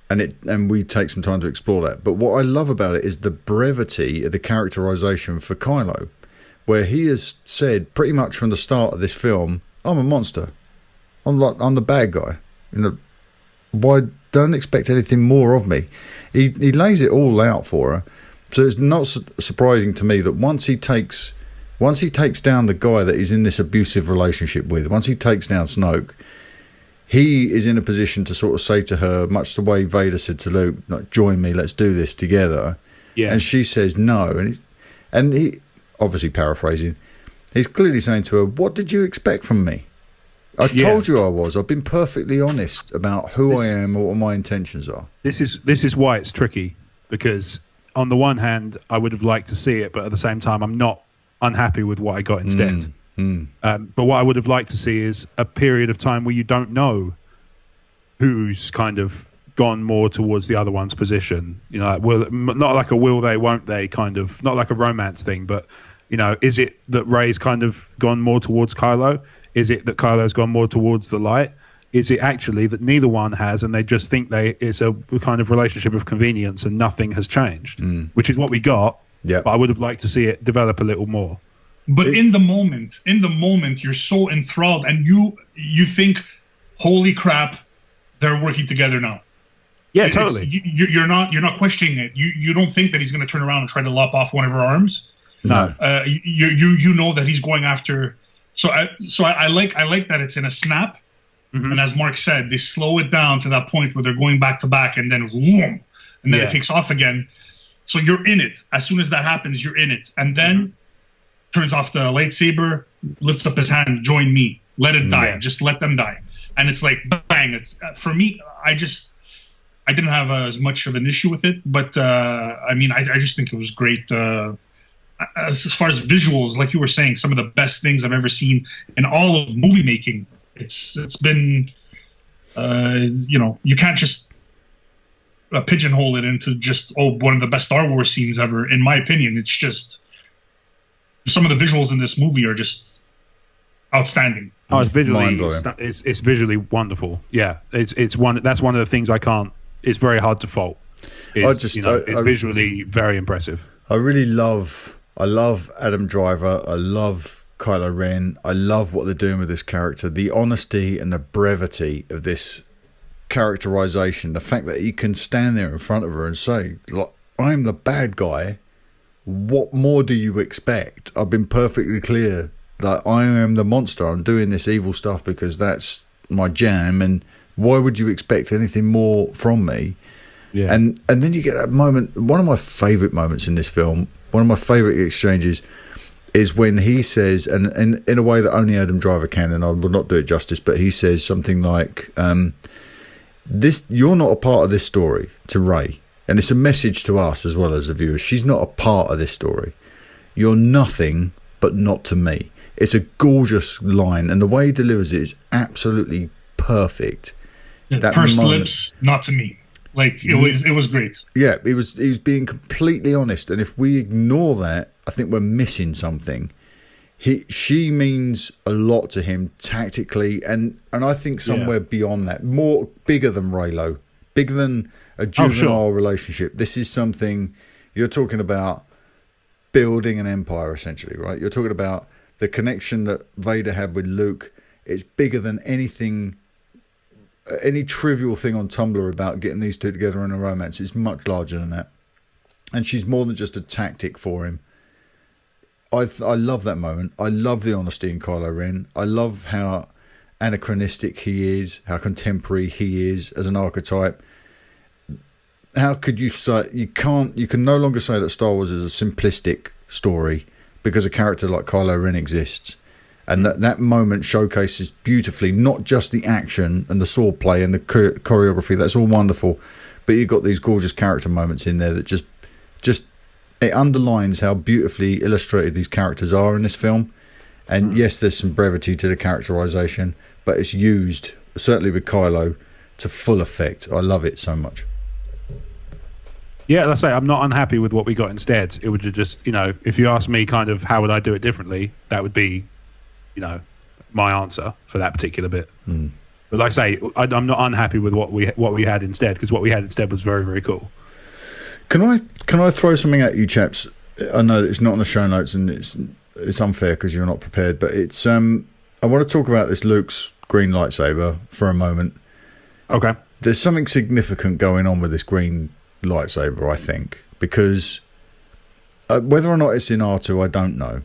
and we take some time to explore that. But what I love about it is the brevity of the characterization for Kylo, where he has said pretty much from the start of this film, I'm a monster. I'm the bad guy. You know, why don't expect anything more of me? He lays it all out for her. So it's not surprising to me that once he takes down the guy that he's in this abusive relationship with, once he takes down Snoke, he is in a position to sort of say to her, much the way Vader said to Luke, like, join me, let's do this together. Yeah. And she says no. And he obviously paraphrasing, he's clearly saying to her, what did you expect from me? I told you I was. I've been perfectly honest about who I am or what my intentions are. This is why it's tricky, because on the one hand, I would have liked to see it, but at the same time, I'm not unhappy with what I got instead. But what I would have liked to see is a period of time where you don't know who's kind of gone more towards the other one's position. You know, not like a will they, won't they kind of, not like a romance thing, but, you know, is it that Rey's kind of gone more towards Kylo? Is it that Kylo's gone more towards the light? Is it actually that neither one has, and they just think it's a kind of relationship of convenience and nothing has changed, which is what we got. Yeah. But I would have liked to see it develop a little more. But in the moment, you're so enthralled, and you think, holy crap, they're working together now. Yeah, totally. You're not questioning it. You don't think that he's going to turn around and try to lop off one of her arms. No. You know that he's going after. So I like that it's in a snap, and as Mark said, they slow it down to that point where they're going back to back, and then whoom, and then it takes off again. So you're in it. As soon as that happens, you're in it, and then turns off the lightsaber, lifts up his hand, join me, let it die, just let them die, and it's like bang. It's for me. I didn't have as much of an issue with it, but I mean, I just think it was great. As far as visuals, like you were saying, some of the best things I've ever seen in all of movie making. It's been, you can't just pigeonhole it into just one of the best Star Wars scenes ever. In my opinion, it's just some of the visuals in this movie are just outstanding. Oh, it's visually, it's visually wonderful. Yeah, it's one. That's one of the things I can't. It's very hard to fault. It's visually very impressive. I love Adam Driver. I love Kylo Ren. I love what they're doing with this character. The honesty and the brevity of this characterization. The fact that he can stand there in front of her and say, "Look, I'm the bad guy. what more do you expect? I've been perfectly clear that I am the monster. I'm doing this evil stuff because that's my jam, and why would you expect anything more from me? Yeah. And then you get that moment, one of my favourite moments in this film, one of my favourite exchanges is when he says, and in a way that only Adam Driver can, and I will not do it justice, but he says something like, you're not a part of this story, to Ray. And it's a message to us as well as the viewers. She's not a part of this story. You're nothing, but not to me. It's a gorgeous line, and the way he delivers it is absolutely perfect. That pursed lips, not to me. Like it was great. Yeah, he was being completely honest, and if we ignore that, I think we're missing something. She means a lot to him tactically, and I think somewhere beyond that, bigger than Raylo, bigger than a juvenile relationship. This is something you're talking about, building an empire, essentially, right? You're talking about the connection that Vader had with Luke. It's bigger than anything. Any trivial thing on Tumblr about getting these two together in a romance is much larger than that. And she's more than just a tactic for him. I love that moment. I love the honesty in Kylo Ren. I love how anachronistic he is, how contemporary he is as an archetype. How could you say you can no longer say that Star Wars is a simplistic story because a character like Kylo Ren exists. And that moment showcases beautifully not just the action and the sword play and the choreography. That's all wonderful, but you've got these gorgeous character moments in there that just it underlines how beautifully illustrated these characters are in this film. And yes, there's some brevity to the characterization, but it's used, certainly with Kylo, to full effect. I love it so much. Yeah, let's say I'm not unhappy with what we got instead. It would just, if you ask me kind of how would I do it differently, that would be, my answer for that particular bit. But like I say, I'm not unhappy with what we had instead, because what we had instead was very, very cool. Can I throw something at you, chaps? I know that it's not on the show notes and it's unfair because you're not prepared, but it's I want to talk about this Luke's green lightsaber for a moment. Okay. There's something significant going on with this green lightsaber, I think, because whether or not it's in R2, I don't know,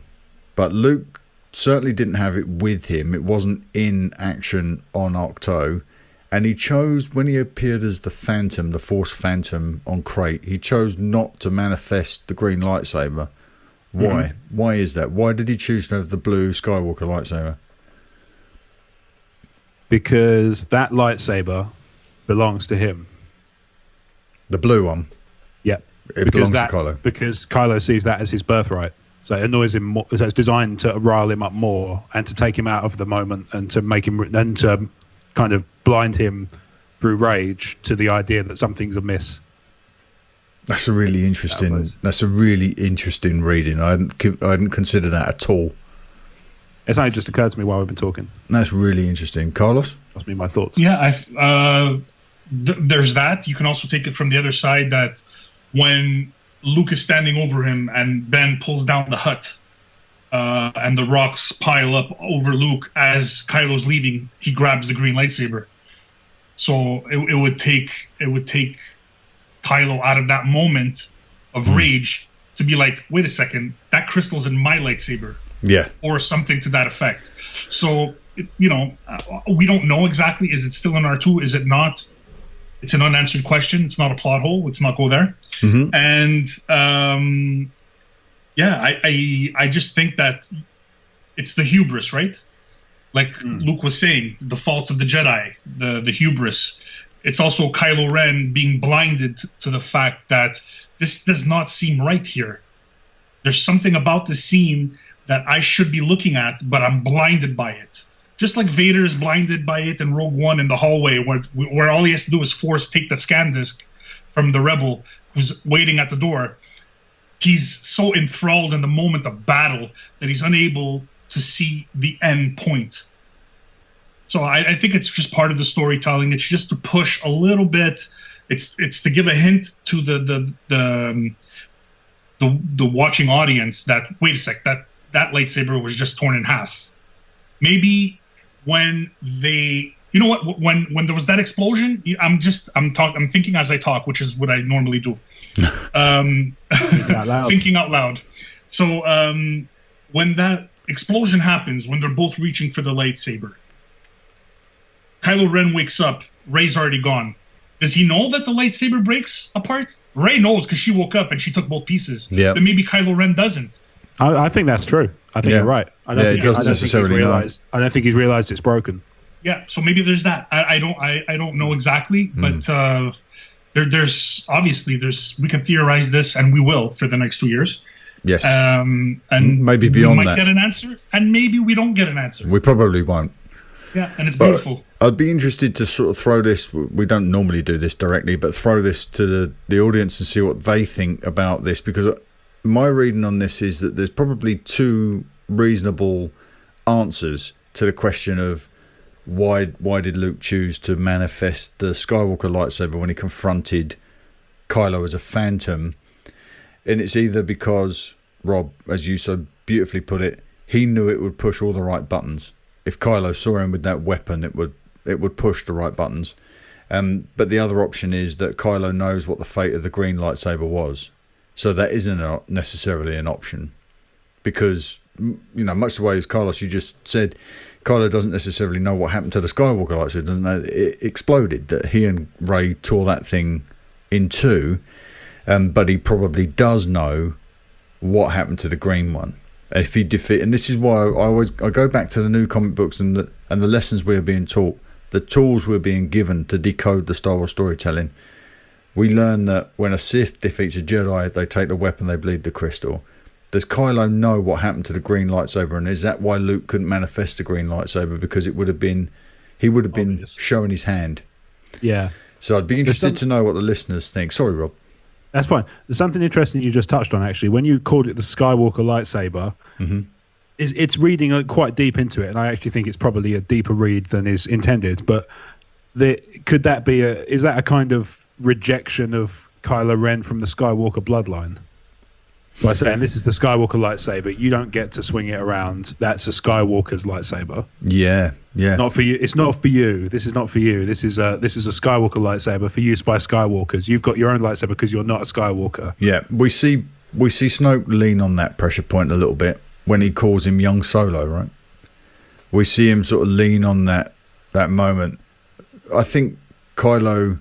but Luke certainly didn't have it with him. It wasn't in action on Ahch-To, and he chose, when he appeared as the Phantom, the Force Phantom on Crate, he chose not to manifest the green lightsaber. Why? Why is that? Why did he choose to have the blue Skywalker lightsaber? Because that lightsaber belongs to him. The blue one? Yeah. It belongs to Kylo. Because Kylo sees that as his birthright. So it annoys him more. So it's designed to rile him up more and to take him out of the moment and to make him, and to kind of blind him through rage to the idea that something's amiss. That's a really interesting. That's a really interesting reading. I hadn't considered that at all. It's only just occurred to me while we've been talking. That's really interesting, Carlos. That's been my thoughts. Yeah, there's that. You can also take it from the other side that when Luke is standing over him and Ben pulls down the hut, and the rocks pile up over Luke as Kylo's leaving, he grabs the green lightsaber. So it would take Kylo out of that moment of rage to be like, wait a second, that crystal's in my lightsaber. Yeah. Or something to that effect. So, we don't know exactly. Is it still in R2? Is it not? It's an unanswered question. It's not a plot hole. Let's not go there. Mm-hmm. And, I just think that it's the hubris, right? Like Luke was saying, the faults of the Jedi, the hubris. It's also Kylo Ren being blinded to the fact that this does not seem right here. There's something about the scene that I should be looking at, but I'm blinded by it. Just like Vader is blinded by it in Rogue One in the hallway, where all he has to do is take the scan disc from the rebel who's waiting at the door. He's so enthralled in the moment of battle that he's unable to see the end point. So I think it's just part of the storytelling. It's just to push a little bit. It's to give a hint to the watching audience that, wait a sec, that lightsaber was just torn in half. Maybe when they You know what? When there was that explosion, I'm thinking as I talk, which is what I normally do. Thinking out loud. So when that explosion happens, when they're both reaching for the lightsaber, Kylo Ren wakes up. Rey's already gone. Does he know that the lightsaber breaks apart? Rey knows because she woke up and she took both pieces. Yeah. But maybe Kylo Ren doesn't. I think that's true. I think you're right. I don't think he's realized it's broken. Yeah, so maybe there's that. I don't know exactly, but there's obviously we can theorize this, and we will for the next 2 years. Yes, and maybe beyond that, we might get an answer, and maybe we don't get an answer. We probably won't. Yeah, and it's beautiful. I'd be interested to sort of throw this. We don't normally do this directly, but throw this to the audience and see what they think about this, because my reading on this is that there's probably two reasonable answers to the question of why did Luke choose to manifest the Skywalker lightsaber when he confronted Kylo as a phantom. And it's either because, Rob, as you so beautifully put it, he knew it would push all the right buttons. If Kylo saw him with that weapon, it would push the right buttons. But the other option is that Kylo knows what the fate of the green lightsaber was. So that isn't necessarily an option. Because, much the way as Carlos, you just said, Kylo doesn't necessarily know what happened to the Skywalker lightsaber, doesn't know it exploded, that he and Rey tore that thing in two, but he probably does know what happened to the green one. If he and this is why I go back to the new comic books and the lessons we're being taught, the tools we're being given to decode the Star Wars storytelling. We learn that when a Sith defeats a Jedi, they take the weapon, they bleed the crystal. Does Kylo know what happened to the green lightsaber, and is that why Luke couldn't manifest the green lightsaber? Because he would have been showing his hand. Yeah. So I'd be interested to know what the listeners think. Sorry, Rob. That's fine. There's something interesting you just touched on, actually. When you called it the Skywalker lightsaber, it's reading quite deep into it, and I actually think it's probably a deeper read than is intended. But could that be is that a kind of rejection of Kylo Ren from the Skywalker bloodline? By saying this is the Skywalker lightsaber, you don't get to swing it around. That's a Skywalker's lightsaber. Yeah. Not for you. It's not for you. This is not for you. This is a Skywalker lightsaber for use by Skywalkers. You've got your own lightsaber because you're not a Skywalker. Yeah, we see Snoke lean on that pressure point a little bit when he calls him young Solo, right? We see him sort of lean on that moment. I think Kylo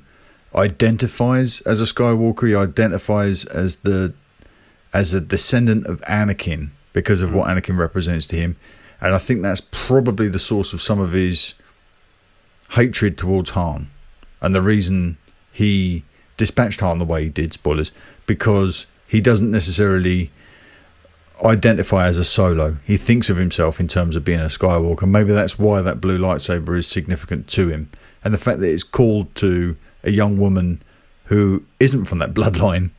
identifies as a Skywalker. He identifies as a descendant of Anakin because of what Anakin represents to him. And I think that's probably the source of some of his hatred towards Han. And the reason he dispatched Han the way he did, spoilers, because he doesn't necessarily identify as a Solo. He thinks of himself in terms of being a Skywalker. Maybe that's why that blue lightsaber is significant to him. And the fact that it's called to a young woman who isn't from that bloodline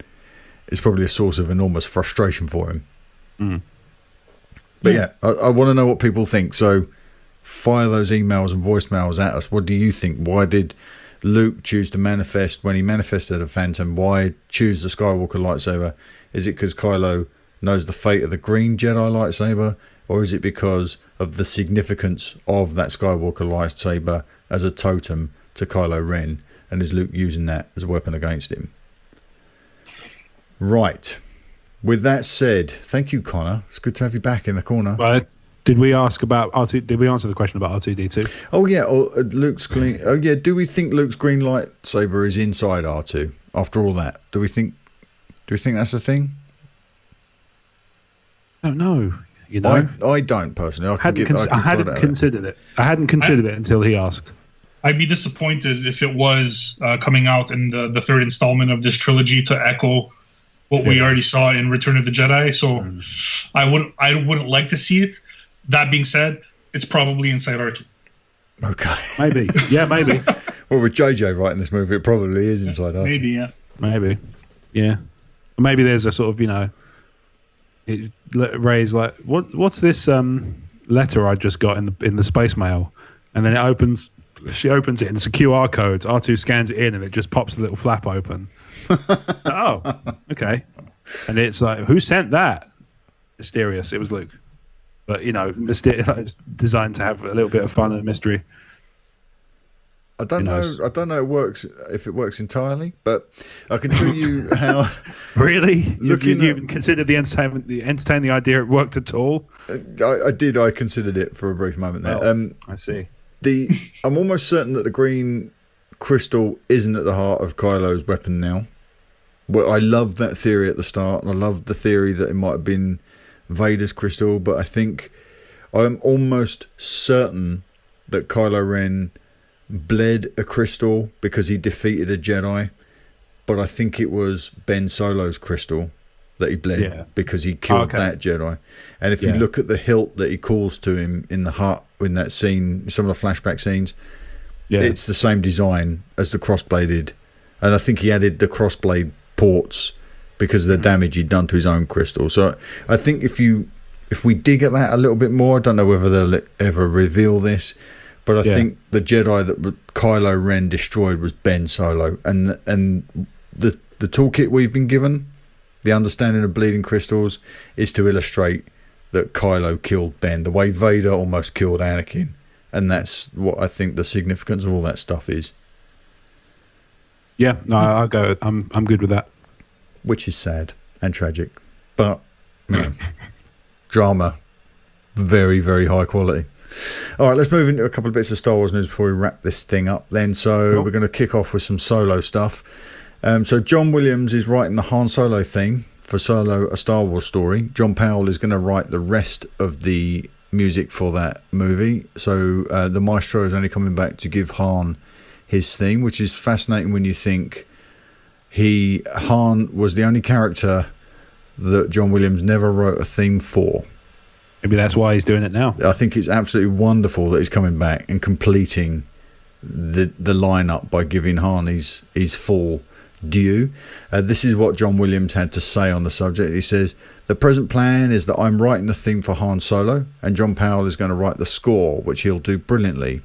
is probably a source of enormous frustration for him. But yeah, I want to know what people think. So fire those emails and voicemails at us. What do you think? Why did Luke choose to manifest when he manifested a phantom? Why choose the Skywalker lightsaber? Is it because Kylo knows the fate of the green Jedi lightsaber? Or is it because of the significance of that Skywalker lightsaber as a totem to Kylo Ren? And is Luke using that as a weapon against him? Right. With that said, thank you, Connor. It's good to have you back in the corner. Did we ask about R2? Did we answer the question about R2D2? Oh yeah, Luke's green. Oh yeah. Do we think Luke's green lightsaber is inside R2? After all that, do we think that's a thing? I don't know. I don't personally. I hadn't considered it. I hadn't considered it until he asked. I'd be disappointed if it was coming out in the third installment of this trilogy to echo what we already saw in Return of the Jedi. So I wouldn't like to see it. That being said, it's probably inside R2. Okay. Maybe. Yeah, maybe. Well, with JJ writing this movie, it probably is inside R2. Maybe, yeah. Maybe. Yeah. Maybe there's a sort of, Rey's like, what's this letter I just got in the space mail? And then she opens it and it's a QR code. R2 scans it in and it just pops the little flap open. Oh, okay. And it's like, who sent that? Mysterious. It was Luke. But, it's designed to have a little bit of fun and mystery. I don't know. I don't know if it works entirely, but I can tell you how. Really? You even considered entertain the idea it worked at all? I did. I considered it for a brief moment there. I see. I'm almost certain that the green crystal isn't at the heart of Kylo's weapon now. Well, I love that theory at the start, and I love the theory that it might have been Vader's crystal, but I think I'm almost certain that Kylo Ren bled a crystal because he defeated a Jedi, but I think it was Ben Solo's crystal that he bled because he killed that Jedi. And if you look at the hilt that he calls to him in the hut in that scene, some of the flashback scenes, it's the same design as the crossbladed, and I think he added the crossblade ports because of the damage he'd done to his own crystal. So I think if we dig at that a little bit more, I don't know whether they'll ever reveal this, but I think the Jedi that Kylo Ren destroyed was Ben Solo, and the toolkit we've been given, the understanding of bleeding crystals, is to illustrate that Kylo killed Ben, the way Vader almost killed Anakin, and that's what I think the significance of all that stuff is. Yeah, no, I'll go. I'm good with that. Which is sad and tragic, but drama, very, very high quality. All right, let's move into a couple of bits of Star Wars news before we wrap this thing up then. So we're going to kick off with some Solo stuff. So John Williams is writing the Han Solo theme for Solo, A Star Wars Story. John Powell is going to write the rest of the music for that movie. So the maestro is only coming back to give Han his theme, which is fascinating when you think Han was the only character that John Williams never wrote a theme for. Maybe that's why he's doing it now. I think it's absolutely wonderful that he's coming back and completing the lineup by giving Han his full due. This is what John Williams had to say on the subject. He says, "The present plan is that I'm writing the theme for Han Solo, and John Powell is going to write the score, which he'll do brilliantly.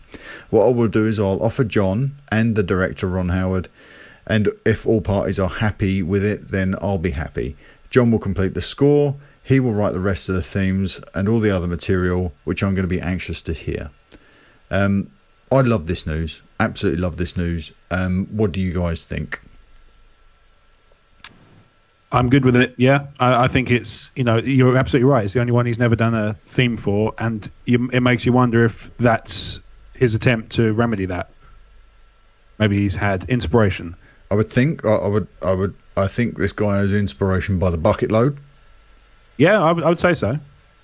What I will do is I'll offer John and the director, Ron Howard, and if all parties are happy with it, then I'll be happy. John will complete the score. He will write the rest of the themes and all the other material, which I'm going to be anxious to hear." I love this news. Absolutely love this news. What do you guys think? I'm good with it. Yeah, I think it's, you're absolutely right. It's the only one he's never done a theme for, and it makes you wonder if that's his attempt to remedy that. Maybe he's had inspiration. I would think. I think this guy has inspiration by the bucket load. Yeah, I would say so.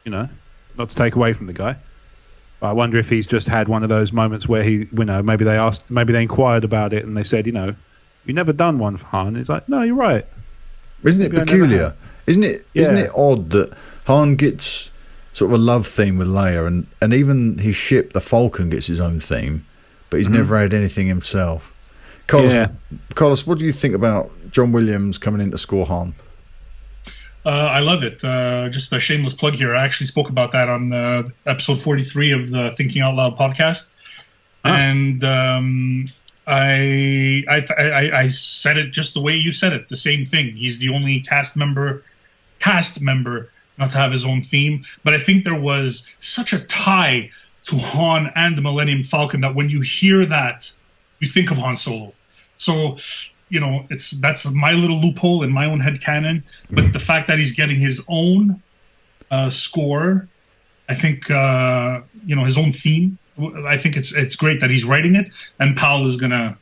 Not to take away from the guy. But I wonder if he's just had one of those moments where maybe they inquired about it and they said, you've never done one for Han. He's like, no, you're right. Isn't it peculiar? Isn't it odd that Han gets sort of a love theme with Leia, and even his ship, the Falcon, gets his own theme, but he's never had anything himself. Carlos, what do you think about John Williams coming in to score Han? I love it. Just a shameless plug here. I actually spoke about that on episode 43 of the Thinking Out Loud podcast. And I said it just the way you said it, the same thing. He's the only cast member not to have his own theme. But I think there was such a tie to Han and the Millennium Falcon that when you hear that, you think of Han Solo. So, that's my little loophole in my own headcanon. But the fact that he's getting his own score, I think, his own theme, I think it's great that he's writing it, and Powell is gonna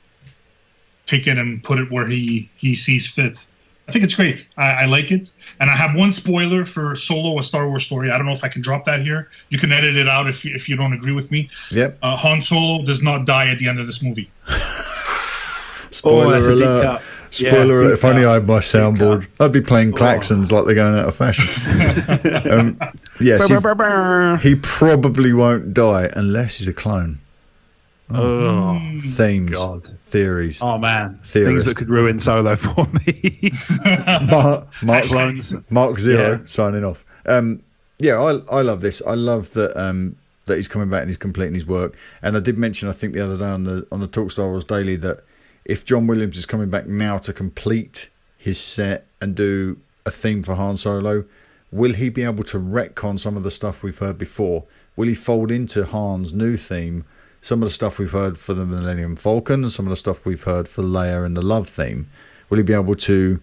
take it and put it where he sees fit. I think it's great. I like it, and I have one spoiler for Solo: A Star Wars Story. I don't know if I can drop that here. You can edit it out if you don't agree with me. Yep. Han Solo does not die at the end of this movie. Spoiler alert. Spoiler alert. If only I had my soundboard, I'd be playing klaxons like they're going out of fashion. Yes, he probably won't die unless he's a clone. Themes, theories. Oh man, theorists. Things that could ruin Solo for me. Mark Zero signing off. I love this. I love that that he's coming back and he's completing his work. And I did mention, I think the other day on the Talk Star Wars Daily, that if John Williams is coming back now to complete his set and do a theme for Han Solo, will he be able to retcon some of the stuff we've heard before? Will he fold into Han's new theme some of the stuff we've heard for the Millennium Falcon and some of the stuff we've heard for Leia and the love theme? Will he be able to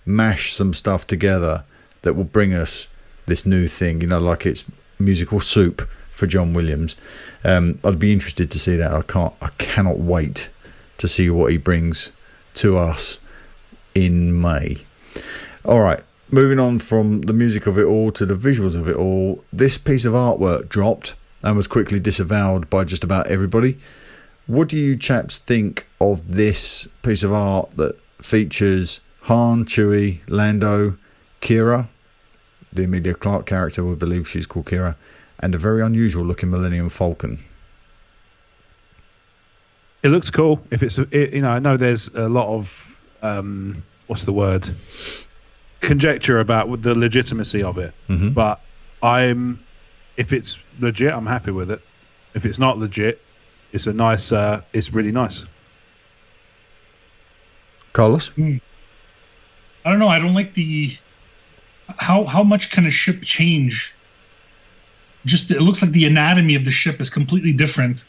mash some stuff together that will bring us this new thing, like it's musical soup for John Williams? I'd be interested to see that. I cannot wait to see what he brings to us in May. All right, moving on from the music of it all to the visuals of it all, this piece of artwork dropped and was quickly disavowed by just about everybody. What do you chaps think of this piece of art that features Han, Chewie, Lando, Kira, the Emilia Clarke character, we believe she's called Kira, and a very unusual looking Millennium Falcon? It looks cool. If it's, I know there's a lot of what's the word? Conjecture about the legitimacy of it. Mm-hmm. But if it's legit, I'm happy with it. If it's not legit, it's a nice. It's really nice. Carlos? I don't know. I don't like how much can a ship change? Just it looks like the anatomy of the ship is completely different.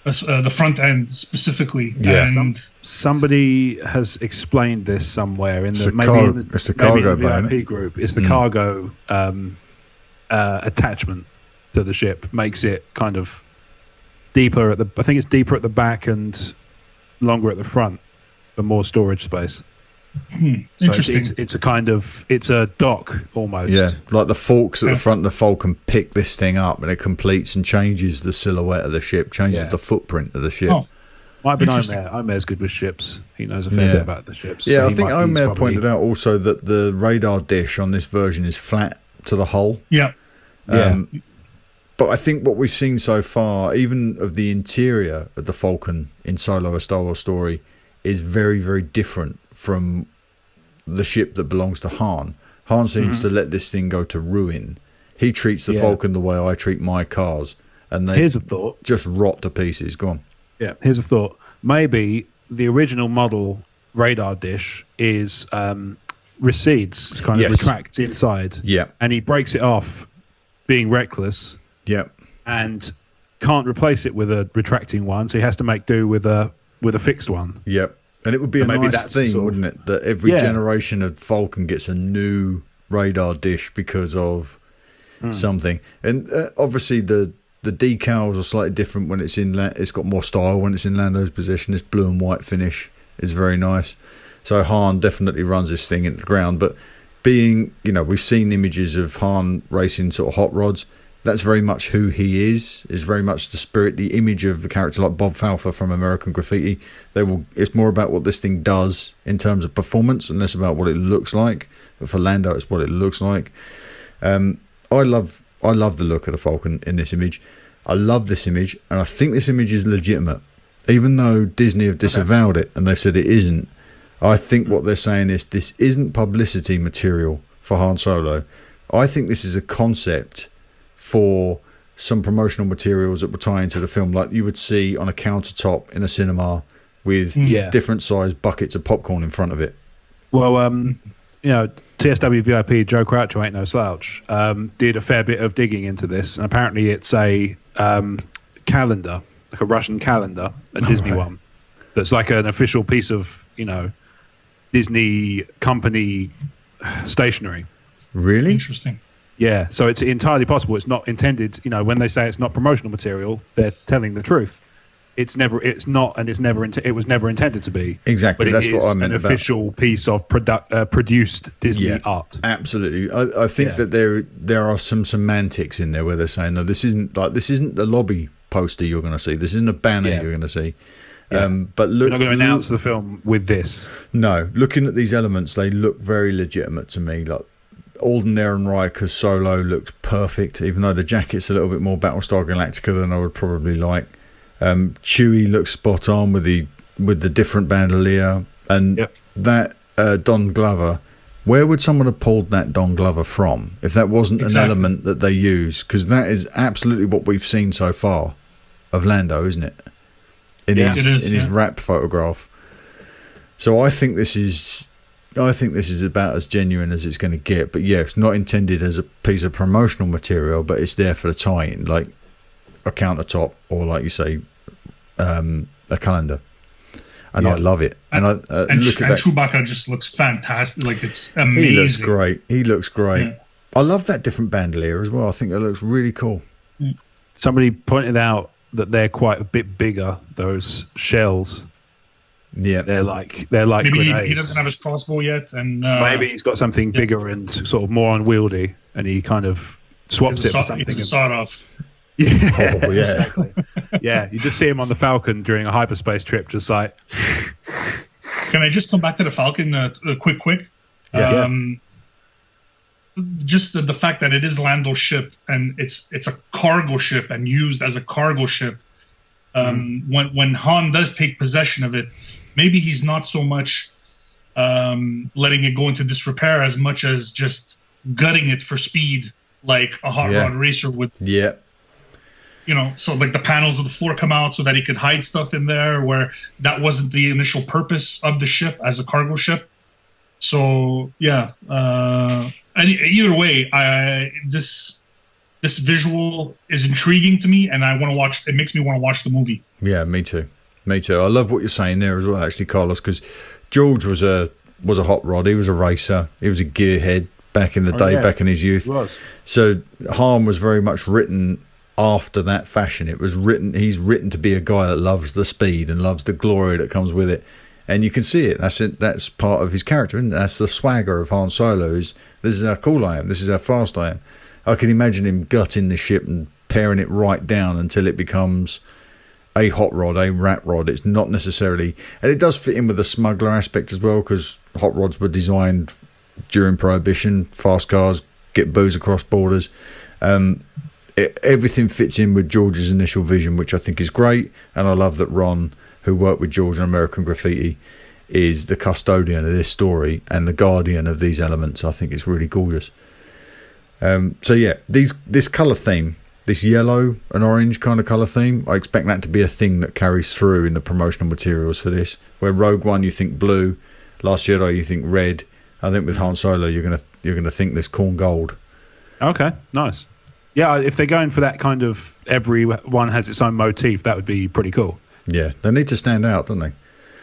The front end specifically. Yeah. And Somebody has explained this somewhere in It's the the maybe it's the cargo maybe in the bay, VIP group. It's the cargo attachment to the ship makes it kind of deeper I think it's deeper at the back and longer at the front for more storage space. So interesting. it's a dock almost. Yeah, like the forks at the front of the Falcon pick this thing up and it completes and changes the silhouette of the ship, changes the footprint of the ship. Oh, Might have been interesting. Omer. Omer's good with ships. He knows a fair bit about the ships. Yeah, So I he think might- he's Omer probably- pointed out also that the radar dish on this version is flat to the hull. Yeah. But I think what we've seen so far, even of the interior of the Falcon in Solo: A Star Wars Story, is very, very different from the ship that belongs to Han. Han seems to let this thing go to ruin. He treats the Falcon the way I treat my cars, and they Here's a thought. just rot to pieces. Go on. Yeah, here's a thought. Maybe the original model radar dish is recedes, kind of retracts inside. Yeah. And he breaks it off, being reckless, Yeah. and can't replace it with a retracting one, so he has to make do with a fixed one. Yep. And it would be a maybe nice that's thing, sort of- wouldn't it? That every Yeah. generation of Falcon gets a new radar dish because of something. And obviously the decals are slightly different when it's in. It's got more style when it's in Lando's position. This blue and white finish is very nice. So Han definitely runs this thing into the ground. But being, we've seen images of Han racing sort of hot rods. That's very much who he is very much the spirit, the image of the character like Bob Falfa from American Graffiti. It's more about what this thing does in terms of performance and less about what it looks like. But for Lando, it's what it looks like. I love the look of the Falcon in this image. I love this image, and I think this image is legitimate. Even though Disney have disavowed it and they've said it isn't, I think what they're saying is this isn't publicity material for Han Solo. I think this is a concept for some promotional materials that will tie into the film, like you would see on a countertop in a cinema with different sized buckets of popcorn in front of it. Well, TSW VIP Joe Croucher ain't no slouch. Did a fair bit of digging into this, and apparently it's a calendar, like a Russian calendar, a Disney one. That's like an official piece of Disney company stationery. Really? Interesting. Yeah, so it's entirely possible. It's not intended. When they say it's not promotional material, they're telling the truth. It was never intended to be. Exactly, But that's it what is I meant an about official piece of produced Disney art. Absolutely. I think that there are some semantics in there where they're saying, no, this isn't the lobby poster you're going to see. This isn't a banner you're going to see. But look, We're not going to announce the film with this. No, looking at these elements, they look very legitimate to me. Like Alden Ehrenreicher's Solo looks perfect, even though the jacket's a little bit more Battlestar Galactica than I would probably like. Chewie looks spot on with the different bandolier, and that Don Glover. Where would someone have pulled that Don Glover from if that wasn't an element that they use? Because that is absolutely what we've seen so far of Lando, isn't it? In his wrap photograph. So I think this is about as genuine as it's going to get. But yeah, it's not intended as a piece of promotional material, but it's there for the tie-in. Like, a countertop or, like you say, a calendar. And I love it. And look at that. Chewbacca just looks fantastic. Like, it's amazing. He looks great. Yeah. I love that different bandolier as well. I think it looks really cool. Somebody pointed out that they're quite a bit bigger, those shells. Yeah. They're like maybe grenades. he doesn't have his crossbow yet, and maybe he's got something bigger and sort of more unwieldy, and he kind of swaps it for something. It's a sawed-off. Yeah. Oh, yeah. Exactly. Yeah, you just see him on the Falcon during a hyperspace trip, just like. Can I just come back to the Falcon quick? Yeah. Just the fact that it is Lando's ship and it's a cargo ship and used as a cargo ship. When Han does take possession of it, maybe he's not so much letting it go into disrepair as much as just gutting it for speed, like a hot rod racer would. Yeah. So like the panels of the floor come out so that he could hide stuff in there, where that wasn't the initial purpose of the ship as a cargo ship. So yeah, either way, this visual is intriguing to me, and I want to watch. It makes me want to watch the movie. Yeah, me too. I love what you're saying there as well, actually, Carlos, because George was a hot rod. He was a racer. He was a gearhead back in the day, back in his youth. He was. So Han was very much written after that fashion. It was written. He's written to be a guy that loves the speed and loves the glory that comes with it. And you can see it. That's part of his character, and that's the swagger of Han Solo. This is how cool I am. This is how fast I am. I can imagine him gutting the ship and paring it right down until it becomes a hot rod, a rat rod. It's not necessarily, and it does fit in with the smuggler aspect as well, because hot rods were designed during Prohibition. Fast cars get booze across borders. Everything fits in with George's initial vision, which I think is great. And I love that Ron, who worked with George on American Graffiti, is the custodian of this story and the guardian of these elements. I think it's really gorgeous. So yeah, this colour theme, this yellow and orange kind of colour theme, I expect that to be a thing that carries through in the promotional materials for this. Where Rogue One you think blue, Last Jedi you think red. I think with Han Solo you're gonna think this corn gold. Okay, nice. Yeah, if they're going for that kind of everyone has its own motif, that would be pretty cool. Yeah, they need to stand out, don't they?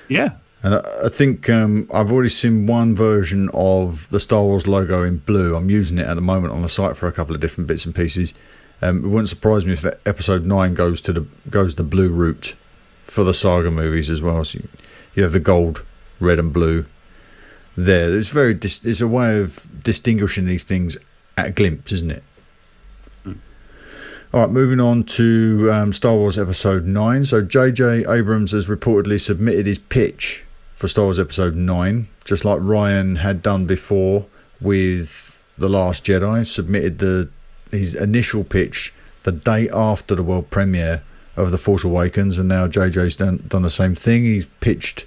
Yeah. And I think I've already seen one version of the Star Wars logo in blue. I'm using it at the moment on the site for a couple of different bits and pieces. It wouldn't surprise me if that Episode 9 goes the blue route for the saga movies as well. So you have the gold, red and blue there. It's a way of distinguishing these things at a glimpse, isn't it? All right, moving on to Star Wars Episode 9. So J.J. Abrams has reportedly submitted his pitch for Star Wars Episode 9, just like Ryan had done before with The Last Jedi, submitted his initial pitch the day after the world premiere of The Force Awakens, and now J.J.'s done the same thing. He's pitched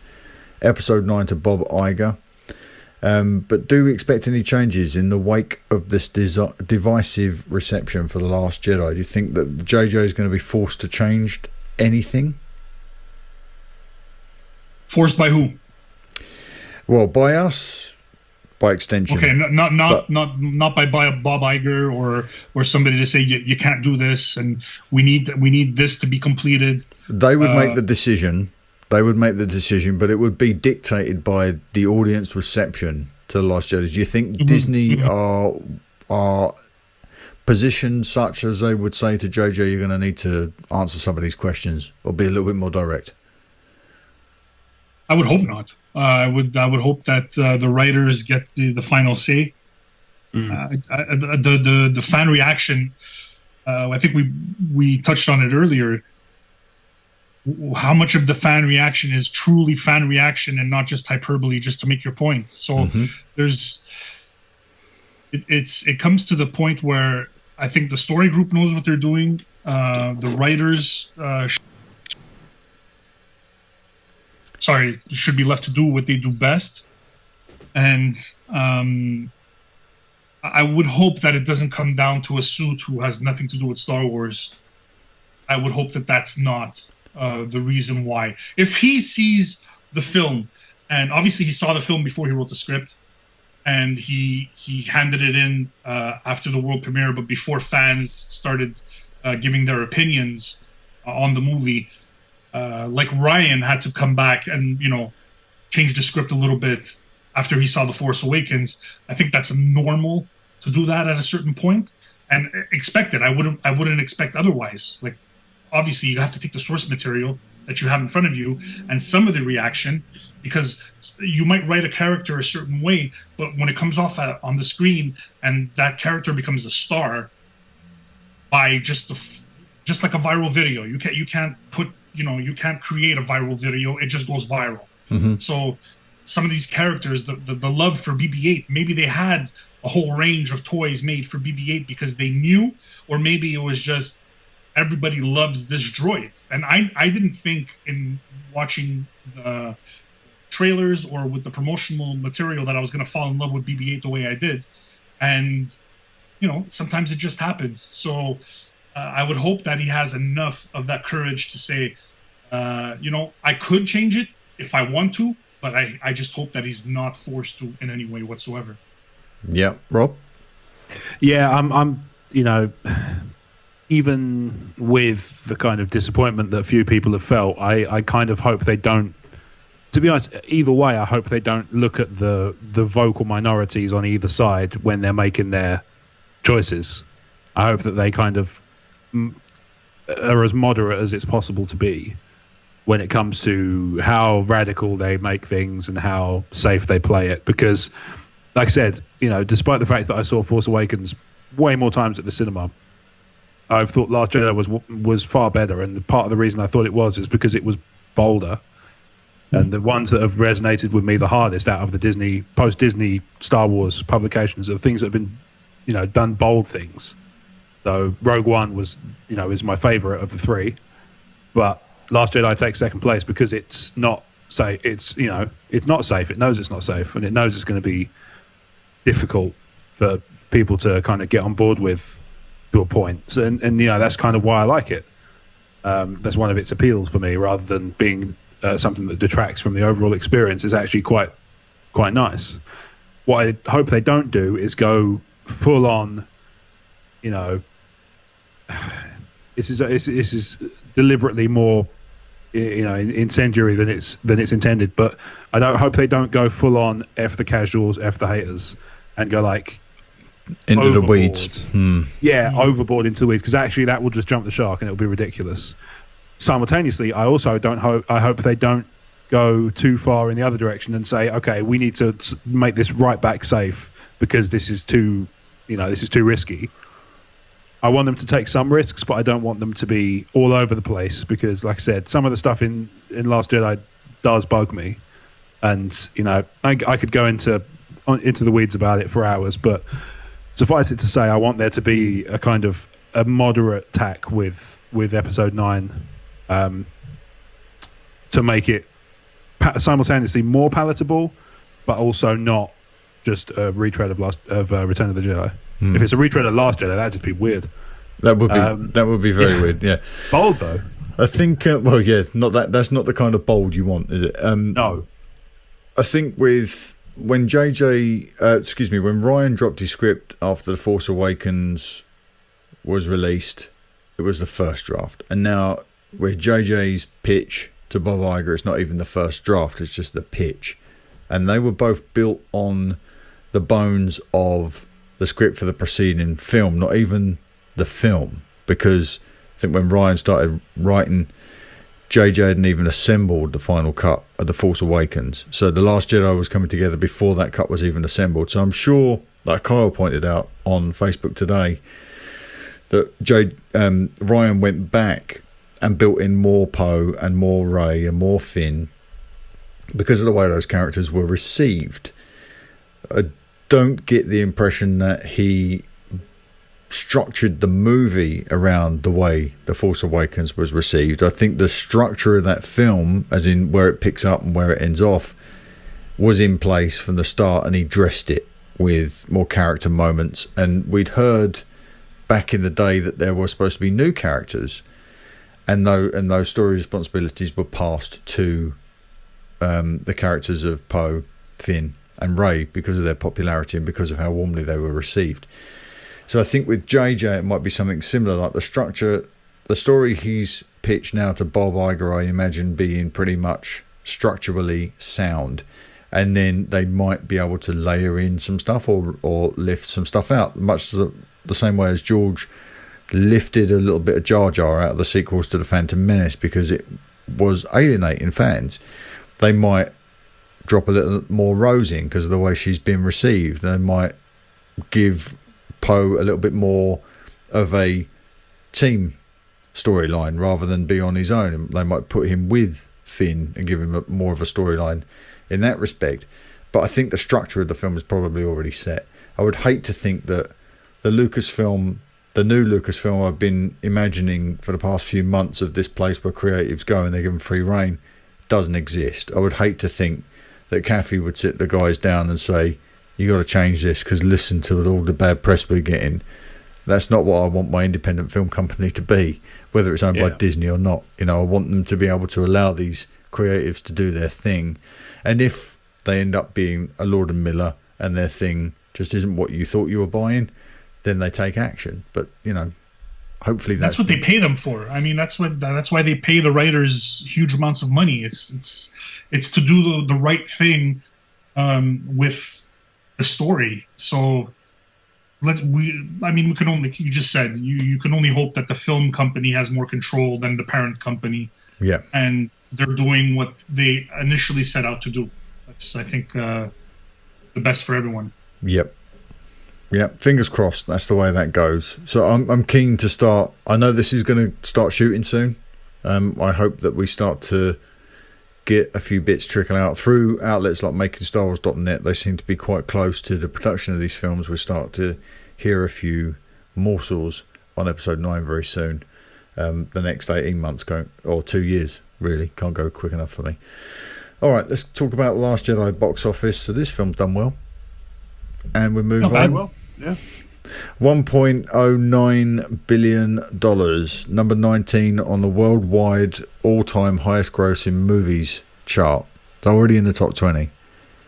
Episode 9 to Bob Iger. But do we expect any changes in the wake of this divisive reception for The Last Jedi? Do you think that JJ is going to be forced to change anything? Forced by who? Well, by us, by extension. Okay, not by Bob Iger or somebody to say you can't do this and we need this to be completed. They would make the decision. They would make the decision, but it would be dictated by the audience reception to The Last Jedi. Do you think Disney are positioned such as they would say to JJ, you're going to need to answer some of these questions or be a little bit more direct? I would hope not. I would hope that the writers get the final say. The fan reaction, I think we touched on it earlier. How much of the fan reaction is truly fan reaction and not just hyperbole just to make your point? So it comes to the point where I think the story group knows what they're doing. The writers should be left to do what they do best. And I would hope that it doesn't come down to a suit who has nothing to do with Star Wars. I would hope that that's not the reason why. If he sees the film, and obviously he saw the film before he wrote the script, and he handed it in after the world premiere, but before fans started giving their opinions on the movie. Like Ryan had to come back and, change the script a little bit after he saw The Force Awakens. I think that's normal to do that at a certain point and expect it. I wouldn't expect otherwise. Like, obviously you have to take the source material that you have in front of you and some of the reaction, because you might write a character a certain way, but when it comes off on the screen and that character becomes a star by just like a viral video, you can't create a viral video. It just goes viral. Mm-hmm. So some of these characters, the love for BB-8, maybe they had a whole range of toys made for BB-8 because they knew, or maybe it was just everybody loves this droid. And I didn't think in watching the trailers or with the promotional material that I was going to fall in love with BB-8 the way I did. And, sometimes it just happens. So I would hope that he has enough of that courage to say, I could change it if I want to, but I just hope that he's not forced to in any way whatsoever. Yeah. Rob? Yeah, I'm even with the kind of disappointment that a few people have felt, I kind of hope they don't, to be honest, either way, I hope they don't look at the vocal minorities on either side when they're making their choices. I hope that they kind of are as moderate as it's possible to be when it comes to how radical they make things and how safe they play it. Because, like I said, despite the fact that I saw Force Awakens way more times at the cinema, I thought Last Jedi was far better, and part of the reason I thought it was is because it was bolder. And the ones that have resonated with me the hardest out of the post-Disney Star Wars publications are things that have been, done bold things. So Rogue One was, is my favorite of the three, but Last Jedi takes second place because it's not safe. It's not safe. It knows it's not safe, and it knows it's going to be difficult for people to kind of get on board with to a point. And that's kind of why I like it. That's one of its appeals for me, rather than being something that detracts from the overall experience. Is actually quite nice. What I hope they don't do is go full on. This is deliberately more, incendiary than it's intended. But I don't hope they don't go full on F the casuals, F the haters, and go like into overboard. The weeds. Yeah, overboard into the weeds, because actually that will just jump the shark and it'll be ridiculous. Simultaneously, I hope they don't go too far in the other direction and say, okay, we need to make this right back safe because this is too risky. I want them to take some risks, but I don't want them to be all over the place because, like I said, some of the stuff in Last Jedi does bug me, and I could go into the weeds about it for hours. But suffice it to say, I want there to be a kind of a moderate tack with Episode 9, to make it simultaneously more palatable, but also not just a retread of Return of the Jedi. If it's a retread of Last Jedi, that'd just be weird. That would be very weird. Yeah, bold though. I think. Not that. That's not the kind of bold you want, is it? No. I think when Ryan dropped his script after The Force Awakens was released, it was the first draft, and now with JJ's pitch to Bob Iger, it's not even the first draft; it's just the pitch, and they were both built on the bones of the script for the preceding film, not even the film, because I think when Ryan started writing, JJ hadn't even assembled the final cut of The Force Awakens. So The Last Jedi was coming together before that cut was even assembled. So I'm sure, like Kyle pointed out on Facebook today, that Ryan went back and built in more Poe and more Rey and more Finn because of the way those characters were received. I don't get the impression that he structured the movie around the way The Force Awakens was received. I think the structure of that film, as in where it picks up and where it ends off, was in place from the start, and he dressed it with more character moments. And we'd heard back in the day that there was supposed to be new characters, and those story responsibilities were passed to the characters of Poe, Finn and Rey because of their popularity and because of how warmly they were received. So I think with JJ, it might be something similar, like the story he's pitched now to Bob Iger, I imagine being pretty much structurally sound. And then they might be able to layer in some stuff or lift some stuff out, much the same way as George lifted a little bit of Jar Jar out of the sequels to The Phantom Menace because it was alienating fans. They might drop a little more Rose in because of the way she's been received. They might give Poe a little bit more of a team storyline rather than be on his own. They might put him with Finn and give him more of a storyline in that respect. But I think the structure of the film is probably already set. I would hate to think that the new Lucasfilm I've been imagining for the past few months of this place where creatives go and they give them free reign doesn't exist. I would hate to think that Kathy would sit the guys down and say, you got to change this because listen to all the bad press we're getting. That's not what I want my independent film company to be, whether it's owned by Disney or not. You know, I want them to be able to allow these creatives to do their thing. And if they end up being a Lord and Miller and their thing just isn't what you thought you were buying, then they take action. But, you know, hopefully that's what they pay them for. I mean, that's why they pay the writers huge amounts of money. It's to do the right thing with the story. So we can only, you just said, you can only hope that the film company has more control than the parent company. Yeah. And they're doing what they initially set out to do. That's, I think, the best for everyone. Yep. Fingers crossed. That's the way that goes. So I'm keen to start. I know this is going to start shooting soon. I hope that we start to get a few bits trickling out through outlets like MakingStarWars.net. They seem to be quite close to the production of these films. We'll start to hear a few morsels on episode 9 very soon. The next 18 months or 2 years, really. Can't go quick enough for me. All right, let's talk about The Last Jedi box office. So this film's done well. And we move on. Well, yeah. $1.09 billion, number 19 on the worldwide all-time highest grossing movies chart. It's already in the top 20.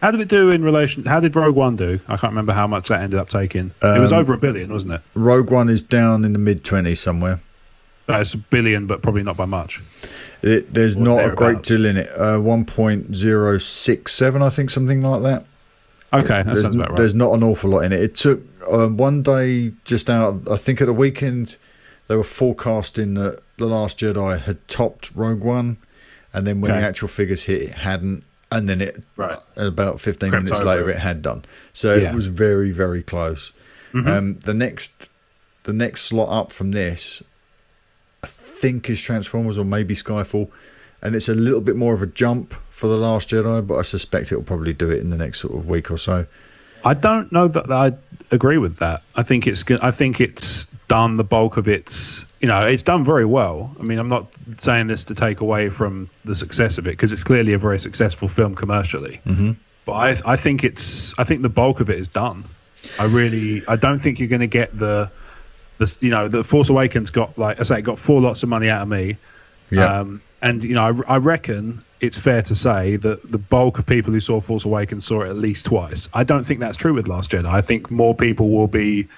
How did it do in relation? How did Rogue One do? I can't remember how much that ended up taking. It was over $1 billion, wasn't it? Rogue One is down in the mid-20s somewhere. It's $1 billion, but probably not by much. There's not a great deal in it. 1.067, I think, something like that. Okay, that sounds about right. There's not an awful lot in it. It took one day just out, I think at the weekend, they were forecasting that The Last Jedi had topped Rogue One, and then when the actual figures hit, it hadn't, and then it about 15 minutes later, it had done. So it was very, very close. Mm-hmm. The next slot up from this, I think, is Transformers or maybe Skyfall. And it's a little bit more of a jump for The Last Jedi, but I suspect it'll probably do it in the next sort of week or so. I don't know that I agree with that. I think it's done the bulk of its. It's done very well. I mean, I'm not saying this to take away from the success of it because it's clearly a very successful film commercially. Mm-hmm. But I think the bulk of it is done. I don't think you're going to get the Force Awakens got, like I say, got 4 lots of money out of me. Yeah. And, I reckon it's fair to say that the bulk of people who saw Force Awakens saw it at least twice. I don't think that's true with Last Jedi. I think more people will be,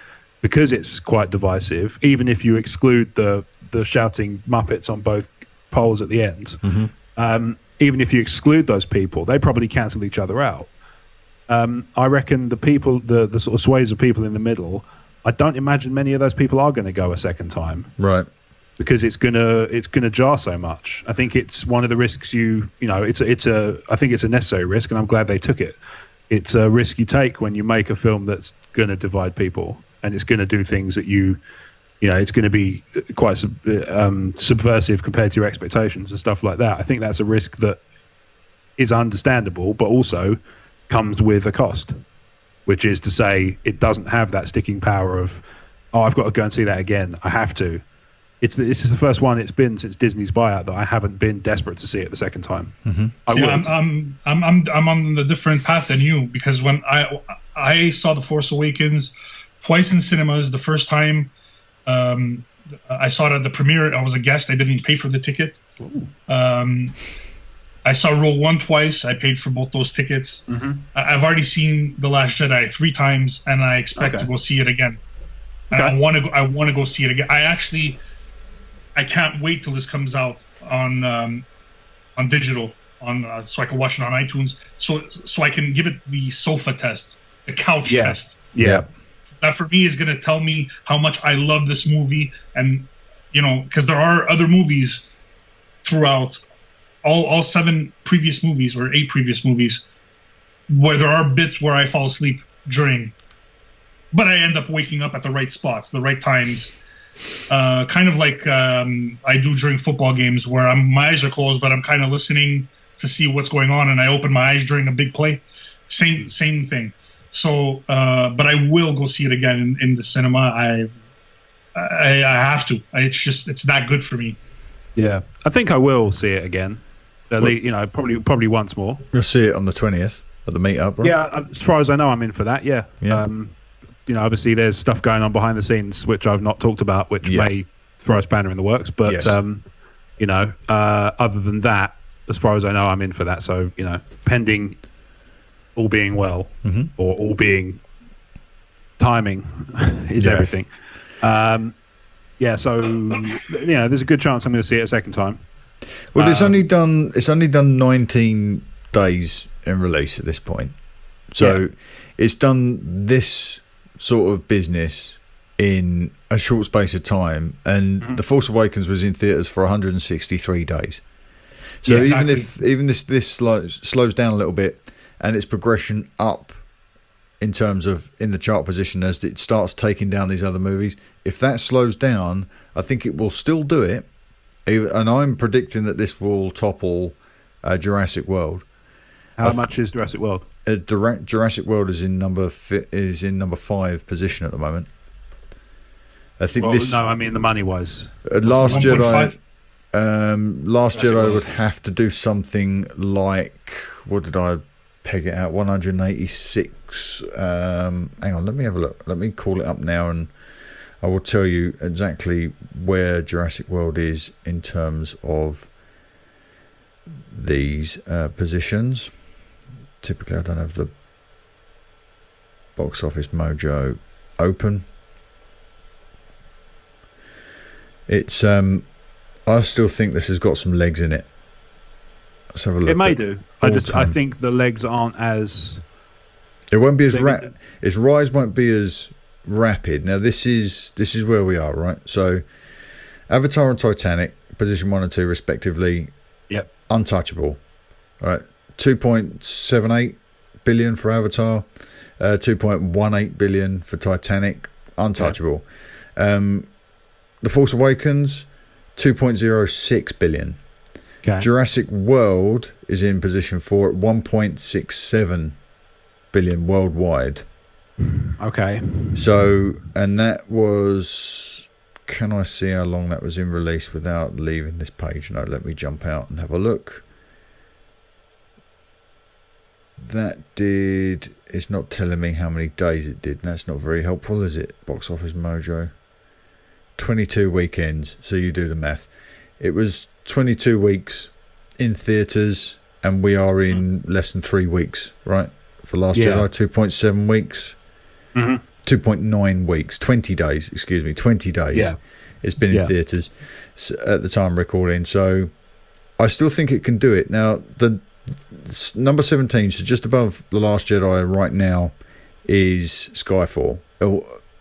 because it's quite divisive, even if you exclude the shouting Muppets on both poles at the end. Mm-hmm. Even if you exclude those people, they probably cancel each other out. I reckon the people, the sort of swathes of people in the middle, I don't imagine many of those people are going to go a second time. Right. Because it's gonna jar so much. I think it's one of the risks I think it's a necessary risk, and I'm glad they took it. It's a risk you take when you make a film that's gonna divide people, and it's gonna do things that it's gonna be quite subversive compared to your expectations and stuff like that. I think that's a risk that is understandable, but also comes with a cost, which is to say it doesn't have that sticking power of, I've got to go and see that again. I have to. This is the first one it's been since Disney's buyout that I haven't been desperate to see it the second time. Mm-hmm. I'm on the different path than you, because when I saw The Force Awakens twice in cinemas. The first time I saw it at the premiere. I was a guest. I didn't pay for the ticket. I saw Rogue One twice. I paid for both those tickets. Mm-hmm. I've already seen The Last Jedi 3 times, and I expect to go see it again. and I want to go see it again. I can't wait till this comes out on digital, so I can watch it on iTunes, so I can give it the sofa test, the couch test. Yeah. That for me is going to tell me how much I love this movie, and because there are other movies throughout all 7 previous movies or 8 previous movies where there are bits where I fall asleep during, but I end up waking up at the right spots, the right times. Kind of like I do during football games where my eyes are closed, but I'm kind of listening to see what's going on, and I open my eyes during a big play. Same thing. So, but I will go see it again in the cinema. I have to. It's that good for me. Yeah, I think I will see it again. Probably once more. You'll see it on the 20th at the meetup, right? Yeah, as far as I know, I'm in for that. Yeah. Obviously there's stuff going on behind the scenes which I've not talked about, which may throw a spanner in the works. But yes. Other than that, as far as I know, I'm in for that. So pending all being well, or all being timing is everything. So there's a good chance I'm going to see it a second time. Well, it's only done 19 days in release at this point, so it's done this sort of business in a short space of time, and The Force Awakens was in theaters for 163 days. So even this slows down a little bit, and its progression up in terms of in the chart position as it starts taking down these other movies, if that slows down, I think it will still do it. And I'm predicting that this will topple Jurassic World. How much is Jurassic World? Jurassic World is in number 5 position at the moment. I think I mean the money wise. Last 1.5? Jedi. Last Jedi would have to do something like, what did I peg it at? 186. Hang on, let me have a look. Let me call it up now, and I will tell you exactly where Jurassic World is in terms of these positions. Typically, I don't have the box office mojo open. It's I still think this has got some legs in it. Let's have a look. It may do. I think the legs aren't as. It won't be as its rise won't be as rapid. Now this is where we are, right? So Avatar and Titanic, position 1 and 2 respectively. Yep. Untouchable. All right. 2.78 billion for Avatar, 2.18 billion for Titanic. Untouchable. The Force Awakens, 2.06 billion. Okay. Jurassic World is in position 4 at 1.67 billion worldwide. Okay. So, and that was, can I see how long that was in release without leaving this page? No, let me jump out and have a look. That did, it's not telling me how many days it did. That's not very helpful, is it? Box Office Mojo. 22 weekends, so you do the math. It was 22 weeks in theatres, and we are in less than 3 weeks, right? For Last Jedi, 2.7 weeks. 2.9 weeks, 20 days, 20 days. Yeah. It's been in theatres at the time of recording, so I still think it can do it. Now, the number 17, so just above The Last Jedi right now, is Skyfall.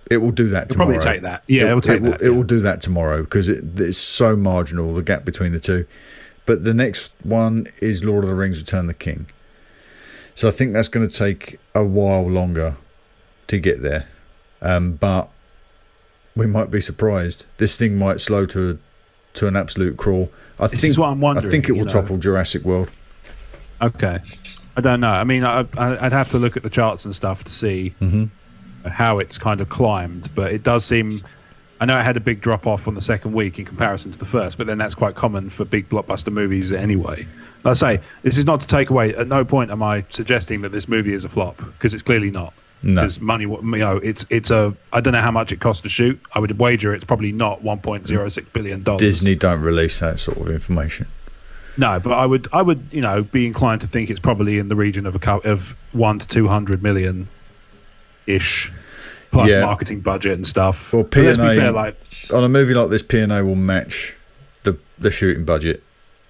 It will do that tomorrow. It'll probably take that. Yeah, it will take that. It will do that tomorrow because it's so marginal, the gap between the two. But the next one is Lord of the Rings: Return of the King. So I think that's going to take a while longer to get there. But we might be surprised. This thing might slow to an absolute crawl. This is what I'm wondering. I think it will topple Jurassic World. Okay. I don't know. I mean, I'd have to look at the charts and stuff to see how it's kind of climbed. But it does seem... I know it had a big drop-off on the second week in comparison to the first, but then that's quite common for big blockbuster movies anyway. Like I say, this is not to take away... At no point am I suggesting that this movie is a flop, because it's clearly not. No. Because money... it's a... I don't know how much it cost to shoot. I would wager it's probably not $1.06 billion. Disney don't release that sort of information. No, but I would, be inclined to think it's probably in the region of 1 to 200 million ish, plus Yeah. marketing budget and stuff. Well, But let's be P&A fair, like, on a movie like this, P&A will match the shooting budget.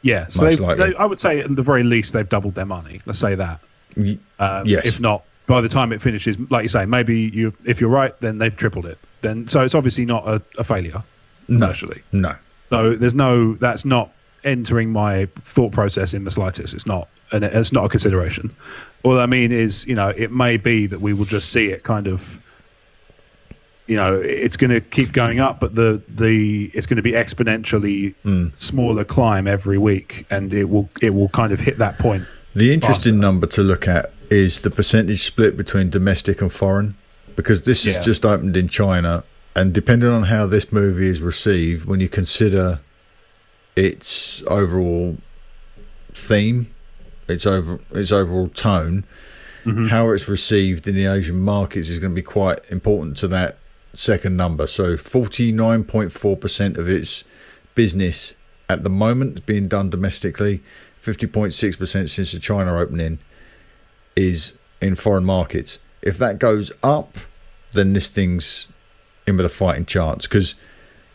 yeah, so most likely. I would say at the very least they've doubled their money. Let's say that. Yes. If not, by the time it finishes, like you say, maybe if you're right, then they've tripled it. Then so it's obviously not a failure commercially. No. So that's not entering my thought process in the slightest. It's not a consideration. All I mean is, it may be that we will just see it kind of, it's going to keep going up, but it's going to be exponentially smaller climb every week, and it will kind of hit that point. The interesting number to look at is the percentage split between domestic and foreign, because this has just opened in China, and depending on how this movie is received, when you consider its overall theme, its overall tone, how it's received in the Asian markets is going to be quite important to that second number. So 49.4% of its business at the moment is being done domestically. 50.6% since the China opening is in foreign markets. If that goes up, then this thing's in with a fighting chance, because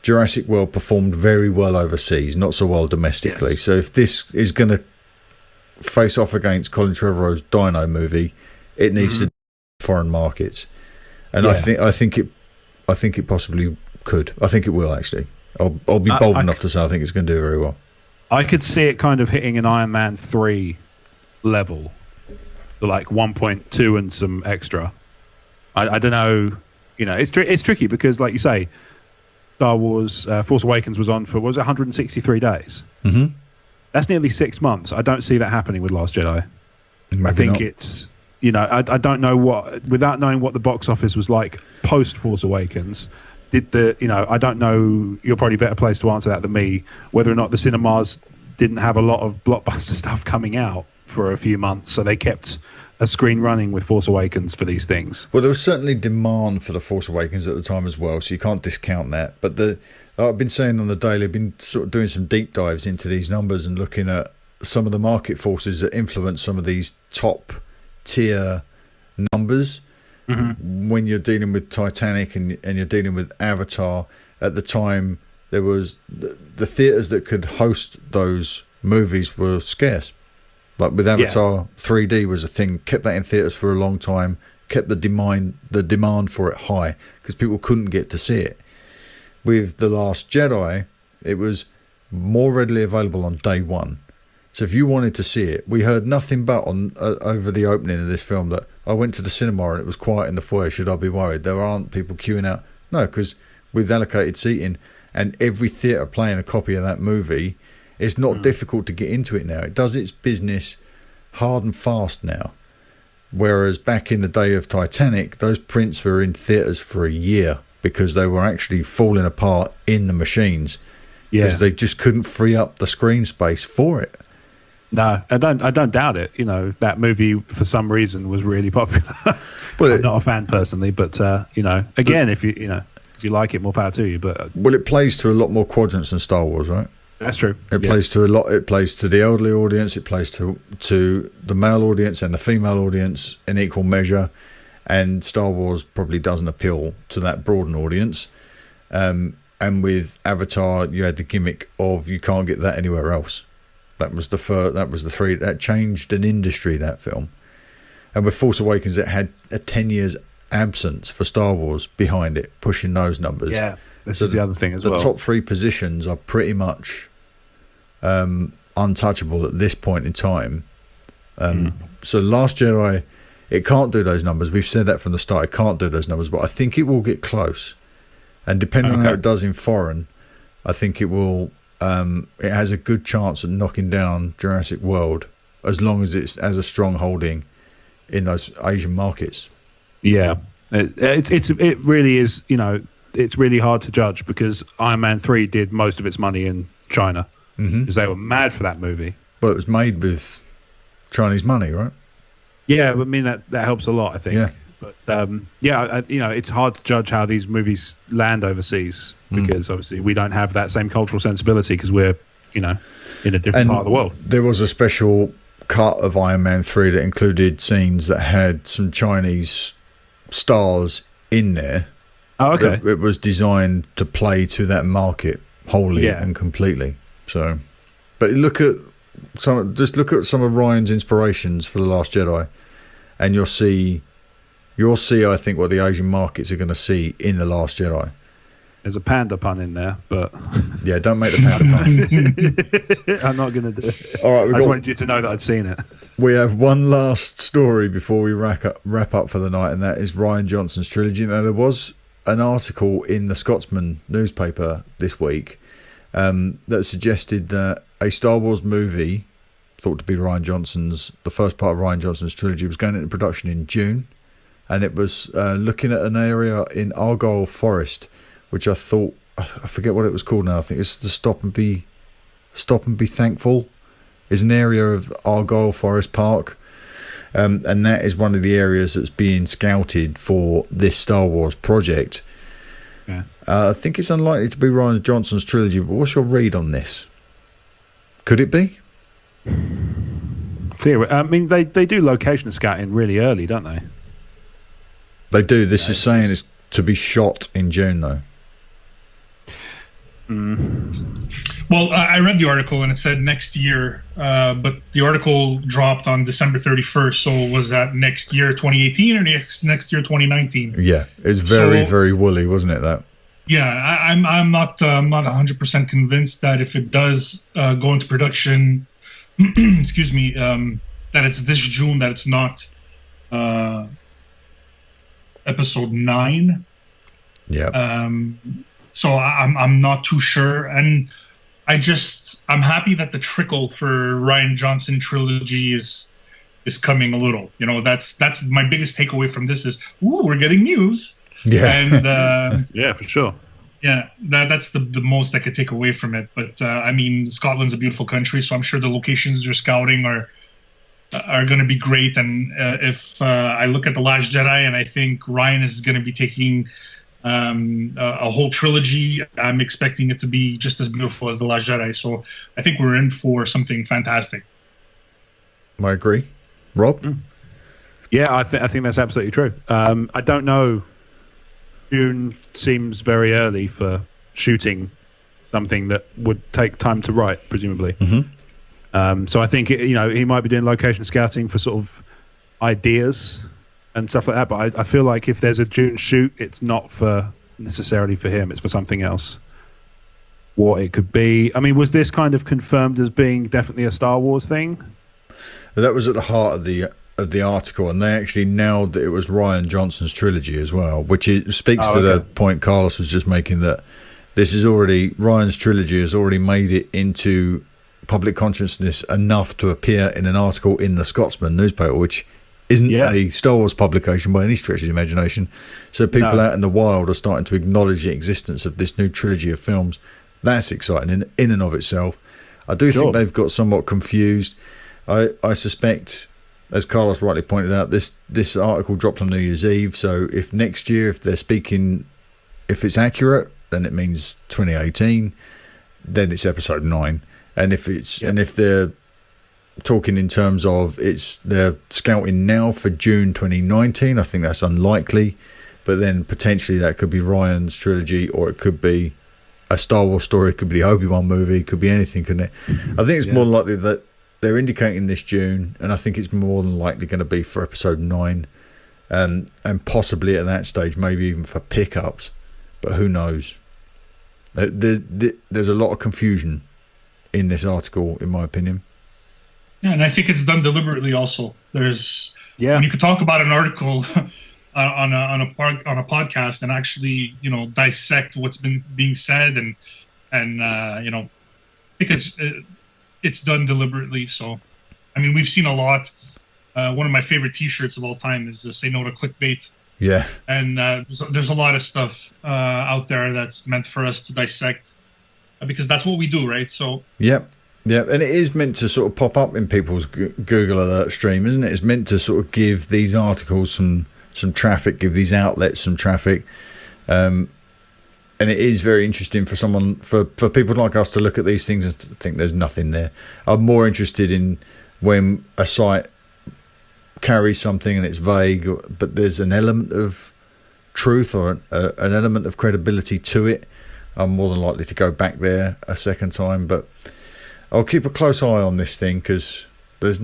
Jurassic World performed very well overseas, not so well domestically. Yes. So if this is going to face off against Colin Trevorrow's Dino movie, it needs to foreign markets, and I think it possibly could. I think it will actually. I'll be bold enough to say I think it's going to do very well. I could see it kind of hitting an Iron Man 3 level, like 1.2 and some extra. I don't know. It's tricky because, like you say, Star Wars Force Awakens was on for, what was it, 163 days? Mm-hmm. That's nearly 6 months. I don't see that happening with Last Jedi. Maybe I think not. it's, I don't know without knowing what the box office was like post Force Awakens. I don't know, you're probably better placed to answer that than me, whether or not the cinemas didn't have a lot of blockbuster stuff coming out for a few months, so they kept a screen running with Force Awakens for these things. Well, there was certainly demand for the Force Awakens at the time as well, so you can't discount that. But I've been saying on the daily, I've been sort of doing some deep dives into these numbers and looking at some of the market forces that influence some of these top tier numbers. When you're dealing with Titanic and you're dealing with Avatar, at the time there was the theatres that could host those movies were scarce. Like with Avatar, 3D was a thing, kept that in theatres for a long time, kept the demand for it high because people couldn't get to see it. With The Last Jedi, it was more readily available on day one. So if you wanted to see it, we heard nothing but over the opening of this film that I went to the cinema and it was quiet in the foyer. Should I be worried? There aren't people queuing out. No, because with allocated seating and every theatre playing a copy of that movie, it's not difficult to get into it now. It does its business hard and fast now. Whereas back in the day of Titanic, those prints were in theatres for a year because they were actually falling apart in the machines because they just couldn't free up the screen space for it. No, I don't doubt it. That movie for some reason was really popular. I'm not a fan personally, but again, if you like it, more power to you. But it plays to a lot more quadrants than Star Wars, right? That's true. It plays to a lot. It plays to the elderly audience. It plays to the male audience and the female audience in equal measure. And Star Wars probably doesn't appeal to that broadened audience. And with Avatar, you had the gimmick of you can't get that anywhere else. That was the three that changed an industry, that film. And with Force Awakens, it had a 10 years absence for Star Wars behind it, pushing those numbers. Yeah, this is the other thing as well. The top three positions are pretty much untouchable at this point in time. So Last Jedi, it can't do those numbers. We've said that from the start. It can't do those numbers, but I think it will get close. And depending on how it does in foreign, I think it will. It has a good chance of knocking down Jurassic World as long as it has a strong holding in those Asian markets. Yeah, it really is. It's really hard to judge because Iron Man 3 did most of its money in China because they were mad for that movie. But it was made with Chinese money, right? Yeah, I mean that helps a lot, I think. Yeah. But it's hard to judge how these movies land overseas because obviously we don't have that same cultural sensibility because we're, in a different part of the world. There was a special cut of Iron Man 3 that included scenes that had some Chinese stars in there. Oh, okay. It was designed to play to that market wholly Yeah. and completely. So, but look at some of Ryan's inspirations for The Last Jedi, and you'll see, I think, what the Asian markets are going to see in The Last Jedi. There's a panda pun in there, but Yeah, don't make the panda pun. I'm not going to do it. All right, I just wanted you to know that I'd seen it. we have one last story before we wrap up for the night, and that is Rian Johnson's trilogy. Now, there was an article in the Scotsman newspaper this week that suggested that a Star Wars movie, thought to be the first part of Rian Johnson's trilogy, was going into production in June, and it was looking at an area in Argyle Forest, which I forget what it was called now. I think it's the Stop and Be Thankful is an area of Argyle Forest Park, and that is one of the areas that's being scouted for this Star Wars project. Yeah. I think it's unlikely to be Rian Johnson's trilogy, but what's your read on this? Could it be? I mean, they do location scouting really early, don't they? They do. This is saying it's to be shot in June, though. Well, I read the article and it said next year, but the article dropped on December 31st. So was that next year, 2018, or next year, 2019? Yeah, it's very woolly, wasn't it? That. Yeah, I'm not 100% convinced that if it does go into production, excuse me, that it's this June, that it's not episode 9. Yeah. So I'm not too sure, and I'm happy that the trickle for Rian Johnson trilogy is coming a little. You know, that's my biggest takeaway from this is, ooh, we're getting news. Yeah. And Yeah, for sure. yeah, that's the most I could take away from it. But I mean, Scotland's a beautiful country, so I'm sure the locations they're scouting are going to be great. And if I look at The Last Jedi, and I think Rian is going to be taking a whole trilogy, I'm expecting it to be just as beautiful as The Last Jedi. So I think we're in for something fantastic. I agree. Rob? Yeah, I think that's absolutely true. I don't know. June seems very early for shooting something that would take time to write, presumably. Mm-hmm. So I think he might be doing location scouting for sort of ideas and stuff like that. But I feel like if there's a June shoot, it's not necessarily for him. It's for something else. What it could be. I mean, was this kind of confirmed as being definitely a Star Wars thing? That was at the heart of the article, and they actually nailed that it was Rian Johnson's trilogy as well, which speaks to the point Carlos was just making, that this is already, Ryan's trilogy has already made it into public consciousness enough to appear in an article in the Scotsman newspaper, which isn't a Star Wars publication by any stretch of the imagination. So people out in the wild are starting to acknowledge the existence of this new trilogy of films. That's exciting in and of itself. I do think they've got somewhat confused. I suspect, as Carlos rightly pointed out, this article dropped on New Year's Eve. So if next year, if it's accurate, then it means 2018. Then it's episode 9. And if they're talking in terms of they're scouting now for June 2019, I think that's unlikely. But then potentially that could be Ryan's trilogy, or it could be a Star Wars story. It could be the Obi-Wan movie. It could be anything, couldn't it? I think it's more likely that they're indicating this June, and I think it's more than likely going to be for episode 9, and possibly at that stage, maybe even for pickups. But who knows? There's a lot of confusion in this article, in my opinion. Yeah, and I think it's done deliberately. Also, when you could talk about an article on a podcast and actually dissect what's been being said, and I think it's done deliberately. So, I mean, we've seen a lot. One of my favorite T-shirts of all time is "Say No to Clickbait." Yeah, and there's a lot of stuff out there that's meant for us to dissect, because that's what we do, right? So yeah, and it is meant to sort of pop up in people's Google alert stream, isn't it? It's meant to sort of give these articles some traffic, give these outlets some traffic, and it is very interesting for people like us to look at these things and think there's nothing there. I'm more interested in when a site carries something and it's vague, but there's an element of truth or an element of credibility to it, I'm more than likely to go back there a second time. But I'll keep a close eye on this thing because there's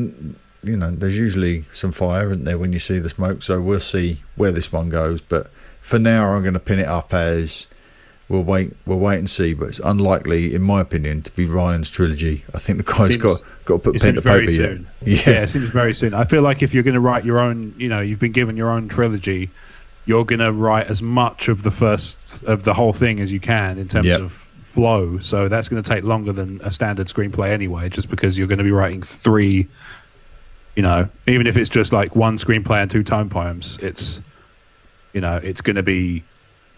usually some fire, isn't there, when you see the smoke? So we'll see where this one goes. But for now, I'm going to pin it up as we'll wait and see. But it's unlikely, in my opinion, to be Ryan's trilogy. I think the guy's got to put pen to paper yet. Yeah, it seems very soon. I feel like if you're going to write your own, you've been given your own trilogy, you're going to write as much of the whole thing as you can in terms of flow. So that's going to take longer than a standard screenplay anyway, just because you're going to be writing 3. Even if it's just like 1 screenplay and 2 tone poems, it's going to be,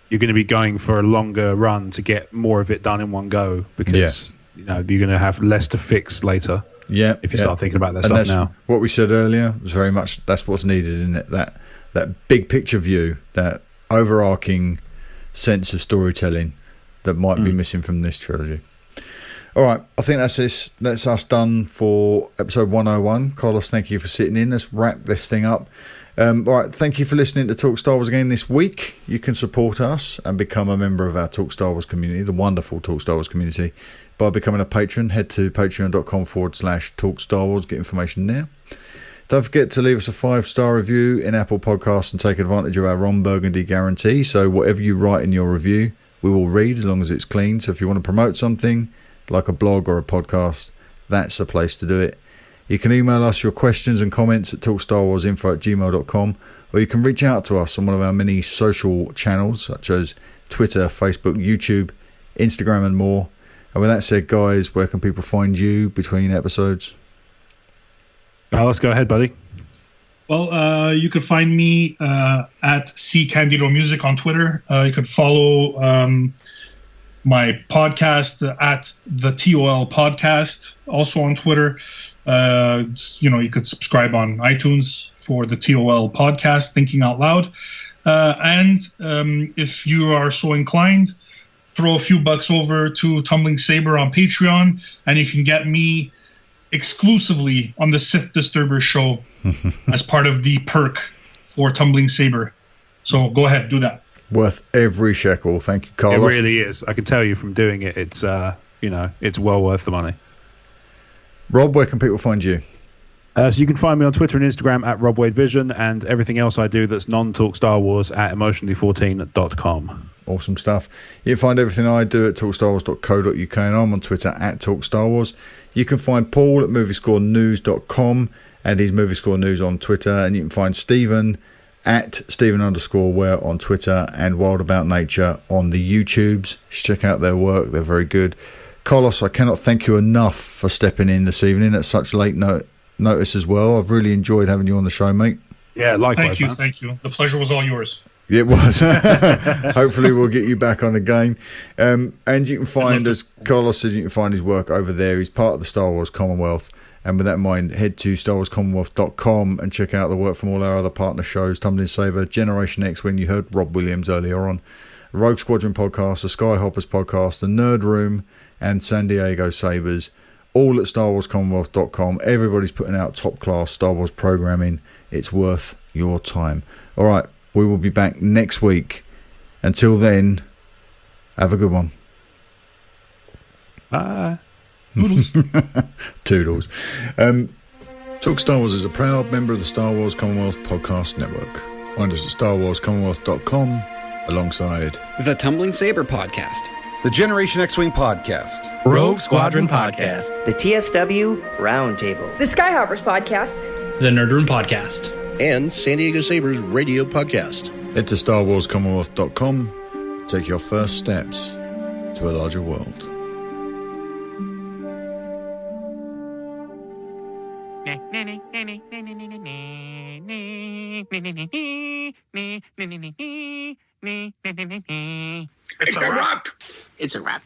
you're going to be going for a longer run to get more of it done in one go because you're going to have less to fix later. Yeah, if you start thinking about that stuff now. What we said earlier was very much that's what's needed in it. That big picture view, that overarching sense of storytelling that might be missing from this trilogy. All right, I think that's us done for episode 101. Carlos, thank you for sitting in. Let's wrap this thing up. All right, thank you for listening to Talk Star Wars again this week. You can support us and become a member of our Talk Star Wars community, the wonderful Talk Star Wars community, by becoming a patron. Head to patreon.com/Talk Star Wars. Get information there. Don't forget to leave us a 5-star review in Apple Podcasts and take advantage of our Ron Burgundy guarantee. So whatever you write in your review, we will read as long as it's clean. So if you want to promote something like a blog or a podcast, that's the place to do it. You can email us your questions and comments at talkstarwarsinfo@gmail.com, or you can reach out to us on one of our many social channels such as Twitter, Facebook, YouTube, Instagram and more. And with that said, guys, where can people find you between episodes? Let's go ahead, buddy. Well, you could find me at C Candido Music on Twitter. You could follow my podcast at the TOL Podcast, also on Twitter. You could subscribe on iTunes for the TOL Podcast, Thinking Out Loud. And if you are so inclined, throw a few bucks over to Tumbling Saber on Patreon, and you can get me exclusively on the Sith Disturber show as part of the perk for Tumbling Saber. So go ahead, do that. Worth every shekel. Thank you, Carlos. It really is. I can tell you from doing it, it's it's well worth the money. Rob, where can people find you? So you can find me on Twitter and Instagram at Rob Wade Vision, and everything else I do that's non-Talk Star Wars at emotionally14.com. Awesome stuff. You can find everything I do at talkstarwars.co.uk, and I'm on Twitter at talkstarwars. You can find Paul at moviescorenews.com and his Moviescore News on Twitter, and you can find Stephen at Stephen_Ware on Twitter and Wild About Nature on the YouTubes. You should check out their work. They're very good. Carlos, I cannot thank you enough for stepping in this evening at such late notice as well. I've really enjoyed having you on the show, mate. Yeah, likewise. Thank you. The pleasure was all yours. It was. Hopefully we'll get you back on again. And you can find, as Carlos says, you can find his work over there. He's part of the Star Wars Commonwealth. And with that in mind, head to StarWarsCommonwealth.com and check out the work from all our other partner shows, Tumbling Saber, Generation X, when you heard Rob Williams earlier on, Rogue Squadron Podcast, the Skyhoppers Podcast, the Nerd Room, and San Diego Sabers, all at StarWarsCommonwealth.com. Everybody's putting out top-class Star Wars programming. It's worth your time. All right, we will be back next week. Until then, have a good one. Bye. Toodles. Toodles. Talk Star Wars is a proud member of the Star Wars Commonwealth Podcast Network. Find us at StarWarsCommonwealth.com alongside the Tumbling Saber Podcast, the Generation X-Wing Podcast, Rogue Squadron Podcast, the TSW Roundtable, the Skyhoppers Podcast, the Nerd Room Podcast, and San Diego Sabres Radio Podcast. Head to StarWarsCommonwealth.com. Take your first steps to a larger world. It's a wrap. It's a wrap.